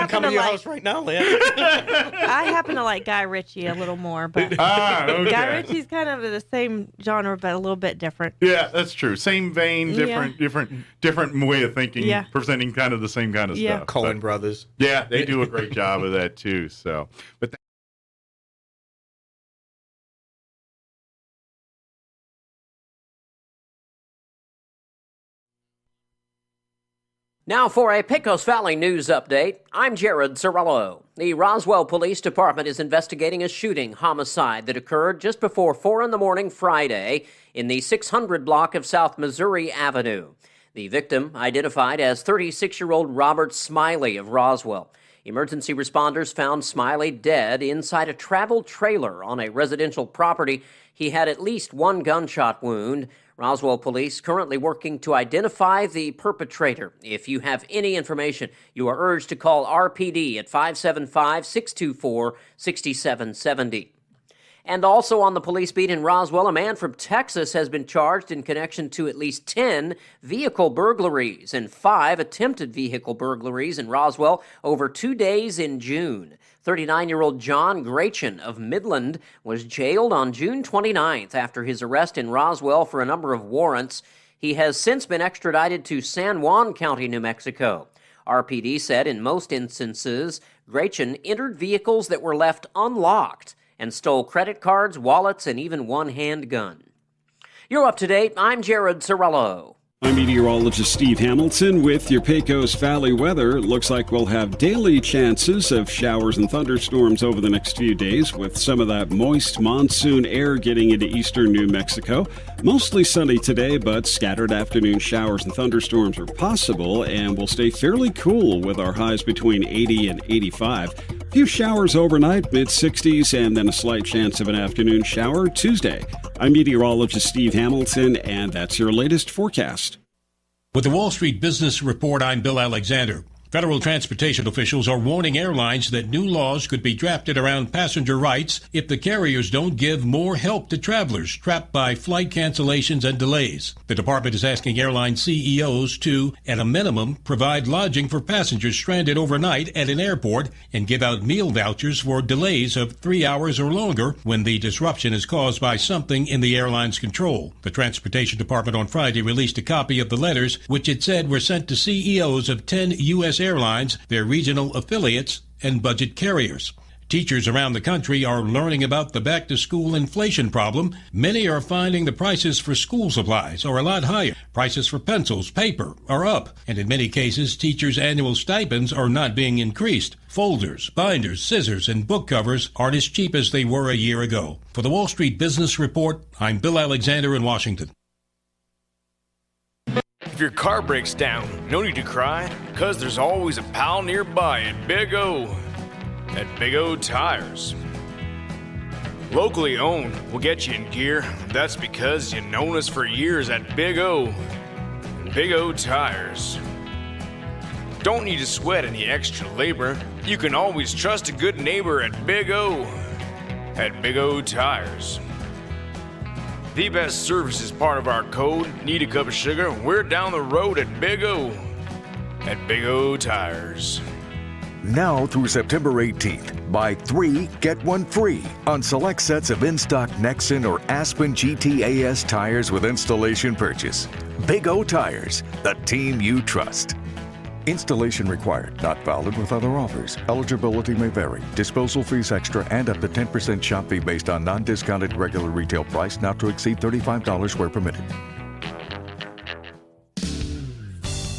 coming to your house right now, Lance. I happen to like Guy Ritchie a little more, but okay. Guy Ritchie's kind of the same genre, but a little bit different. Yeah, that's true. Same vein, different way of thinking, presenting kind of the same kind of stuff. Coen brothers. Yeah, they do a great job of that too. So, but. Now for a Pecos Valley news update, I'm Jared Zarello. The Roswell Police Department is investigating a shooting homicide that occurred just before 4 in the morning Friday in the 600 block of South Missouri Avenue. The victim identified as 36-year-old Robert Smiley of Roswell. Emergency responders found Smiley dead inside a travel trailer on a residential property. He had at least one gunshot wound. Roswell police currently working to identify the perpetrator. If you have any information, you are urged to call RPD at 575-624-6770. And also on the police beat in Roswell, a man from Texas has been charged in connection to at least 10 vehicle burglaries and 5 attempted vehicle burglaries in Roswell over 2 days in June. 39-year-old John Grachin of Midland was jailed on June 29th after his arrest in Roswell for a number of warrants. He has since been extradited to San Juan County, New Mexico. RPD said in most instances, Grachin entered vehicles that were left unlocked and stole credit cards, wallets, and even one handgun. You're up to date. I'm Jared Zarello. I'm meteorologist Steve Hamilton with your Pecos Valley weather. Looks like we'll have daily chances of showers and thunderstorms over the next few days, with some of that moist monsoon air getting into eastern New Mexico. Mostly sunny today, but scattered afternoon showers and thunderstorms are possible, and we'll stay fairly cool with our highs between 80 and 85. A few showers overnight, mid-60s, and then a slight chance of an afternoon shower Tuesday. I'm meteorologist Steve Hamilton, and that's your latest forecast. With the Wall Street Business Report, I'm Bill Alexander. Federal transportation officials are warning airlines that new laws could be drafted around passenger rights if the carriers don't give more help to travelers trapped by flight cancellations and delays. The department is asking airline CEOs to, at a minimum, provide lodging for passengers stranded overnight at an airport and give out meal vouchers for delays of 3 hours or longer when the disruption is caused by something in the airline's control. The Transportation Department on Friday released a copy of the letters, which it said were sent to CEOs of 10 U.S. airlines, their regional affiliates, and budget carriers. Teachers around the country are learning about the back-to-school inflation problem. Many are finding the prices for school supplies are a lot higher. Prices for pencils, paper are up, and in many cases, teachers' annual stipends are not being increased. Folders, binders, scissors, and book covers aren't as cheap as they were a year ago. For the Wall Street Business Report, I'm Bill Alexander in Washington. If your car breaks down, no need to cry, because there's always a pal nearby at Big O. At Big O Tires. Locally owned will get you in gear. That's because you've known us for years at Big O. Big O Tires. Don't need to sweat any extra labor. You can always trust a good neighbor at Big O. At Big O Tires. The best service is part of our code. Need a cup of sugar? We're down the road at Big O. At Big O Tires. Now through September 18th, buy 3, get 1 free on select sets of in-stock Nexen or Aspen GTAS tires with installation purchase. Big O Tires, the team you trust. Installation required, not valid with other offers. Eligibility may vary. Disposal fees extra and up to 10% shop fee based on non-discounted regular retail price, not to exceed $35 where permitted.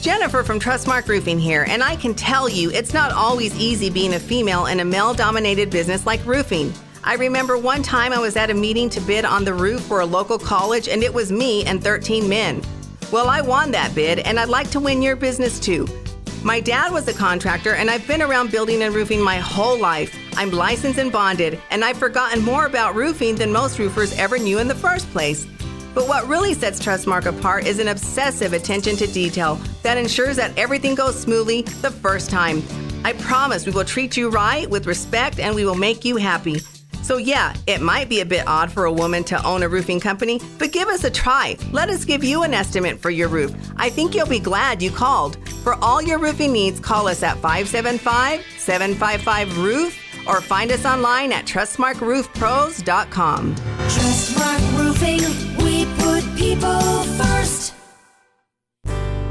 Jennifer from Trustmark Roofing here, and I can tell you it's not always easy being a female in a male-dominated business like roofing. I remember one time I was at a meeting to bid on the roof for a local college, and it was me and 13 men. Well, I won that bid, and I'd like to win your business too. My dad was a contractor, and I've been around building and roofing my whole life. I'm licensed and bonded, and I've forgotten more about roofing than most roofers ever knew in the first place. But what really sets Trustmark apart is an obsessive attention to detail that ensures that everything goes smoothly the first time. I promise we will treat you right with respect, and we will make you happy. So yeah, it might be a bit odd for a woman to own a roofing company, but give us a try. Let us give you an estimate for your roof. I think you'll be glad you called. For all your roofing needs, call us at 575-755-ROOF or find us online at TrustmarkRoofPros.com. Trustmark Roofing, we put people first.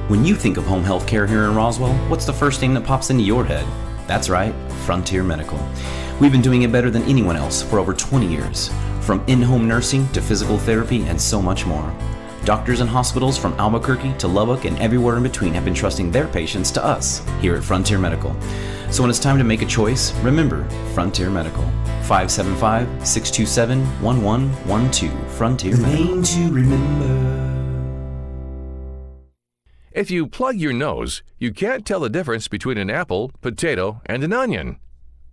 When you think of home health care here in Roswell, what's the first thing that pops into your head? That's right, Frontier Medical. We've been doing it better than anyone else for over 20 years, from in-home nursing to physical therapy and so much more. Doctors and hospitals from Albuquerque to Lubbock and everywhere in between have been trusting their patients to us here at Frontier Medical. So when it's time to make a choice, remember Frontier Medical. 575-627-1112. Frontier Medical. Name to remember. If you plug your nose, you can't tell the difference between an apple, potato, and an onion.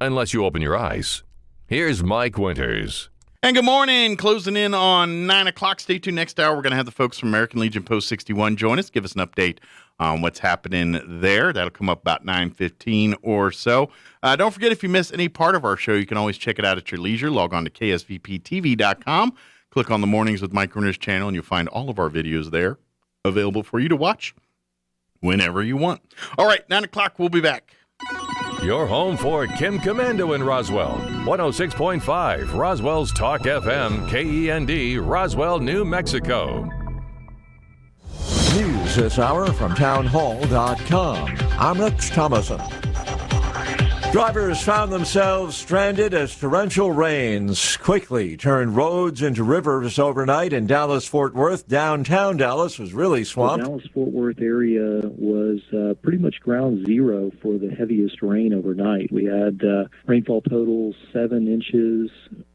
Unless you open your eyes. Here's Mike Winters. And good morning. Closing in on 9 o'clock. Stay tuned next hour. We're going to have the folks from American Legion Post 61 join us, give us an update on what's happening there. That'll come up about 9:15 or so. Don't forget, if you miss any part of our show, you can always check it out at your leisure. Log on to ksvptv.com. Click on the Mornings with Mike Winters channel, and you'll find all of our videos there available for you to watch whenever you want. All right, 9 o'clock. We'll be back. Your home for Kim Commando in Roswell. 106.5 Roswell's Talk FM, KEND, Roswell, New Mexico. News this hour from townhall.com. I'm Rich Thomason. Drivers found themselves stranded as torrential rains quickly turned roads into rivers overnight in Dallas-Fort Worth. Downtown Dallas was really swamped. The Dallas-Fort Worth area was pretty much ground zero for the heaviest rain overnight. We had rainfall totals 7 inches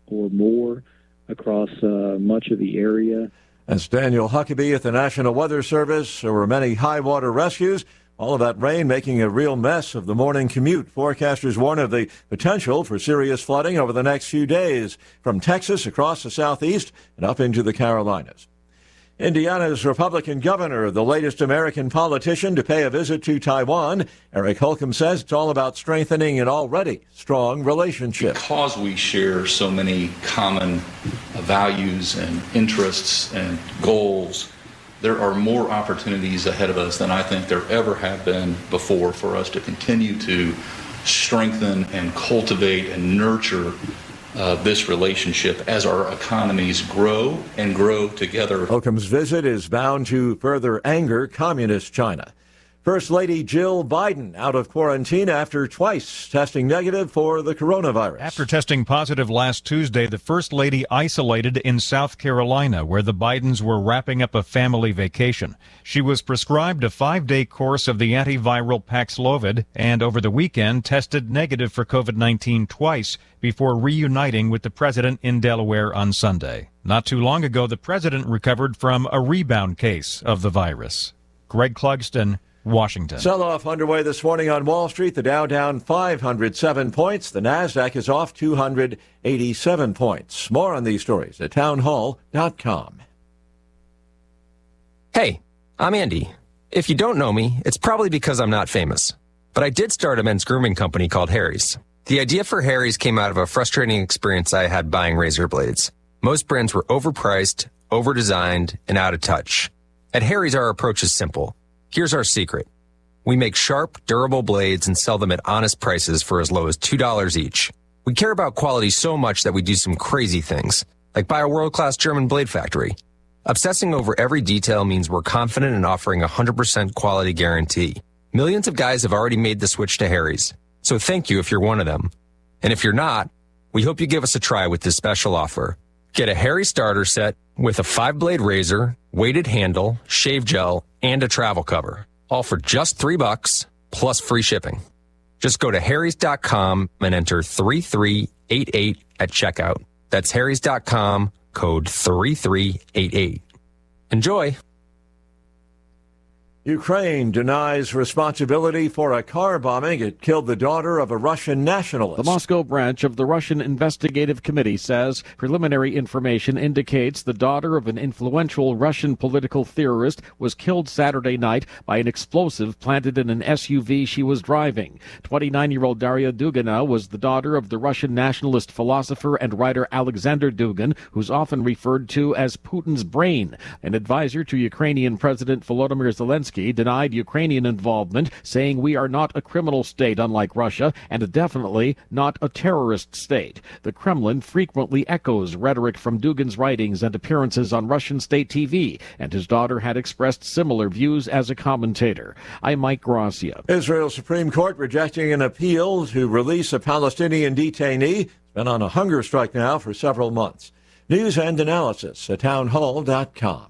or more across much of the area. That's Daniel Huckabee at the National Weather Service. There were many high water rescues. All of that rain making a real mess of the morning commute. Forecasters warn of the potential for serious flooding over the next few days from Texas across the southeast and up into the Carolinas. Indiana's Republican governor, the latest American politician to pay a visit to Taiwan. Eric Holcomb says it's all about strengthening an already strong relationship. Because we share so many common values and interests and goals, there are more opportunities ahead of us than I think there ever have been before for us to continue to strengthen and cultivate and nurture this relationship as our economies grow and grow together. Holcomb's visit is bound to further anger communist China. First Lady Jill Biden out of quarantine after twice testing negative for the coronavirus. After testing positive last Tuesday, the First Lady isolated in South Carolina, where the Bidens were wrapping up a family vacation. She was prescribed a 5-day course of the antiviral Paxlovid and over the weekend tested negative for COVID-19 twice before reuniting with the president in Delaware on Sunday. Not too long ago, the president recovered from a rebound case of the virus. Greg Clugston, Washington. Sell-off underway this morning on Wall Street. The Dow down 507 points. The Nasdaq is off 287 points. More on these stories at townhall.com. Hey, I'm Andy. If you don't know me, it's probably because I'm not famous. But I did start a men's grooming company called Harry's. The idea for Harry's came out of a frustrating experience I had buying razor blades. Most brands were overpriced, overdesigned, and out of touch. At Harry's, our approach is simple. Here's our secret. We make sharp, durable blades and sell them at honest prices for as low as $2 each. We care about quality so much that we do some crazy things, like buy a world-class German blade factory. Obsessing over every detail means we're confident in offering a 100% quality guarantee. Millions of guys have already made the switch to Harry's, so thank you if you're one of them. And if you're not, we hope you give us a try with this special offer. Get a Harry starter set with a 5-blade razor, weighted handle, shave gel, and a travel cover, all for just $3 plus free shipping. Just go to harrys.com and enter 3388 at checkout. That's harrys.com, code 3388. Enjoy. Ukraine denies responsibility for a car bombing. It killed the daughter of a Russian nationalist. The Moscow branch of the Russian Investigative Committee says preliminary information indicates the daughter of an influential Russian political theorist was killed Saturday night by an explosive planted in an SUV she was driving. 29-year-old Daria Dugina was the daughter of the Russian nationalist philosopher and writer Alexander Dugin, who's often referred to as Putin's brain. An advisor to Ukrainian President Volodymyr Zelensky denied Ukrainian involvement, saying we are not a criminal state unlike Russia and definitely not a terrorist state. The Kremlin frequently echoes rhetoric from Dugin's writings and appearances on Russian state TV, and his daughter had expressed similar views as a commentator. I'm Mike Gracia. Israel's Supreme Court rejecting an appeal to release a Palestinian detainee. It's been on a hunger strike now for several months. News and analysis at townhall.com.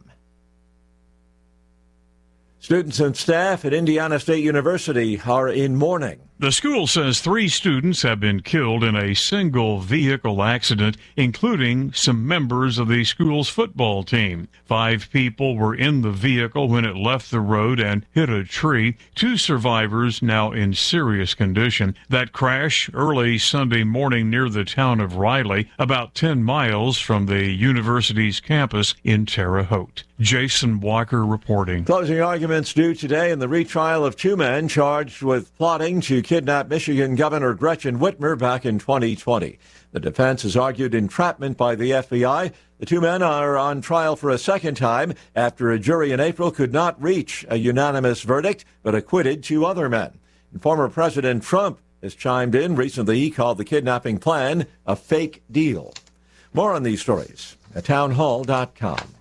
Students and staff at Indiana State University are in mourning. The school says 3 students have been killed in a single vehicle accident, including some members of the school's football team. 5 people were in the vehicle when it left the road and hit a tree. 2 survivors now in serious condition. That crash early Sunday morning near the town of Riley, about 10 miles from the university's campus in Terre Haute. Jason Walker reporting. Closing arguments due today in the retrial of 2 men charged with plotting to kidnap Michigan Governor Gretchen Whitmer back in 2020. The defense has argued entrapment by the FBI. The 2 men are on trial for a second time after a jury in April could not reach a unanimous verdict but acquitted 2 other men. And former President Trump has chimed in. Recently, he called the kidnapping plan a fake deal. More on these stories at townhall.com.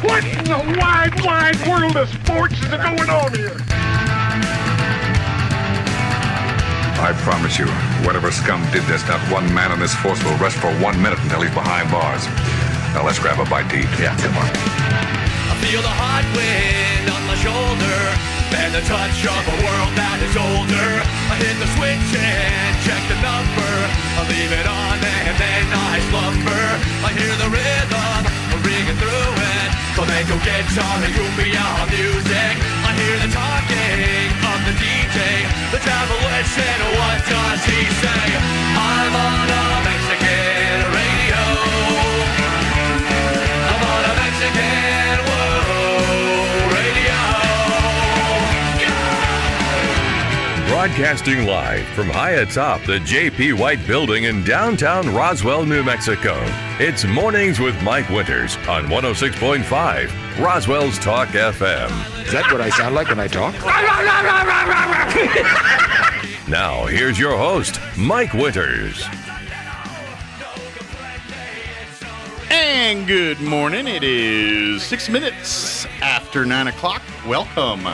What in the wide, wide world of sports is going on here? I promise you, whatever scum did this, not one man on this force will rest for 1 minute until he's behind bars. Now let's grab a bite to eat. Yeah, come on. I feel the hot wind on my shoulder and the touch of a world that is older. I hit the switch and check the number. I leave it on and then I slumber. I hear the rhythm ringing through it. Flamenco guitar and cumbia music. I hear the talking of the DJ. The travel and what does he say? I'm on a Mexican radio. I'm on a Mexican world radio. Broadcasting live from high atop the J.P. White Building in downtown Roswell, New Mexico. It's Mornings with Mike Winters on 106.5 Roswell's Talk FM. Is that what I sound like when I talk? Now, here's your host, Mike Winters. And good morning. It is 6 minutes after 9 o'clock. Welcome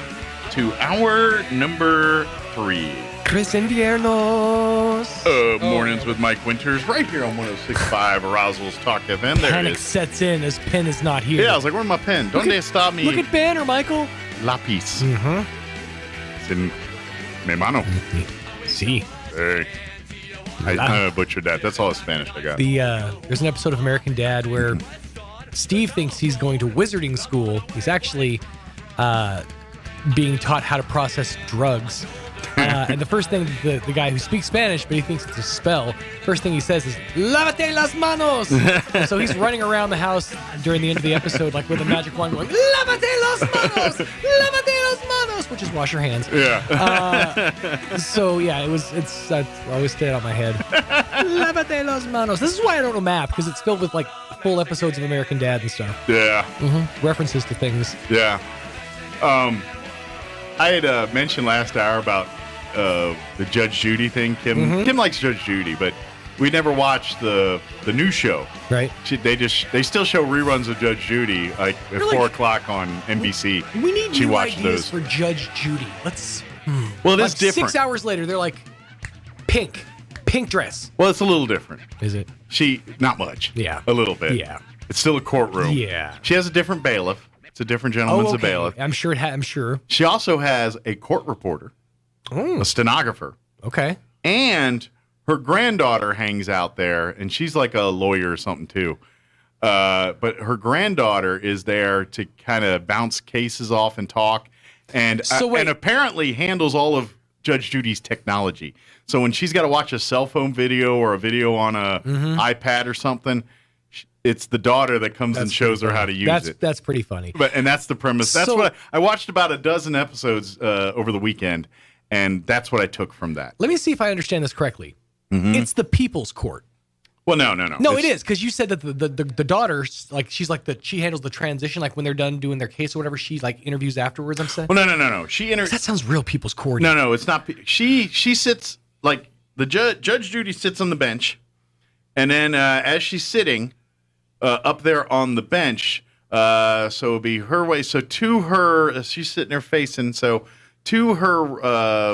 to hour number 3. Chris Inviernos. Mornings with Mike Winters, right here on 106.5 Roswell's Talk FM. There Panic it is. sets in as pen is not here. Yeah, I was like, where's my pen? Don't they stop me? Look at Banner, Michael. Lápiz. Mm-hmm. It's in mi mano. See. Hey. I butchered that. That's all the Spanish I got. There's an episode of American Dad where Steve thinks he's going to wizarding school. He's actually being taught how to process drugs. And the first thing, the guy who speaks Spanish, but he thinks it's a spell, first thing he says is, "Lávate las manos!" And so he's running around the house during the end of the episode, like with a magic wand going, "Lávate las manos! Lávate las manos!" Which is wash your hands. Yeah. So yeah, it's always stayed on my head. Lávate las manos. This is why I don't know math, because it's filled with like full episodes of American Dad and stuff. Yeah. Mm-hmm. References to things. Yeah. I had mentioned last hour about the Judge Judy thing. Kim likes Judge Judy, but we never watched the new show. Right. They still show reruns of Judge Judy like at 4:00 on NBC. We need she new watched ideas those. for Judge Judy. Let's. Well, it like is different. 6 hours later, they're like, pink dress. Well, it's a little different. Is it? Not much. Yeah. A little bit. Yeah. It's still a courtroom. Yeah. She has a different bailiff. It's a different gentleman's a bailiff. I'm sure. I'm sure. She also has a court reporter, a stenographer. Okay. And her granddaughter hangs out there, and she's like a lawyer or something too. But her granddaughter is there to kind of bounce cases off and talk, and apparently handles all of Judge Judy's technology. So when she's got to watch a cell phone video or a video on a iPad or something, it's the daughter that comes and shows her how to use it. That's pretty funny. And that's the premise. That's what I watched about a dozen episodes over the weekend, and that's what I took from that. Let me see if I understand this correctly. Mm-hmm. It's the people's court. Well, no. No, it is, because you said that the daughter, like, she's like she handles the transition, like when they're done doing their case or whatever, she like interviews afterwards. I'm saying. Well, no. That sounds real people's court. No, it's not. She sits like the Judge Judy sits on the bench, and then as she's sitting up there on the bench, so it'll be her way. So to her, she's sitting there facing. So to her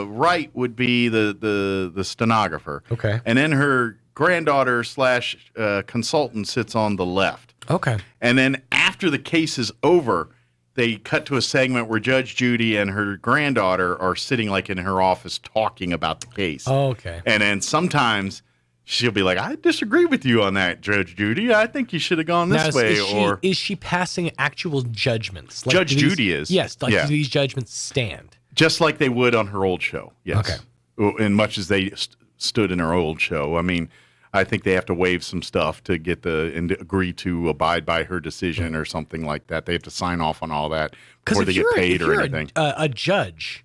right would be the stenographer. Okay, and then her granddaughter / consultant sits on the left. Okay. And then after the case is over, they cut to a segment where Judge Judy and her granddaughter are sitting like in her office talking about the case. Oh, okay. And then sometimes she'll be like, I disagree with you on that, Judge Judy. I think you should have gone this way. Is she passing actual judgments? Like, Judge Judy is. Yes. Do these judgments stand? Just like they would on her old show. Yes. Okay. In much as they stood in her old show. I mean, I think they have to waive some stuff to get and agree to abide by her decision or something like that. They have to sign off on all that before they get paid or anything. A judge,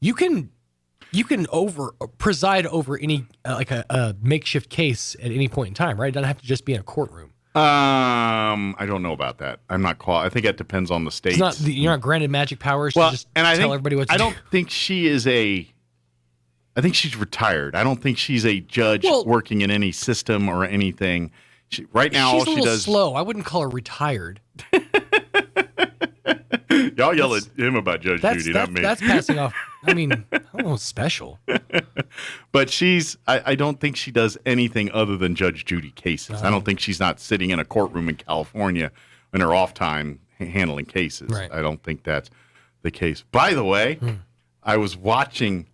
you can preside over any like a makeshift case at any point in time, right? It doesn't have to just be in a courtroom. I don't know about that. I'm not I think that depends on the state. You're not granted magic powers to just tell everybody what to do. I don't think she is I think she's retired. I don't think she's a judge working in any system or anything. Right now, all she does. She's a little slow. I wouldn't call her retired. Y'all yell at him about Judge Judy, not me. That's passing off. I mean, special. But I don't think she does anything other than Judge Judy cases. I don't think she's not sitting in a courtroom in California in her off time handling cases. Right. I don't think that's the case. By the way, I was watching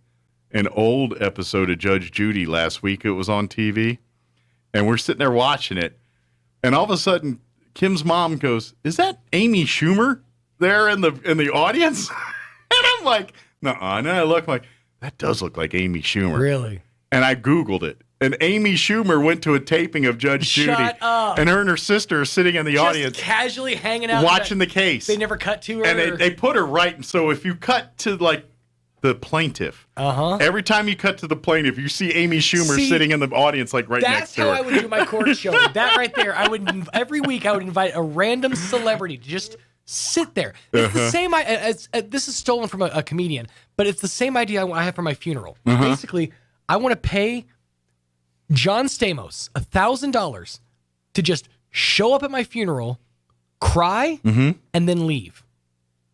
an old episode of Judge Judy last week. It was on TV, and we're sitting there watching it, and all of a sudden, Kim's mom goes, "Is that Amy Schumer there in the audience?" And I'm like, "Nuh-uh." And then I look like, that does look like Amy Schumer. Really? And I Googled it, and Amy Schumer went to a taping of Judge Judy, and her and her sister are sitting in the audience, casually hanging out, watching the case. They never cut to her, and they put her right. So if you cut to like the plaintiff. Every time you cut to the plaintiff, you see Amy Schumer sitting in the audience, like right next to her. That's how I would do my court show. That right there, every week I would invite a random celebrity to just sit there. It's the same. This is stolen from a comedian, but it's the same idea I have for my funeral. Basically, I want to pay John Stamos $1,000 to just show up at my funeral, cry, and then leave.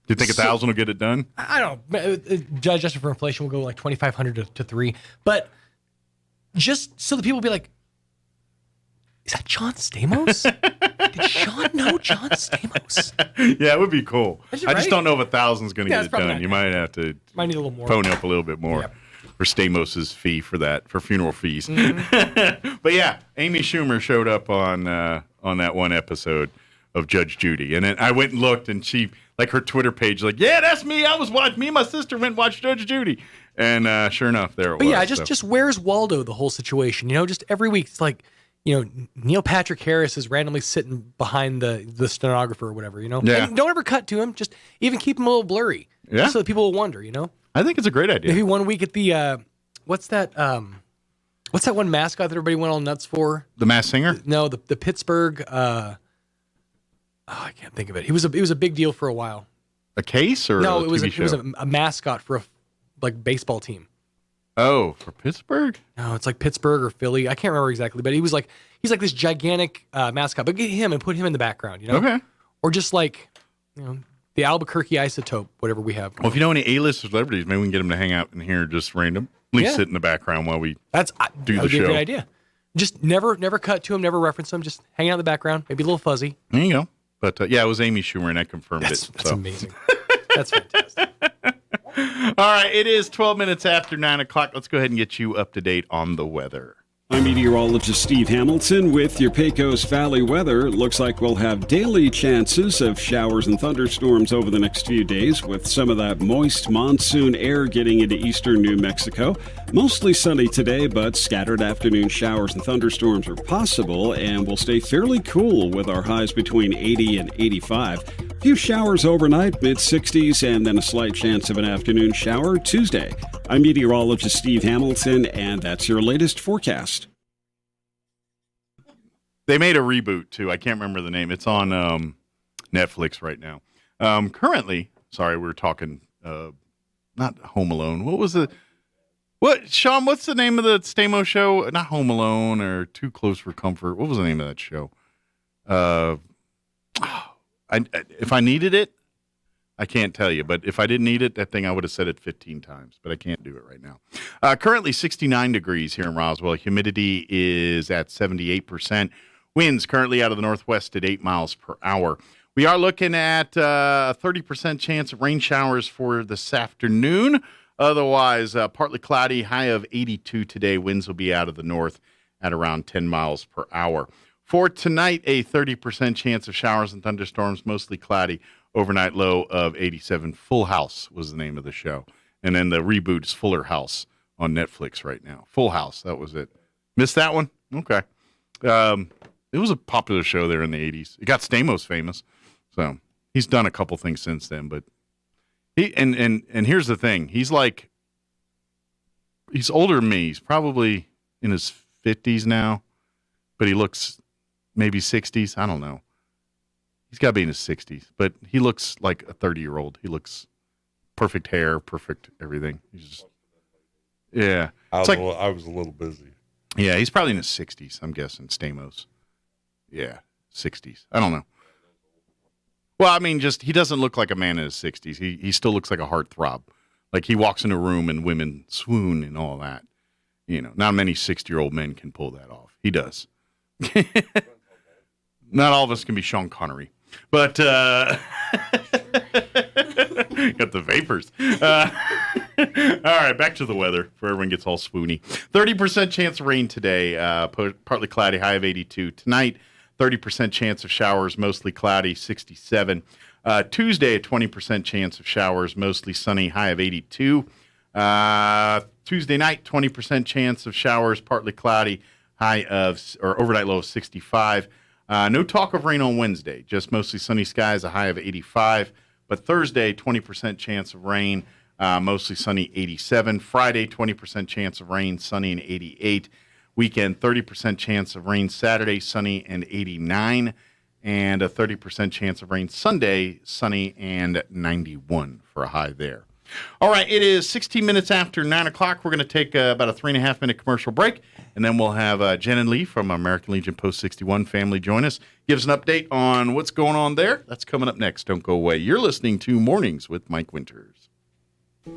Do you think 1,000 will get it done? I don't know. Adjusted for inflation, we'll go like 2,500 to 3. But just so the people will be like, is that John Stamos? Did Sean know John Stamos? Yeah, it would be cool. I just don't know if 1,000 is going to get it done. Not. You might have to need a little more. Pony up a little bit more for Stamos' fee for funeral fees. Mm-hmm. But yeah, Amy Schumer showed up on that one episode of Judge Judy. And then I went and looked, and she, like her Twitter page, like, yeah, that's me. Me and my sister went and watched Judge Judy. And sure enough, there it was. But yeah, just where's Waldo, the whole situation? Just every week, it's like, Neil Patrick Harris is randomly sitting behind the stenographer or whatever, Yeah. And don't ever cut to him. Just even keep him a little blurry. Yeah. So that people will wonder, I think it's a great idea. Maybe one week at the, what's that one mascot that everybody went all nuts for? The Masked Singer? No, the Pittsburgh, I can't think of it. It was a big deal for a while. A case or no? It was a mascot for a baseball team. Oh, for Pittsburgh? No, it's like Pittsburgh or Philly. I can't remember exactly, but he's like this gigantic mascot. But get him and put him in the background, you know? Okay. Or just like, the Albuquerque Isotope, whatever we have. Well, if you know any A-list celebrities, maybe we can get them to hang out in here just random. At least sit in the background while we do the show. That would be a great idea. Just never cut to him, never reference him. Just hang out in the background, maybe a little fuzzy. There you go. But it was Amy Schumer, and I confirmed That's it. That's amazing. That's fantastic. All right, it is 12 minutes after 9 o'clock. Let's go ahead and get you up to date on the weather. I'm meteorologist Steve Hamilton with your Pecos Valley weather. Looks like we'll have daily chances of showers and thunderstorms over the next few days, with some of that moist monsoon air getting into eastern New Mexico. Mostly sunny today, but scattered afternoon showers and thunderstorms are possible, and we'll stay fairly cool with our highs between 80 and 85. A few showers overnight, mid-60s, and then a slight chance of an afternoon shower Tuesday. I'm meteorologist Steve Hamilton, and that's your latest forecast. They made a reboot, too. I can't remember the name. It's on Netflix right now. Currently, sorry, we were talking, not Home Alone. What was it? Sean, what's the name of the Stamos show? Not Home Alone or Too Close for Comfort. What was the name of that show? If I needed it, I can't tell you. But if I didn't need it, that thing, I would have said it 15 times. But I can't do it right now. Currently 69 degrees here in Roswell. Humidity is at 78%. Winds currently out of the northwest at 8 miles per hour. We are looking at a 30% chance of rain showers for this afternoon. Otherwise, partly cloudy, high of 82 today. Winds will be out of the north at around 10 miles per hour. For tonight, a 30% chance of showers and thunderstorms, mostly cloudy. Overnight low of 87. Full House was the name of the show. And then the reboot is Fuller House on Netflix right now. Full House, that was it. Missed that one? Okay. It was a popular show there in the 80s. It got Stamos famous. So he's done a couple things since then. But and here's the thing. He's older than me. He's probably in his 50s now. But he looks maybe 60s. I don't know. He's got to be in his 60s, but he looks like a 30-year-old. He looks perfect hair, perfect everything. He's just, yeah. I was a little busy. Yeah, he's probably in his 60s, I'm guessing, Stamos. Yeah, 60s. I don't know. Well, I mean, just he doesn't look like a man in his 60s. He still looks like a heartthrob. Like he walks in a room and women swoon and all that. You know, not many 60-year-old men can pull that off. He does. Not all of us can be Sean Connery. But, got the vapors. All right, back to the weather before everyone gets all swoony. 30% chance of rain today, partly cloudy, high of 82. Tonight, 30% chance of showers, mostly cloudy, 67. Tuesday, a 20% chance of showers, mostly sunny, high of 82. Tuesday night, 20% chance of showers, partly cloudy, overnight low of 65. No talk of rain on Wednesday, just mostly sunny skies, a high of 85. But Thursday, 20% chance of rain, mostly sunny, 87. Friday, 20% chance of rain, sunny, and 88. Weekend, 30% chance of rain Saturday, sunny, and 89. And a 30% chance of rain Sunday, sunny, and 91 for a high there. All right, it is 16 minutes after 9 o'clock. We're going to take about a 3.5-minute commercial break, and then we'll have Jen and Lee from American Legion Post 61 family join us, give us an update on what's going on there. That's coming up next. Don't go away. You're listening to Mornings with Mike Winters.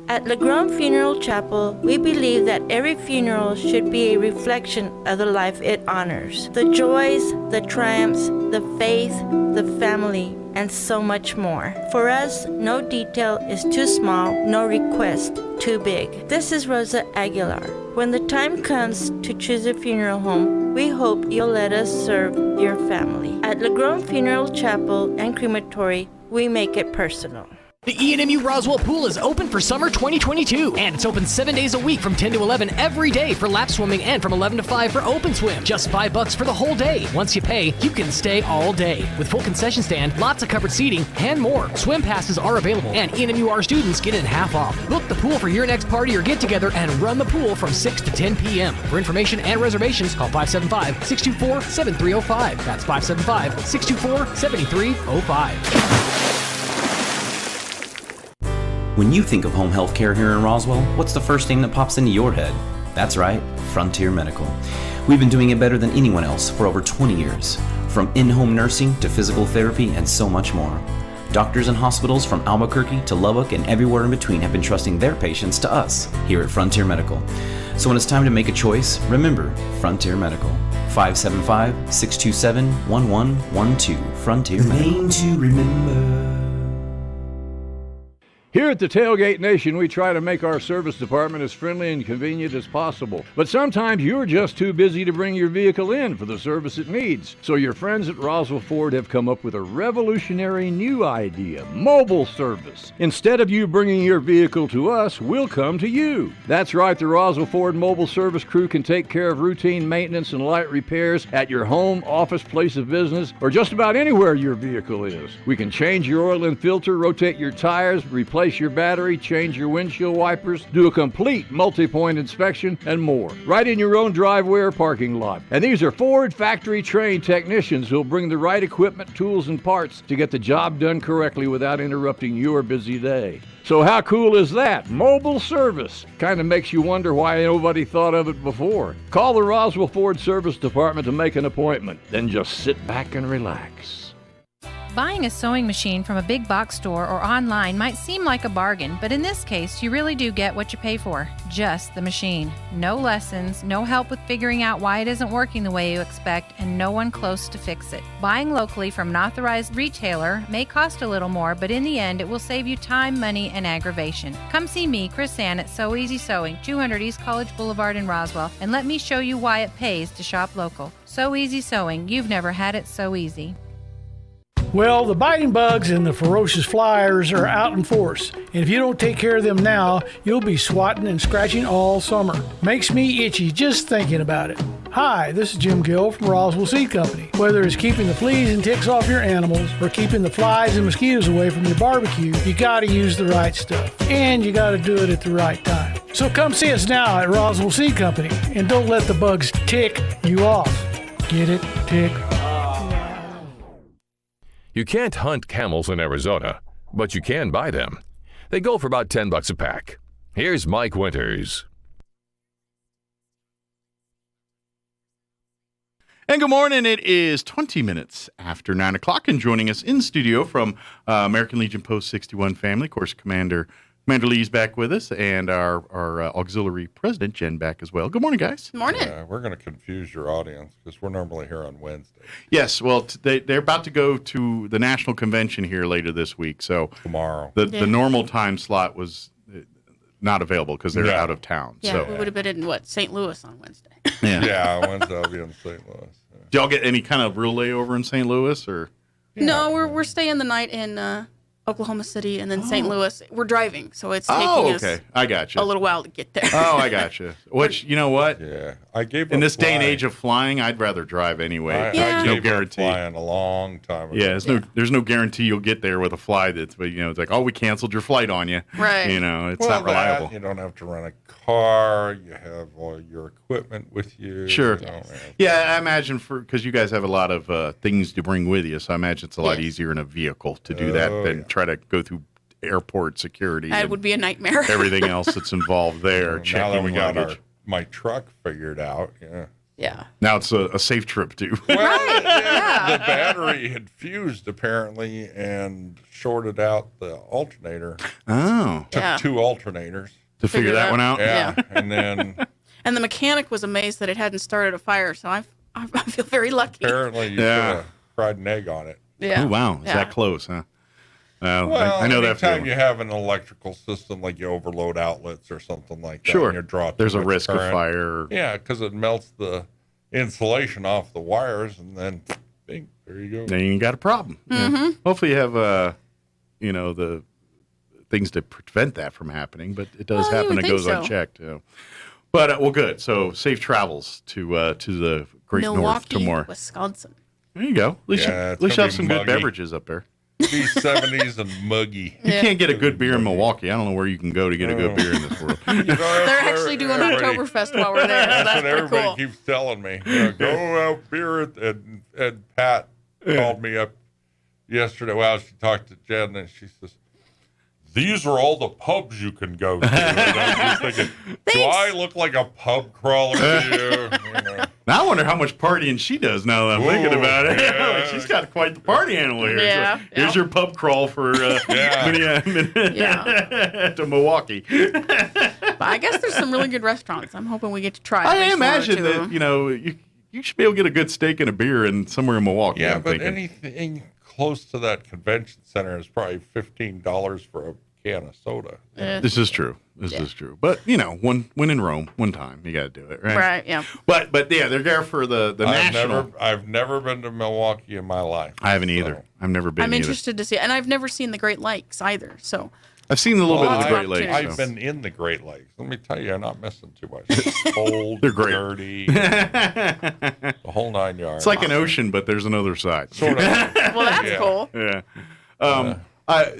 At LeGrand Funeral Chapel, we believe that every funeral should be a reflection of the life it honors. The joys, the triumphs, the faith, the family, and so much more. For us, no detail is too small, no request too big. This is Rosa Aguilar. When the time comes to choose a funeral home, we hope you'll let us serve your family. At LeGrand Funeral Chapel and Crematory, we make it personal. The E&MU Roswell Pool is open for summer 2022, and it's open 7 days a week from 10 to 11 every day for lap swimming and from 11 to 5 for open swim. Just $5 for the whole day. Once you pay, you can stay all day. With full concession stand, lots of covered seating, and more. Swim passes are available, and E&MUR students get it half off. Book the pool for your next party or get-together and run the pool from 6 to 10 p.m. For information and reservations, call 575-624-7305. That's 575-624-7305. When you think of home health care here in Roswell, what's the first thing that pops into your head? That's right, Frontier Medical. We've been doing it better than anyone else for over 20 years. From in-home nursing to physical therapy and so much more. Doctors and hospitals from Albuquerque to Lubbock and everywhere in between have been trusting their patients to us here at Frontier Medical. So when it's time to make a choice, remember Frontier Medical. 575-627-1112. Frontier Medical. Name to remember. Here at the Tailgate Nation, we try to make our service department as friendly and convenient as possible. But sometimes you're just too busy to bring your vehicle in for the service it needs. So your friends at Roswell Ford have come up with a revolutionary new idea, mobile service. Instead of you bringing your vehicle to us, we'll come to you. That's right, the Roswell Ford mobile service crew can take care of routine maintenance and light repairs at your home, office, place of business, or just about anywhere your vehicle is. We can change your oil and filter, rotate your tires, replace your battery, change your windshield wipers, do a complete multi-point inspection, and more. Right in your own driveway or parking lot. And these are Ford factory-trained technicians who'll bring the right equipment, tools, and parts to get the job done correctly without interrupting your busy day. So how cool is that? Mobile service. Kind of makes you wonder why nobody thought of it before. Call the Roswell Ford Service Department to make an appointment. Then just sit back and relax. Buying a sewing machine from a big box store or online might seem like a bargain, but in this case, you really do get what you pay for. Just the machine. No lessons, no help with figuring out why it isn't working the way you expect, and no one close to fix it. Buying locally from an authorized retailer may cost a little more, but in the end, it will save you time, money, and aggravation. Come see me, Chris Ann, at So Easy Sewing, 200 East College Boulevard in Roswell, and let me show you why it pays to shop local. So Easy Sewing. You've never had it so easy. Well, the biting bugs and the ferocious flyers are out in force, and if you don't take care of them now, you'll be swatting and scratching all summer. Makes me itchy just thinking about it. Hi, this is Jim Gill from Roswell Seed Company. Whether it's keeping the fleas and ticks off your animals or keeping the flies and mosquitoes away from your barbecue, you gotta use the right stuff, and you gotta do it at the right time. So come see us now at Roswell Seed Company, and don't let the bugs tick you off. Get it? Tick. You can't hunt camels in Arizona, but you can buy them. They go for about $10 a pack. Here's Mike Winters. And good morning. It is 20 minutes after 9 o'clock, and joining us in studio from American Legion Post 61 family, of course, Commander Lee's back with us, and our auxiliary president, Jen, back as well. Good morning, guys. Good morning. We're going to confuse your audience because we're normally here on Wednesday. Yes, well, they're about to go to the national convention here later this week, so tomorrow. The normal time slot was not available because they're out of town. Yeah, so. we would have been in, St. Louis on Wednesday. Yeah, Wednesday I'll be in St. Louis. Yeah. Do y'all get any kind of real layover in St. Louis, or? No, we're staying the night in Oklahoma City and then St. Louis. We're driving, so it's taking us I got you. a little while to get there. Oh, I got you. Which, you know what? Yeah, I gave in this day and age of flying, I'd rather drive anyway. I no guarantee. Flying a long time ago. Yeah, there's no guarantee you'll get there with a fly that's, it's like, oh, we canceled your flight on you. Right. It's not reliable. You don't have to rent a car. You have all your equipment with you. Sure. Yeah, I imagine because you guys have a lot of things to bring with you, so I imagine it's a lot easier in a vehicle to do that than try to go through airport security. It would be a nightmare. Everything else that's involved there. Now that we got my truck figured out, Yeah. Now it's a safe trip too. Well, the battery had fused apparently and shorted out the alternator. Oh. Took 2 alternators to figure that one out. Yeah. And then and the mechanic was amazed that it hadn't started a fire, so I feel very lucky. Apparently you should have fried an egg on it. Yeah. Oh, wow. Is that close, huh? Well, I know that feeling. Anytime you have an electrical system, like you overload outlets or something like that, sure. and you draw there's a risk current, of fire. Yeah, because it melts the insulation off the wires, and then, bing, there you go. Then you got a problem. Mm-hmm. Yeah. Hopefully you have, the things to prevent that from happening, but it does happen. It goes unchecked. But, well, good. So safe travels to the Great North tomorrow. Wisconsin. There you go. At least you have some good beverages up there. Be 70s and muggy. You can't get a good beer in Milwaukee. I don't know where you can go to get a good beer in this world. They're actually doing Oktoberfest while we're there. So that's what everybody cool. keeps telling me. Go out beer and Pat called me up yesterday. Well, she talked to Jen and she says, these are all the pubs you can go to. And I'm just thinking, do I look like a pub crawler to you? You know? Now I wonder how much partying she does now that I'm thinking about it. Yeah. Like, she's got quite the party animal here. Yeah, So here's your pub crawl for to Milwaukee. But I guess there's some really good restaurants. I'm hoping we get to try. I imagine that, you should be able to get a good steak and a beer somewhere in Milwaukee. Yeah, I'm but thinking. anything close to that convention center is probably $15 for a can of soda. This is true. This is true. But when in Rome, one time you got to do it, right? Right. Yeah. But yeah, they're there for the national. I've never been to Milwaukee in my life. I haven't either. I've never been. I'm either. interested to see, and I've never seen the Great Lakes either. So I've seen a little bit of the Great Lakes. I've been in the Great Lakes. Let me tell you, I'm not missing too much. It's cold, they're great. dirty, the whole 9 yards. It's like an ocean, but there's another side. Sort of. Well, that's cool. Yeah.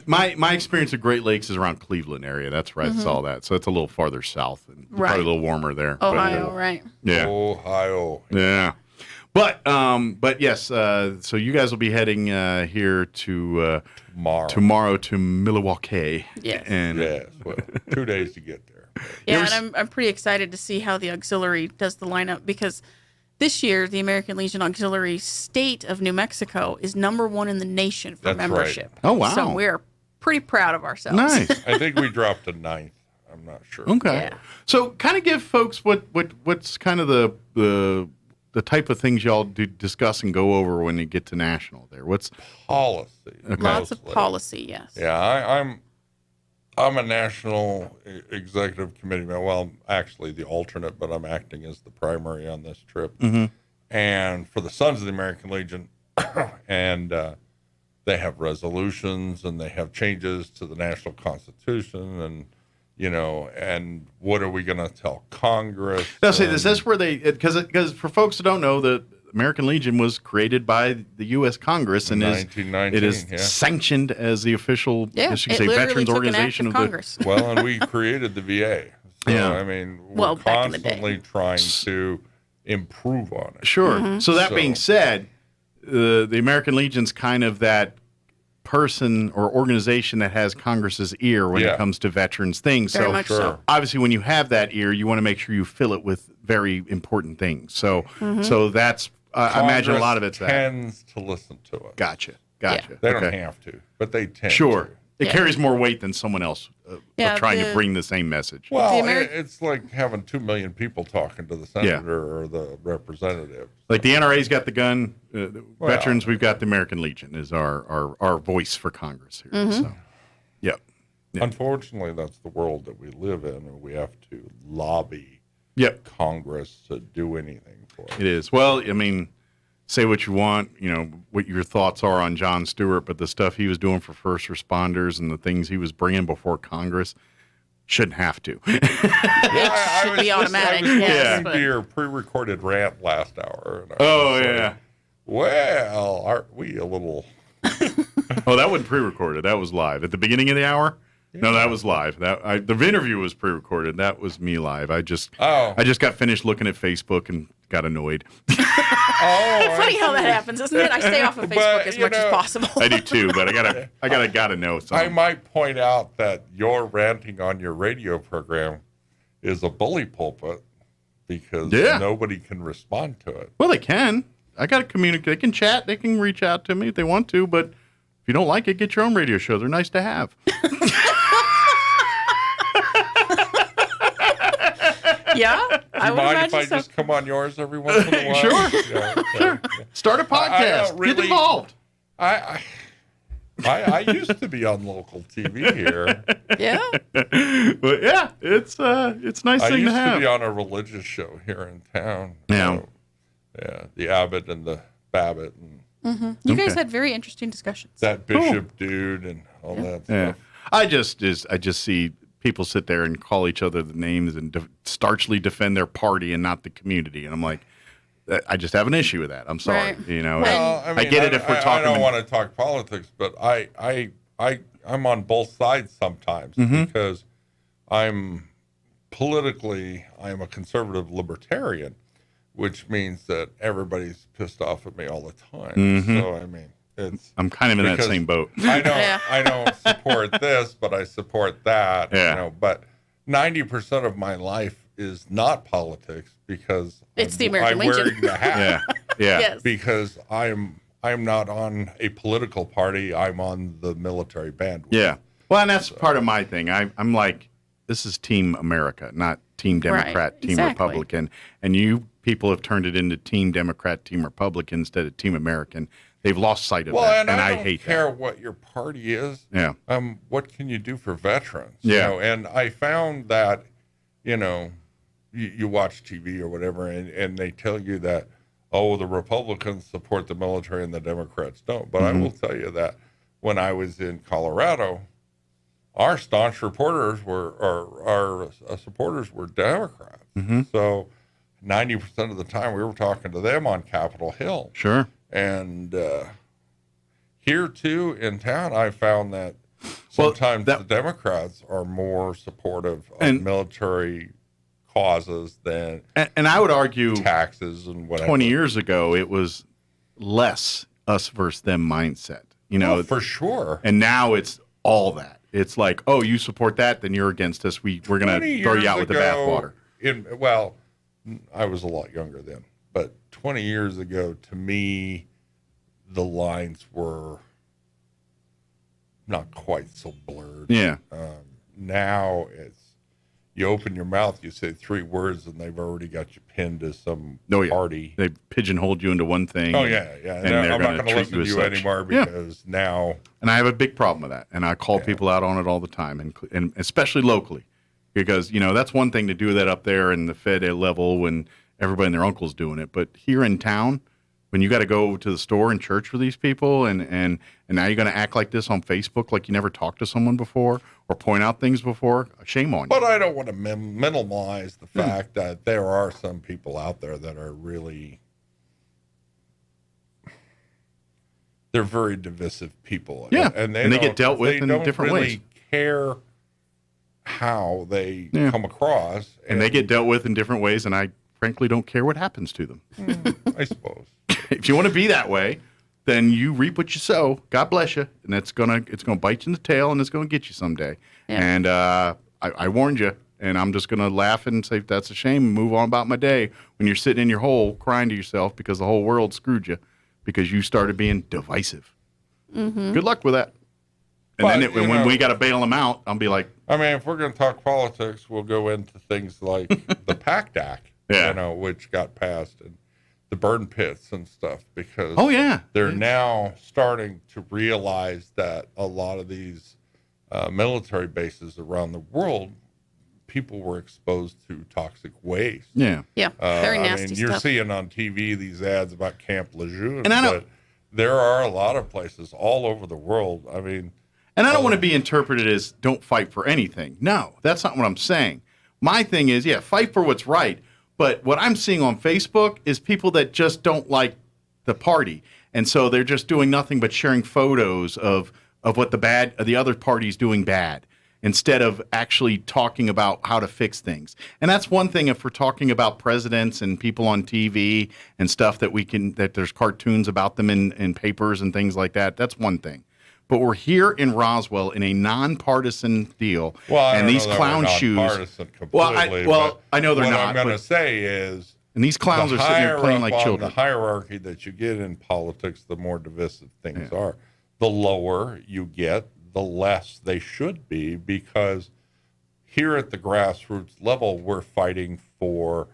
My experience of Great Lakes is around Cleveland area. That's where I saw that. So it's a little farther south and probably a little warmer there. Ohio, right? Yeah. Ohio. Yeah. But yes, so you guys will be heading here to tomorrow to Milwaukee. Yes. Yes. Well, 2 days to get there. Yeah, and I'm pretty excited to see how the auxiliary does the lineup because this year the American Legion Auxiliary State of New Mexico is #1 in the nation for That's membership. right. Oh, wow. So we're pretty proud of ourselves. Nice. I think we dropped to 9th. I'm not sure. Okay. Yeah. So kind of give folks what's kind of the type of things y'all do discuss and go over when you get to national there. What's policy? Okay. Lots of policy, yes. Yeah, I'm a national executive committee member. Well, actually the alternate, but I'm acting as the primary on this trip. Mm-hmm. And for the Sons of the American Legion, and they have resolutions and they have changes to the national constitution, and and what are we going to tell Congress? I'll say this. That's where because for folks who don't know, the American Legion was created by the U.S. Congress and it is sanctioned as the official veterans organization of Congress. Well, and we created the VA. So, I mean, we're constantly trying to improve on it. Sure. Mm-hmm. So that being said, the American Legion's kind of that person or organization that has Congress's ear when it comes to veterans things. Very much so. Obviously when you have that ear, you want to make sure you fill it with very important things. So so that's I imagine a lot of it's that. Tends to listen to it. Gotcha. Yeah. They don't have to, but they tend Sure. to. It carries more weight than someone else trying to bring the same message. Well, it's like having 2 million people talking to the senator or the representative. Like the NRA's got the gun, veterans, we've got the American Legion is our voice for Congress here. Mm-hmm. So, yep. Unfortunately, that's the world that we live in, and we have to lobby Congress to do anything for us. It is. Well, I mean, say what you want, what your thoughts are on John Stewart, but the stuff he was doing for first responders and the things he was bringing before Congress shouldn't have to. It should be automatic. Yes, to your pre-recorded rant last hour. And well, aren't we a little... Oh, that wasn't pre-recorded. That was live. At the beginning of the hour? Yeah. No, that was live. The interview was pre-recorded. That was me live. I just got finished looking at Facebook and got annoyed. Funny how that happens, isn't it? I stay off of Facebook as much as possible. I do too, but I gotta know something. I might point out that your ranting on your radio program is a bully pulpit because nobody can respond to it. Well, they can. I gotta communicate. They can chat. They can reach out to me if they want to, but if you don't like it, get your own radio show. They're nice to have. Yeah, I would mind if I just come on yours every once in a while? Sure. Start a podcast. Get involved. I used to be on local TV here. Yeah. But yeah, it's nice thing to have. I used to be on a religious show here in town. Yeah. The Abbott and the Babbitt and You guys had very interesting discussions. That Bishop dude and all that stuff. I just see people sit there and call each other the names and starchly defend their party and not the community, and I'm like, I just have an issue with that. I'm sorry, Right. Well, I get it if we're talking. I don't want to talk politics, but I'm on both sides sometimes because I'm a conservative libertarian, which means that everybody's pissed off at me all the time. So I'm kind of in that same boat. I don't support this, but I support that. Yeah. You know, but 90% of my life is not politics because It's the American Legion. wearing the hat. Yeah. Yes. Because I'm not on a political party. I'm on the military bandwagon. Yeah. Well, and that's part of my thing. I'm like, this is Team America, not Team Democrat, Right. Team Exactly. Republican. And you people have turned it into Team Democrat, Team Republican instead of Team American. They've lost sight of that, and I don't hate care that. what your party is. Yeah. What can you do for veterans? Yeah. You know, and I found that, you know, you watch TV or whatever, and they tell you that, oh, the Republicans support the military and the Democrats don't. But I will tell you that when I was in Colorado, our staunch reporters our supporters were Democrats. So 90% of the time we were talking to them on Capitol Hill. Sure. And here too in town, I found that sometimes the Democrats are more supportive of military causes than and I would argue taxes and whatever. 20 years ago, it was less us versus them mindset. You know, for sure. And now it's all that. It's like, oh, you support that, then you're against us. We're going to throw you out with the bathwater. Well, I was a lot younger then, but 20 years ago, to me, the lines were not quite so blurred. Yeah. Now it's, you open your mouth, you say 3 words, and they've already got you pinned to some party. They pigeonholed you into one thing. Oh, yeah. And No, they're I'm not going going to listen to as you such. anymore because now. And I have a big problem with that. And I call people out on it all the time, and especially locally. Because, you know, that's one thing to do that up there in the Fed level when everybody and their uncle's doing it. But here in town, when you got to go to the store and church for these people, and now you're going to act like this on Facebook like you never talked to someone before or point out things before, shame on you. But I don't want to minimize the fact that there are some people out there that are really, they're very divisive people. Yeah, and they get dealt with in different really ways. Care how they come across. And they get dealt with in different ways, and I frankly don't care what happens to them. I suppose. If you want to be that way, then you reap what you sow. God bless you, and it's gonna bite you in the tail, and it's gonna get you someday. Yeah. And I warned you, and I'm just gonna laugh and say that's a shame and move on about my day. When you're sitting in your hole crying to yourself because the whole world screwed you because you started being divisive. Good luck with that. And But, then when we got to bail them out, I'll be like, I mean, if we're going to talk politics, we'll go into things like the PACT Act, you know, which got passed, and the burn pits and stuff, because they're now starting to realize that a lot of these military bases around the world, people were exposed to toxic waste. Yeah, very nasty I mean, you're stuff. seeing on TV these ads about Camp Lejeune, And I know- but there are a lot of places all over the world. I mean, and I don't want to be interpreted as don't fight for anything. No, that's not what I'm saying. My thing is, fight for what's right. But what I'm seeing on Facebook is people that just don't like the party. And so they're just doing nothing but sharing photos of what the other party's doing bad instead of actually talking about how to fix things. And that's one thing if we're talking about presidents and people on TV and stuff that there's cartoons about them in papers and things like that. That's one thing. But we're here in Roswell in a nonpartisan deal, and these clown shoes. I know they're what not. I'm going to say is, and these clowns are sitting there playing like children. The hierarchy that you get in politics, the more divisive things are. The lower you get, the less they should be, because here at the grassroots level, we're fighting for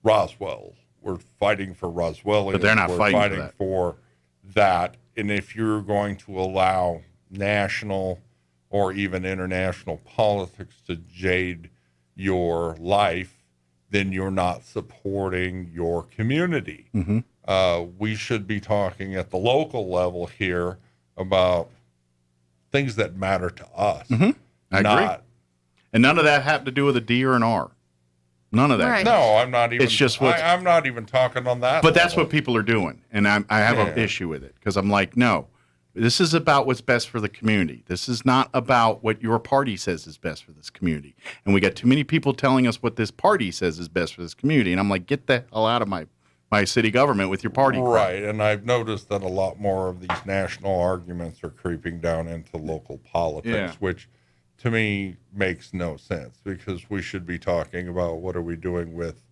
Roswell. We're fighting for Roswellians. But they're not we're fighting for that. And if you're going to allow national or even international politics to jade your life, then you're not supporting your community. We should be talking at the local level here about things that matter to us. I agree. And none of that happened to do with a D or an R. None of that. Right. No, I'm not even. It's just what I'm not even talking on that. But that's level. what people are doing, and I have an issue with it because I'm like, no, this is about what's best for the community. This is not about what your party says is best for this community. And we got too many people telling us what this party says is best for this community, and I'm like, get the hell out of my by city government with your party crap. Right, and I've noticed that a lot more of these national arguments are creeping down into local politics, which to me makes no sense, because we should be talking about what are we doing with,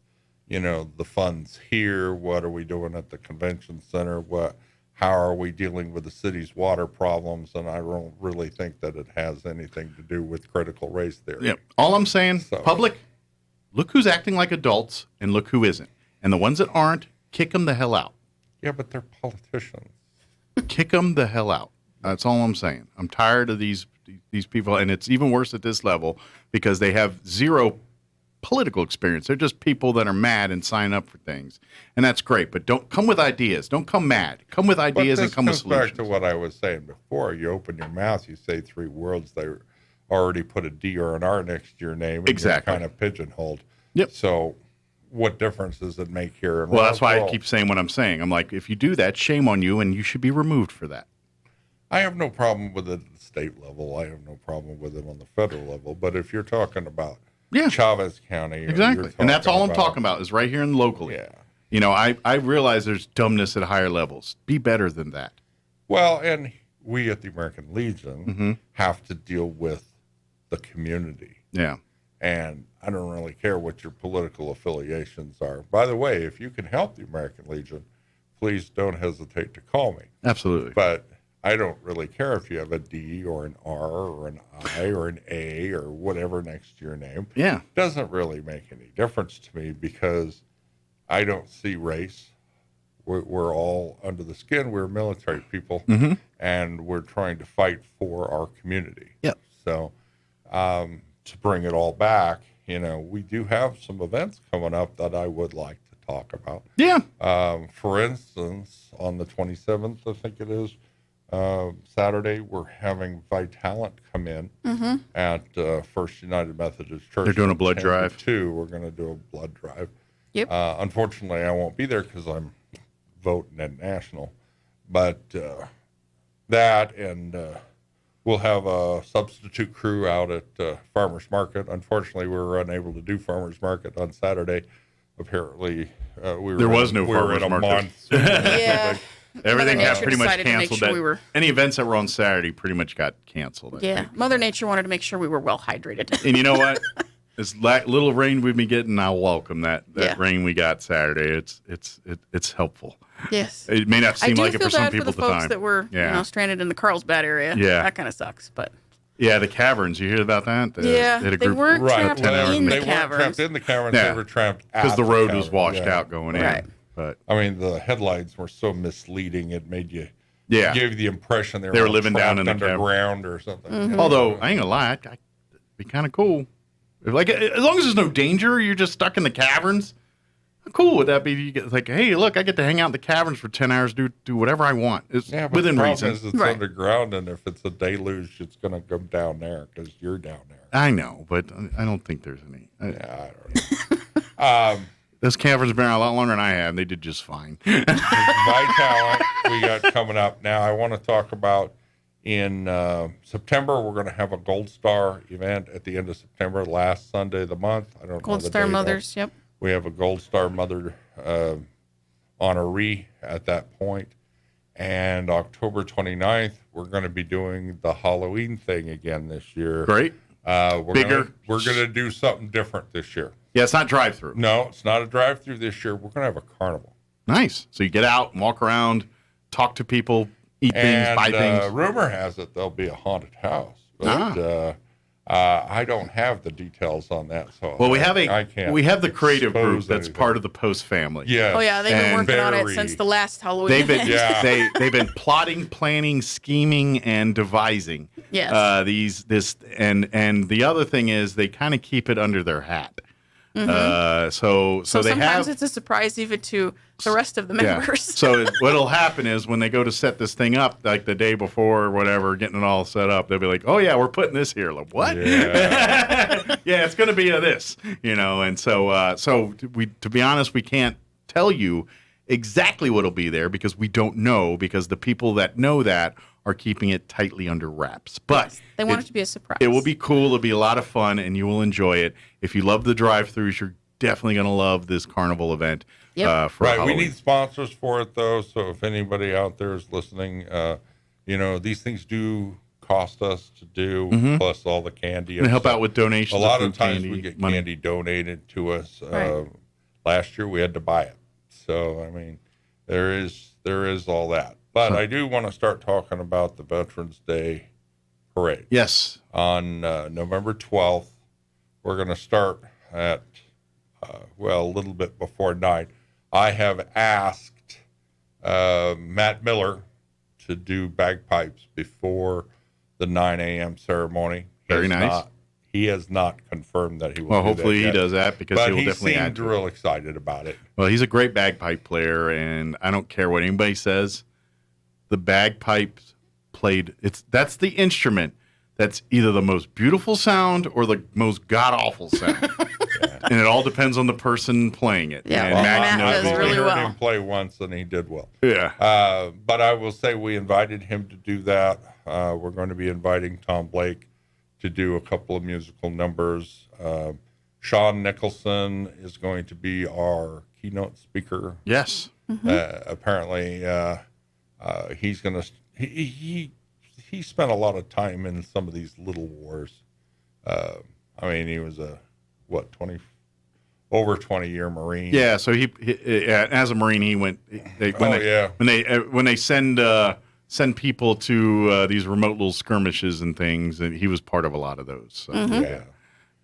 the funds here, what are we doing at the convention center, how are we dealing with the city's water problems, and I don't really think that it has anything to do with critical race theory. Yeah. All I'm saying, public, look who's acting like adults and look who isn't. And the ones that aren't, kick them the hell out. Yeah, but they're politicians. Kick them the hell out. That's all I'm saying. I'm tired of these people, and it's even worse at this level because they have zero political experience. They're just people that are mad and sign up for things, and that's great. But don't come with ideas. Don't come mad. Come with ideas and come with solutions. Back to what I was saying before. You open your mouth, you say three words. They already put a D or an R next to your name. And exactly. You're kind of pigeonholed. Yep. So what difference does it make here? Well, that's why I keep saying what I'm saying. I'm like, if you do that, shame on you, and you should be removed for that. I have no problem with it at the state level. I have no problem with it on the federal level. But if you're talking about Chavez County. Exactly. And that's all I'm talking about is right here in locally. Yeah. I realize there's dumbness at higher levels. Be better than that. Well, and we at the American Legion have to deal with the community. Yeah. And I don't really care what your political affiliations are. By the way, if you can help the American Legion, please don't hesitate to call me. Absolutely. But I don't really care if you have a D or an R or an I or an A or whatever next to your name. Yeah. It doesn't really make any difference to me because I don't see race. We're all under the skin. We're military people, and we're trying to fight for our community. Yep. So to bring it all back, we do have some events coming up that I would like to talk about. Yeah. For instance, on the 27th, I think it is, Saturday, we're having Vitalant come in at First United Methodist Church. They're doing a blood drive. We're going to do a blood drive. Yep. Unfortunately, I won't be there because I'm voting at national. But that, and we'll have a substitute crew out at Farmers Market. Unfortunately, we were unable to do Farmers Market on Saturday. Apparently, there was no Farmers Market. Yeah. Everything got pretty much canceled. Sure any events that were on Saturday pretty much got canceled. Mother Nature wanted to make sure we were well hydrated. And you know what? This little rain we've been getting, I welcome that rain we got Saturday. It's helpful. Yes. It may not seem like it for some people at the time. I do feel bad for the folks that were stranded in the Carlsbad area. Yeah. That kind of sucks, but. Yeah, the caverns. You hear about that? They weren't trapped in the caverns. They weren't trapped in the caverns. Yeah. They were trapped out because the road was cavern. washed out going right. in. But I mean, the headlines were so misleading. It made you gave you the impression they were living down in the underground or something. Although I ain't gonna lie, it'd be kind of cool. Like as long as there's no danger, you're just stuck in the caverns. How cool would that be? You get like, hey, look, I get to hang out in the caverns for 10 hours, do whatever I want. It's within reason. It's underground, and if it's a deluge, it's going to come down there because you're down there. I know, but I don't think there's any. I don't know. Those caverns have been around a lot longer than I have, and they did just fine. Vitalant we got coming up. Now, I want to talk about in September, we're going to have a Gold Star event at the end of September, last Sunday of the month. I don't know. Gold Star Mothers, yep. We have a Gold Star Mother honoree at that point. And October 29th, we're going to be doing the Halloween thing again this year. Great. Bigger. We're going to do something different this year. Yeah, it's not drive-through. No, it's not a drive-through this year. We're going to have a carnival. Nice. So you get out and walk around, talk to people, eat things, buy things. Rumor has it there'll be a haunted house. But I don't have the details on that. So well, we have the creative group that's part of the Post family. Yeah. Oh yeah, they've been working on it since the last Halloween. They've been plotting, planning, scheming, and devising. Yes. And the other thing is they kind of keep it under their hat. Mm-hmm. So they sometimes it's a surprise even to the rest of the members. Yeah. So what'll happen is when they go to set this thing up, like the day before or whatever, getting it all set up, they'll be like, "Oh yeah, we're putting this here." Like what? Yeah, yeah, it's going to be this, And so to be honest, we can't tell you exactly what'll be there because we don't know because the people that know that are keeping it tightly under wraps. But they want it to be a surprise. It will be cool. It'll be a lot of fun, and you will enjoy it. If you love the drive-thrus, you're definitely going to love this carnival event. Yep. For Right. Halloween. We need sponsors for it, though. So if anybody out there is listening, these things do cost us to do, Mhm. plus all the candy. And help stuff. out with donations A lot of of food, times candy, we get money. candy donated to us. Right. Last year we had to buy it. So, I mean, there is all that. But I do want to start talking about the Veterans Day Parade. Yes. On November 12th, we're going to start at, a little bit before 9. I have asked Matt Miller to do bagpipes before the 9 a.m. ceremony. Very nice. He has not confirmed that he will. Well, do hopefully that he yet. does that because but he will definitely add seemed to it. real excited about it. Well, he's a great bagpipe player, and I don't care what anybody says. The bagpipes played. That's the instrument that's either the most beautiful sound or the most god awful sound, and it all depends on the person playing it. Yeah, and well, Matt Matt knows does it. really I heard well. him play once, and he did well. Yeah. But I will say we invited him to do that. We're going to be inviting Tom Blake to do a couple of musical numbers. Sean Nicholson is going to be our keynote speaker. Yes. Apparently, he's going to. He spent a lot of time in some of these little wars. He was over 20-year Marine. Yeah. So he as a Marine, he went. When they send people to these remote little skirmishes and things, and he was part of a lot of those. So,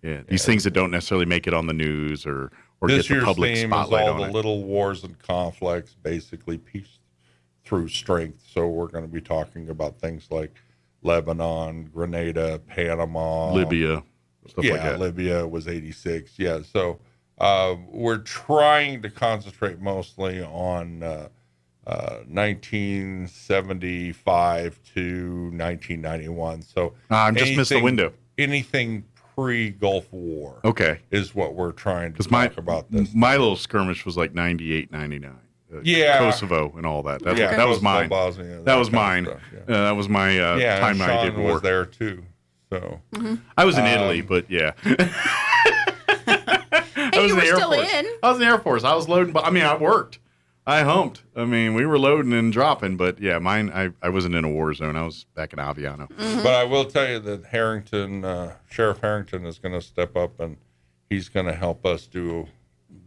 yeah. These things that don't necessarily make it on the news or This get the year's public theme is spotlight all on the it. little wars and conflicts, basically peace through strength. So we're going to be talking about things like Lebanon, Grenada, Panama, Libya, stuff like that. Libya was 86. Yeah, so we're trying to concentrate mostly on 1975 to 1991. So I just missed the window. Anything pre-Gulf War, is what we're trying to talk about. This My little skirmish was like 98, 99. Kosovo and all that. That was mine. Bosnia, that was kind mine. of stuff, That was my time and I did Sean war. was there too. So I was in Italy, but yeah. I was you in were the Air still Force. in. I was in the Air Force. I was loading, but I worked. I humped. We were loading and dropping, but yeah, mine. I wasn't in a war zone. I was back in Aviano. But I will tell you that Sheriff Harrington is going to step up and he's going to help us do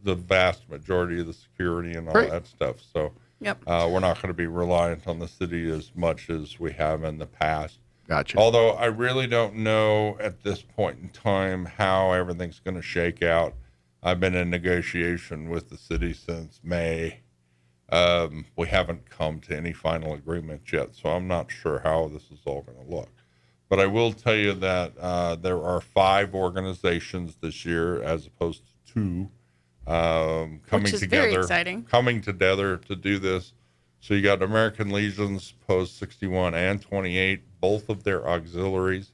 the vast majority of the security and all that stuff. So we're not going to be reliant on the city as much as we have in the past. Gotcha. Although I really don't know at this point in time how everything's going to shake out. I've been in negotiation with the city since May. We haven't come to any final agreement yet, so I'm not sure how this is all going to look. But I will tell you that there are 5 organizations this year as opposed to 2 Which is very exciting. coming together to do this. So you got American Legions, Post 61 and 28, both of their auxiliaries,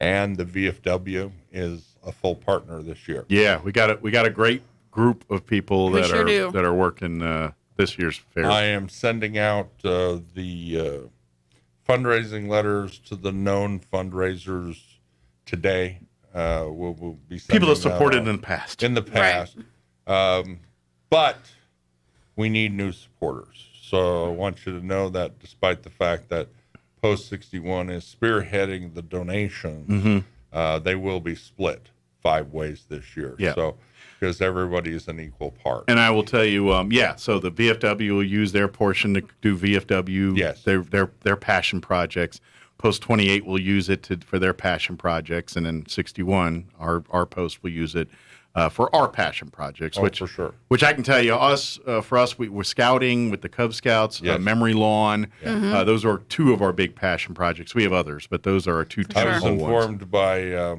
and the VFW is a full partner this year. Yeah, we got a great group of people We that sure do. are working this year's fair. I am sending out the fundraising letters to the known fundraisers today. We'll be sending People that supported out in the past. In the past. But we need new supporters. So I want you to know that despite the fact that Post 61 is spearheading the donations, they will be split 5 ways this year. Yeah. So because everybody is an equal part. And I will tell you, so the VFW will use their portion to do VFW, their passion projects. Post 28 will use it for their passion projects, and then 61, our post will use it for our passion projects. Which for sure. Which I can tell you, for us, we're scouting with the Cub Scouts, Memory Lawn. Yeah. Those are 2 of our big passion projects. We have others, but those are our 2 I was typical ones. informed by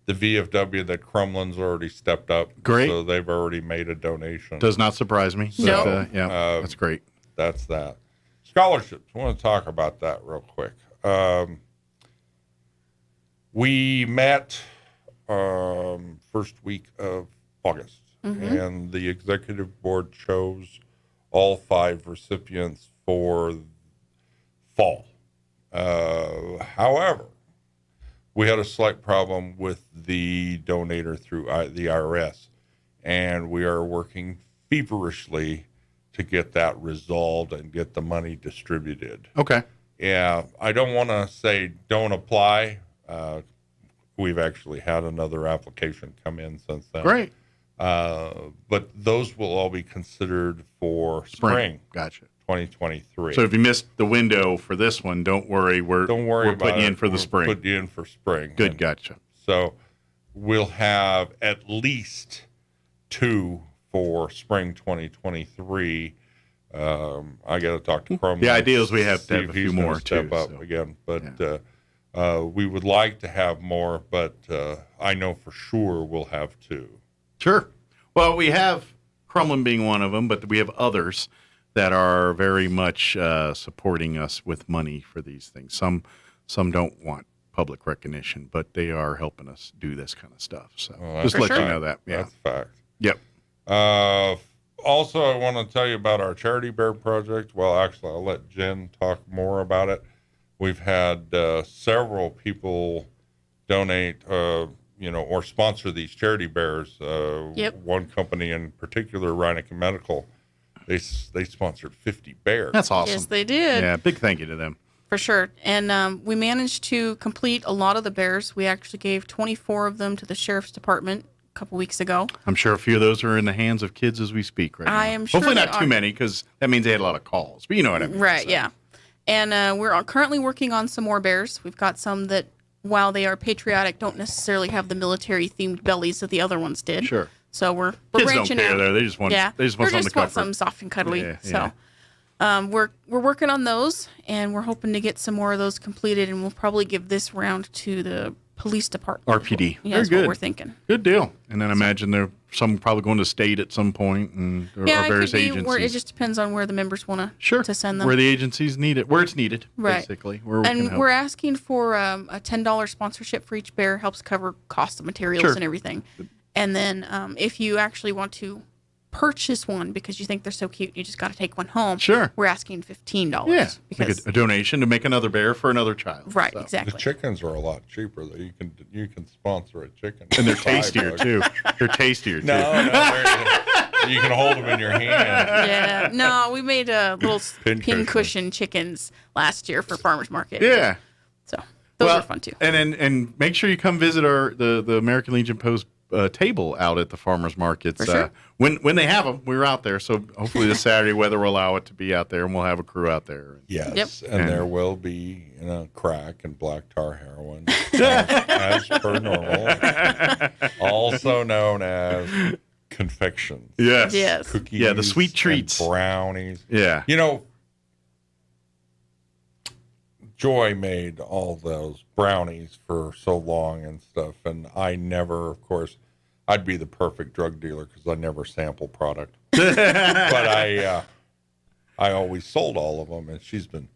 the VFW that Crumlin's already stepped up. Great. So they've already made a donation. Does not surprise me. So, that's great. That's that. Scholarships. I want to talk about that real quick. We met first week of August, and the executive board chose all 5 recipients for fall. However, we had a slight problem with the donator through the IRS, and we are working feverishly to get that resolved and get the money distributed. Okay. Yeah, I don't want to say don't apply. We've actually had another application come in since then. Great. But those will all be considered for spring. Gotcha. 2023. So if you missed the window for this one, don't worry. We're putting you in for the spring. Putting you in for spring. Good, And gotcha. So we'll have at least 2 for spring 2023. I got to talk to Crum. The idea is we have to have a if few he's gonna more, step too, up so. again, but we would like to have more. But I know for sure we'll have 2. Sure. Well, we have Crumlin being one of them, but we have others that are very much supporting us with money for these things. Some don't want public recognition, but they are helping us do this kind of stuff. So just let you know that. Yeah. That's a fact. Yep. Also, I want to tell you about our Charity Bear project. Well, actually, I'll let Jen talk more about it. We've had several people donate, or sponsor these charity bears. One company in particular, Reineke Medical, they sponsored 50 bears. That's awesome. Yes, they did. Yeah, big thank you to them. For sure. And we managed to complete a lot of the bears. We actually gave 24 of them to the Sheriff's Department a couple weeks ago. I'm sure a few of those are in the hands of kids as we speak right now. I am sure Hopefully they not too are. many, because that means they had a lot of calls. But you know what I mean. Right, yeah. And we're currently working on some more bears. We've got some that, while they are patriotic, don't necessarily have the military-themed bellies that the other ones did. Sure. So we're Kids don't branching care out. there. They just want something to comfort. something soft and cuddly. Yeah, so we're working on those, and we're hoping to get some more of those completed, and we'll probably give this round to the police department. RPD. Yeah, Very that's good. what we're thinking. Good deal. And then I imagine there some probably going to state at some point, and or Yeah, various it could be agencies. where it just depends on where the members want to send them. Where the agencies need it, where it's needed, Right. basically. Where we can And help. we're asking for a $10 sponsorship for each bear, helps cover cost of materials Sure. and everything. And then if you actually want to purchase one because you think they're so cute, you just got to take one home. Sure. We're asking $15. Yeah, Because, make a donation to make another bear for another child. Right, So. exactly. The chickens are a lot cheaper. Though. You can sponsor a chicken. And they're $5. tastier, too. They're tastier, too. No, you can hold them in your hand. Yeah. No, we made little Pin pin cushion. cushion chickens last year for farmers market. Yeah. So those are fun too. And make sure you come visit the American Legion Post table out at the farmers markets. For sure. When they have them, we're out there. So hopefully this Saturday weather will allow it to be out there, and we'll have a crew out there. Yes, and there will be crack and black tar heroin as per normal, also known as confections. Yes. Yes. Cookies. Yeah, the sweet and treats. brownies. Yeah. You know, Joy made all those brownies for so long and stuff, and I never, of course, I'd be the perfect drug dealer because I never sample product. But I always sold all of them, and she's been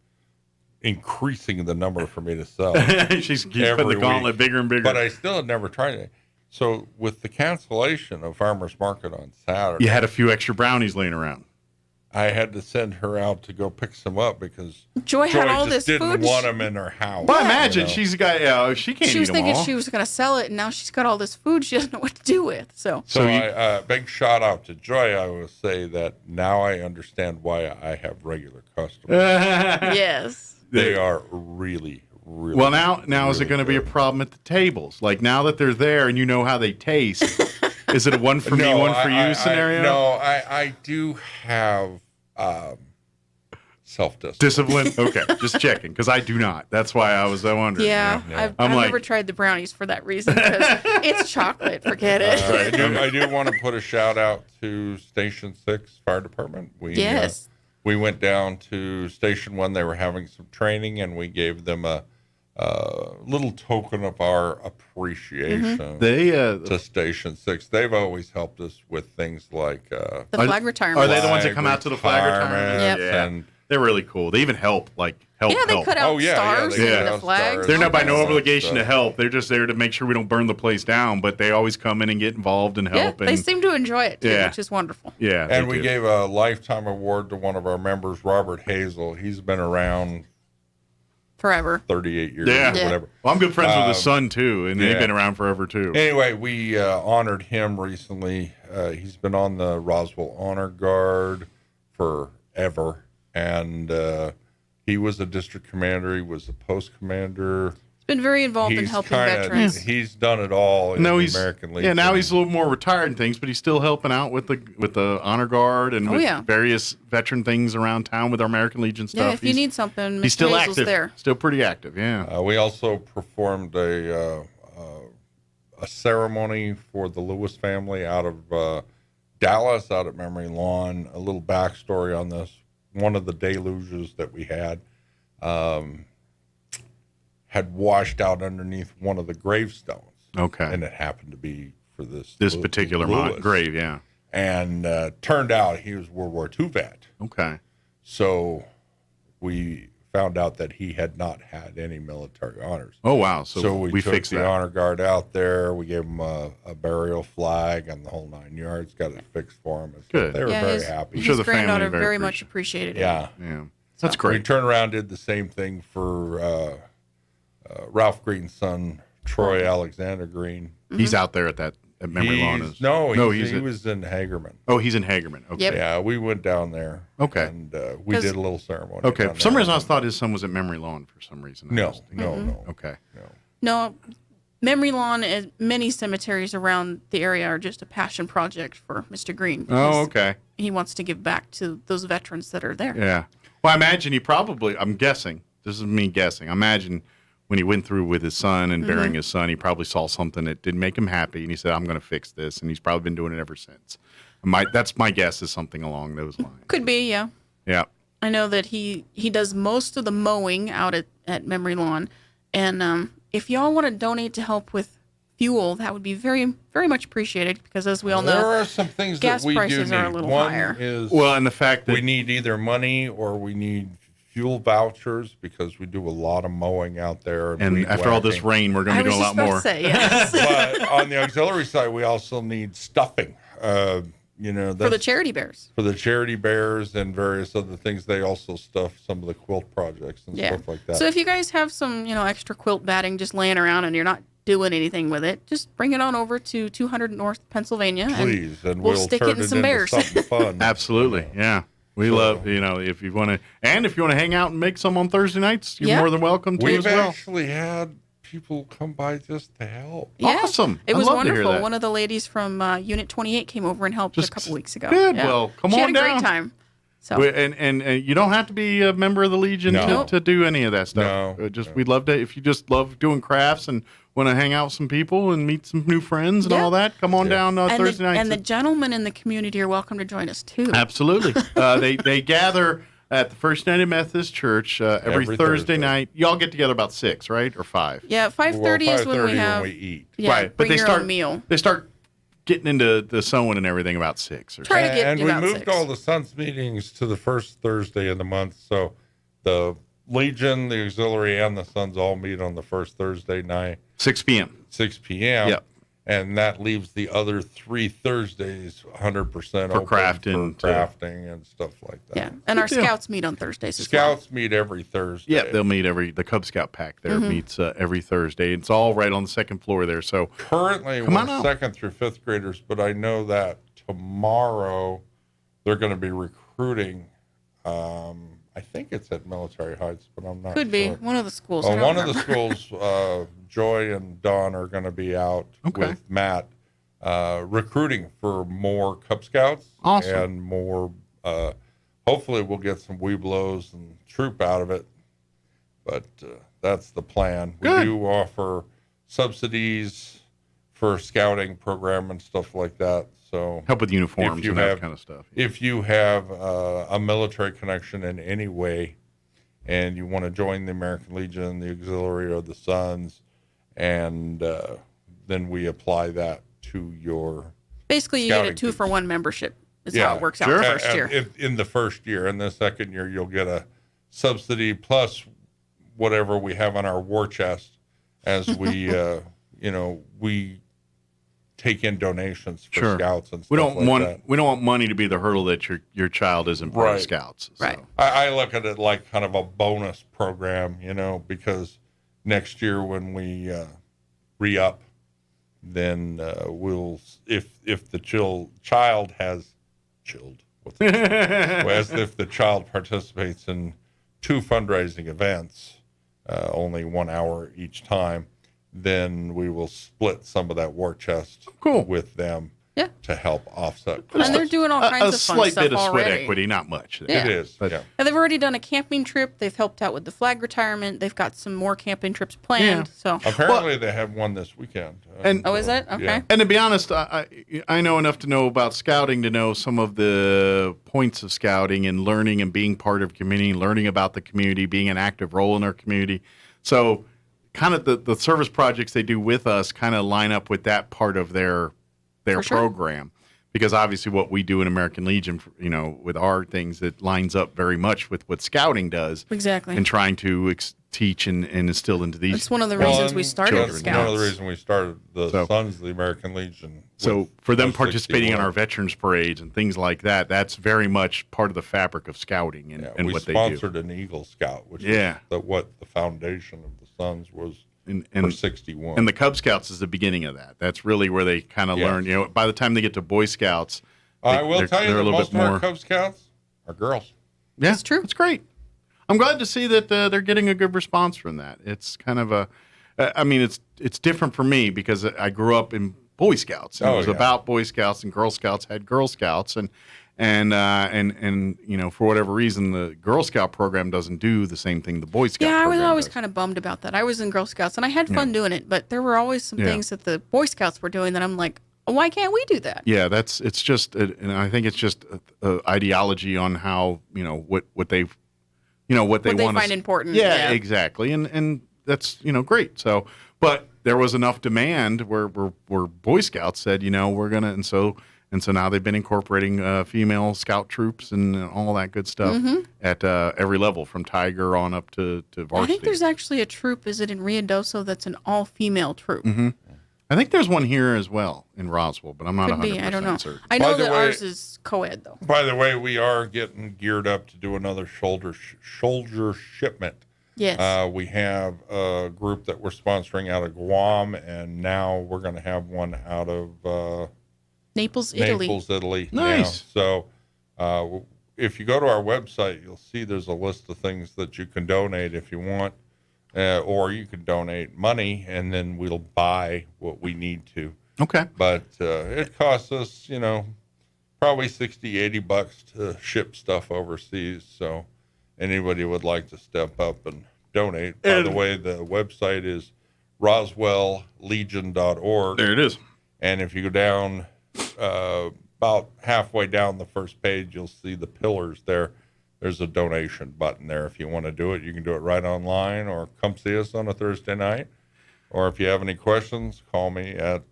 increasing the number for me to sell. She's putting the gauntlet bigger and bigger. But I still had never tried it. So with the cancellation of Farmers Market on Saturday, you had a few extra brownies laying around. I had to send her out to go pick some up because Joy had all just this didn't food. want them in her house. Well, I imagine you know? she's got. She can't She eat was them thinking all. she was going to sell it, and now she's got all this food she doesn't know what to do with. So I big shout out to Joy. I will say that now I understand why I have regular customers. yes. They are really. Well, now is it going to be a problem at the tables? Like now that they're there and you know how they taste, is it a one for me, one for you scenario? I do have self-discipline. Okay, just checking because I do not. That's why I was wondering. Yeah, you know? I've never tried the brownies for that reason because it's chocolate. Forget it. I do want to put a shout out to Station 6 Fire Department. Yes. We went down to Station 1. They were having some training, and we gave them a little token of our appreciation to Station 6. They've always helped us with things like the flag retirement. Are they the ones that come out to the flag retirement? Yep. Yeah. And they're really cool. They even help, help. Yeah, they cut out stars and the flags. They're not by no obligation to help. They're just there to make sure we don't burn the place down, but they always come in and get involved and help. Yeah, they seem to enjoy it too, Yeah. which is wonderful. Yeah. And we gave a lifetime award to one of our members, Robert Hazel. He's been around forever. 38 years Yeah. or whatever. Well, I'm good friends with his son, too, and they've yeah. been around forever, too. Anyway, we honored him recently. He's been on the Roswell Honor Guard forever, and he was a district commander. He was a post commander. Been very involved in helping veterans. He's done it all in the American Legion. Yeah, now he's a little more retired and things, but he's still helping out with the Honor Guard and with various veteran things around town with our American Legion stuff. Yeah, if you need something, he's still Hazel's active. there. Still pretty active, yeah. We also performed a ceremony for the Lewis family out of Dallas, out at Memory Lawn. A little backstory on this. One of the deluges that we had washed out underneath one of the gravestones. Okay. And it happened to be for this particular grave, yeah. And turned out he was World War II vet. Okay. So we found out that he had not had any military honors. Oh, wow. So we took fixed the that. honor guard out there. We gave him a burial flag and the whole 9 yards. Got it fixed for him. Good. They were very happy. His granddaughter very much appreciated it. Yeah. Yeah. That's great. We turned around, did the same thing for Ralph Green's son, Troy Alexander Green. He's out there at Memory Lawn. He was in Hagerman. Oh, he's in Hagerman. Okay. Yep. Yeah, we went down there. Okay. And we did a little ceremony. Okay. down For some there. reason, I thought his son was at Memory Lawn for some reason. No. Okay. No, Memory Lawn and many cemeteries around the area are just a passion project for Mr. Green. Oh, okay. He wants to give back to those veterans that are there. Yeah. Well, I imagine I'm guessing, this is me guessing, I imagine when he went through with his son and burying his son, he probably saw something that didn't make him happy, and he said, I'm going to fix this, and he's probably been doing it ever since. That's my guess, is something along those lines. Could be, yeah. Yeah. I know that he does most of the mowing out at Memory Lawn, and if y'all want to donate to help with fuel, that would be very, very much appreciated, because as we all know, there are some things gas that we prices do are a need. little One higher. is and the fact that we need either money or we need fuel vouchers, because we do a lot of mowing out there. And weed after all this whacking. rain, we're going to be doing a lot more. But on the auxiliary side, we also need stuffing. For the charity bears. For the charity bears and various other things, they also stuff some of the quilt projects and stuff like that. So if you guys have some, extra quilt batting just laying around and you're not doing anything with it, just bring it on over to 200 North Pennsylvania. Please, and we'll we'll stick turn it in some into bears. something fun. Absolutely, yeah. We love, if you want to, and if you want to hang out and make some on Thursday nights, you're more than welcome to We've as well. actually had people come by just to help. Yeah. Awesome. It I'd was love to hear wonderful. that. One of the ladies from Unit 28 came over and helped a couple weeks ago. Good. Yeah. Well, come she on had a down. great time. So And you don't have to be a member of the Legion to do any of that stuff. We'd love to, if you just love doing crafts and want to hang out with some people and meet some new friends and all that, come on down Thursday night. And the gentlemen in the community are welcome to join us too. Absolutely. They gather at the First United Methodist Church every Thursday night. Y'all get together about 6, right? Or 5? Yeah, 5:30 is when we have. eat. Yeah, right. bring But your own meal. They start getting into the sewing and everything about 6 or Try to get and we about moved 6. all the Sons meetings to the first Thursday of the month. So the Legion, the Auxiliary, and the Sons all meet on the first Thursday night. 6 p.m. 6 p.m. Yep. And that leaves the other 3 Thursdays 100% For open crafting, for crafting and stuff like that. Yeah, and our Good deal. scouts meet on Thursdays as well. Scouts meet every Thursday. Yeah, they'll meet the Cub Scout pack there meets every Thursday. It's all right on the second floor there. So Currently, Come on we're out. 2nd through 5th graders, but I know that tomorrow they're going to be recruiting. I think it's at Military Heights, but I'm not Could sure. be one of the schools. I don't One of the remember. schools, Joy and Dawn are going to be out with Matt recruiting for more Cub Scouts. Awesome. And more, hopefully we'll get some Weeblos and troop out of it. But that's the plan. Good. We do offer subsidies for scouting program and stuff like that. So help with uniforms if you and have, that kind of stuff. If you have a military connection in any way and you want to join the American Legion, the Auxiliary, or the Sons, and then we apply that to your Basically, you get a scouting 2-for-1 membership is how it works out the first year. In the first year. In the second year, you'll get a subsidy plus whatever we have on our war chest as we, we take in donations for Sure. scouts and stuff We don't like want that. we don't want money to be the hurdle that your child isn't part of scouts. So. Right. I look at it like kind of a bonus program, because next year when we re-up, then we'll, if the child has chilled, as if the child participates in 2 fundraising events, only 1 hour each time, then we will split some of that war chest with them to help offset costs. And they're doing all kinds of fun slight stuff bit of sweat already. equity, not much. Yeah. It is, yeah. And they've already done a camping trip. They've helped out with the flag retirement. They've got some more camping trips planned. So Apparently they have one this weekend. Oh, is it? Okay. Yeah. And to be honest, I know enough to know about scouting to know some of the points of scouting and learning and being part of community, learning about the community, being an active role in our community. So kind of the service projects they do with us kind of line up with that part of their For sure. program. Because obviously what we do in American Legion, with our things, it lines up very much with what scouting does. Exactly. And trying to teach and instill into these. That's one of the reasons we started That's Scouts. one of the reasons we started the Sons of the American Legion. So for them with participating in 61. our veterans parades and things like that, that's very much part of the fabric of scouting and we what they do. sponsored an Eagle Scout, which is what the foundation of the Sons was for 61. And the Cub Scouts is the beginning of that. That's really where they kind of learn. By the time they get to Boy Scouts, I will tell you they're that a little most bit of our more. Cub Scouts are girls. Yeah, it's true. It's great. I'm glad to see that they're getting a good response from that. It's kind of it's different for me because I grew up in Boy Scouts. And it was about Boy Scouts, and Girl Scouts had Girl Scouts, and for whatever reason the Girl Scout program doesn't do the same thing the Boy Scout Yeah, I was program always does. kind of bummed about that. I was in Girl Scouts and I had fun doing it, but there were always some things that the Boy Scouts were doing that I'm like, why can't we do that? Yeah, it's just, and I think it's just ideology on how what they want find important. Yeah, exactly, and that's great. So, but there was enough demand where Boy Scouts said, we're gonna, and so now they've been incorporating female scout troops and all that good stuff at every level, from Tiger on up to varsity. I think there's actually a troop, is it in Ruidoso, that's an all-female troop. Mm-hmm. I think there's one here as well in Roswell, but I'm not Could 100% be, I don't know. certain. I know By the that way- ours is co-ed, though. By the way, we are getting geared up to do another shoulder shipment. Yes. We have a group that we're sponsoring out of Guam, and now we're going to have one out of Naples, Italy. Naples, Italy. Nice. Now. So if you go to our website, you'll see there's a list of things that you can donate if you want, or you can donate money, and then we'll buy what we need to. Okay. But it costs us, probably $60-$80 to ship stuff overseas. So anybody would like to step up and donate. By the way, the website is roswelllegion.org. There it is. And if you go down about halfway down the first page, you'll see the pillars there. There's a donation button there. If you want to do it, you can do it right online or come see us on a Thursday night. Or if you have any questions, call me at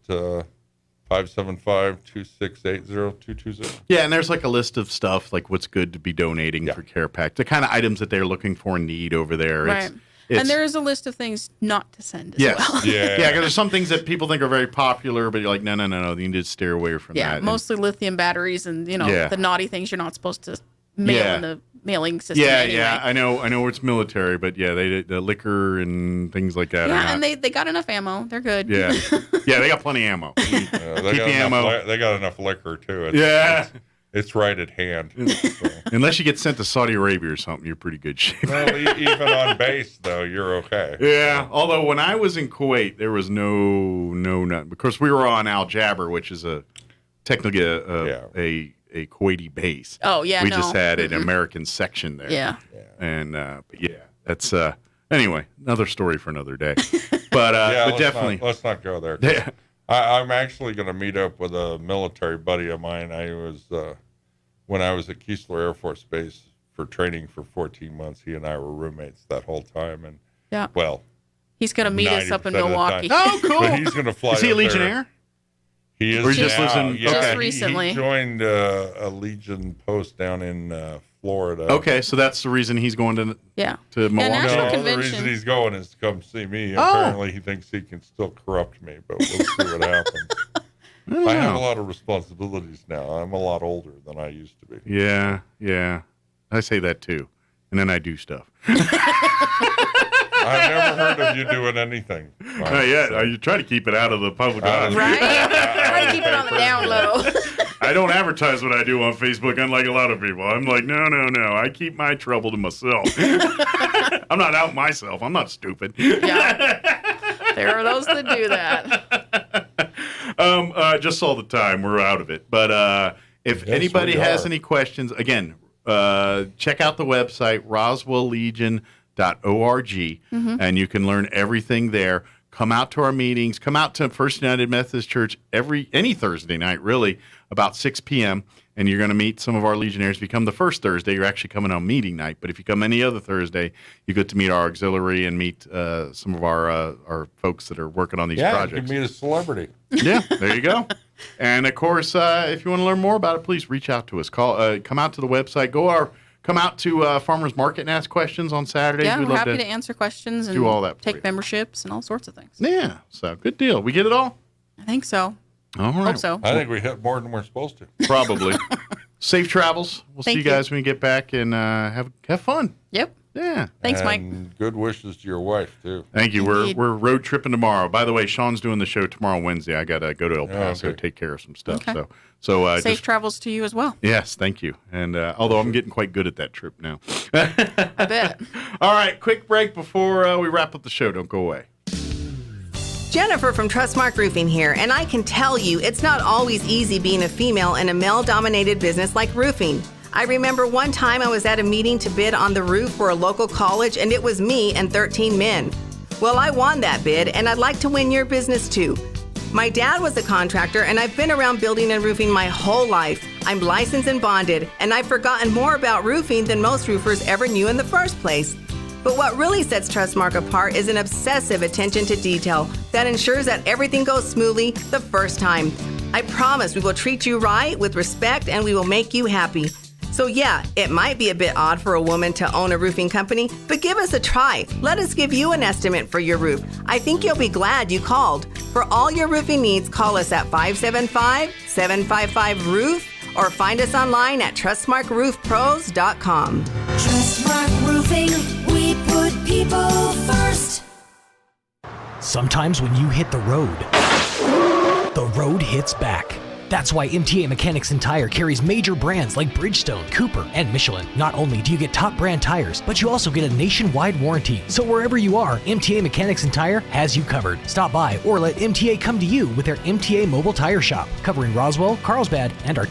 575-268-0220. Yeah, and there's like a list of stuff, like what's good to be donating for Care Pack, the kind of items that they're looking for and need over there. Right. And there is a list of things not to send as yes. well. Yeah, because there's some things that people think are very popular, but you're like, no, you need to steer away from Yeah, that. mostly lithium batteries and, Yeah. the naughty things you're not supposed to mail Yeah. in the mailing system Yeah, anyway. yeah, I know it's military, but yeah, the liquor and things like that. are Yeah, not, and they got enough ammo. They're good. yeah, they got plenty of ammo. They Keep got the ammo. they got enough liquor, too. It's right at hand. So. Unless you get sent to Saudi Arabia or something, you're pretty good shape. Well, even on base, though, you're okay. Yeah, although when I was in Kuwait, there was none. Because we were on Al Jaber, which is technically a Kuwaiti base. Oh, yeah, We no. just had an American section there. Yeah. And, but yeah, that's, anyway, another story for another day. But, Yeah, but definitely. let's not go there. Yeah. I'm actually going to meet up with a military buddy of mine. I was when I was at Keesler Air Force Base for training for 14 months. He and I were roommates that whole time, and Yeah. well, He's going to meet us up in 90% of the Milwaukee. time. Oh, cool. But he's going to fly. Is he a up there. Legionnaire? He is. Or he just lives in- Yeah, Just he recently. joined a Legion post down in Florida. Okay, so that's the reason he's going to Yeah. Milwaukee. National No, the Convention. reason he's going is to come see me. Oh. Apparently, he thinks he can still corrupt me, but we'll see what happens. I have a lot of responsibilities now. I'm a lot older than I used to be. Yeah. I say that too. And then I do stuff. I've never heard of you doing anything. Not yet. You try to keep it out of the public eye. Right? Try to keep it on the down low. I don't advertise what I do on Facebook, unlike a lot of people. I'm like, no. I keep my trouble to myself. I'm not out myself. I'm not stupid. Yeah. There are those that do that. Just all the time. We're out of it. But if anybody has any questions, again, check out the website, roswelllegion.org, and you can learn everything there. Come out to our meetings. Come out to First United Methodist Church any Thursday night, really, about 6 p.m., and you're going to meet some of our Legionnaires. If you come the first Thursday, you're actually coming on meeting night. But if you come any other Thursday, you get to meet our auxiliary and meet some of our folks that are working on these projects. Yeah, you can meet a celebrity. Yeah, there you go. And, of course, if you want to learn more about it, please reach out to us. Come out to the website. Come out to Farmers Market and ask questions on Saturdays. Yeah, We'd we're love happy to answer questions and do all that for take you. memberships and all sorts of things. Yeah, so good deal. We get it all? I think so. All right. Hope so. I think we hit more than we're supposed to. Probably. Safe travels. We'll see Thank you guys when you get back and have fun. Yep. Yeah. Thanks, Mike. And good wishes to your wife, too. Thank you. Indeed. We're road tripping tomorrow. By the way, Sean's doing the show tomorrow, Wednesday. I got to go to El Paso, take care of some stuff. Okay. So Safe travels to you as well. Yes, thank you. And although I'm getting quite good at that trip now. I bet. All right, quick break before we wrap up the show. Don't go away. Jennifer from Trustmark Roofing here, and I can tell you it's not always easy being a female in a male-dominated business like roofing. I remember one time I was at a meeting to bid on the roof for a local college, and it was me and 13 men. Well, I won that bid, and I'd like to win your business too. My dad was a contractor, and I've been around building and roofing my whole life. I'm licensed and bonded, and I've forgotten more about roofing than most roofers ever knew in the first place. But what really sets Trustmark apart is an obsessive attention to detail that ensures that everything goes smoothly the first time. I promise we will treat you right with respect and we will make you happy. So yeah, it might be a bit odd for a woman to own a roofing company, but give us a try. Let us give you an estimate for your roof. I think you'll be glad you called. For all your roofing needs, call us at 575-755-ROOF or find us online at trustmarkroofpros.com. Trustmark Roofing, we put people first. Sometimes when you hit the road hits back. That's why MTA Mechanics and Tire carries major brands like Bridgestone, Cooper, and Michelin. Not only do you get top brand tires, but you also get a nationwide warranty. So wherever you are, MTA Mechanics and Tire has you covered. Stop by or let MTA come to you with their MTA Mobile Tire Shop, covering Roswell, Carlsbad, and our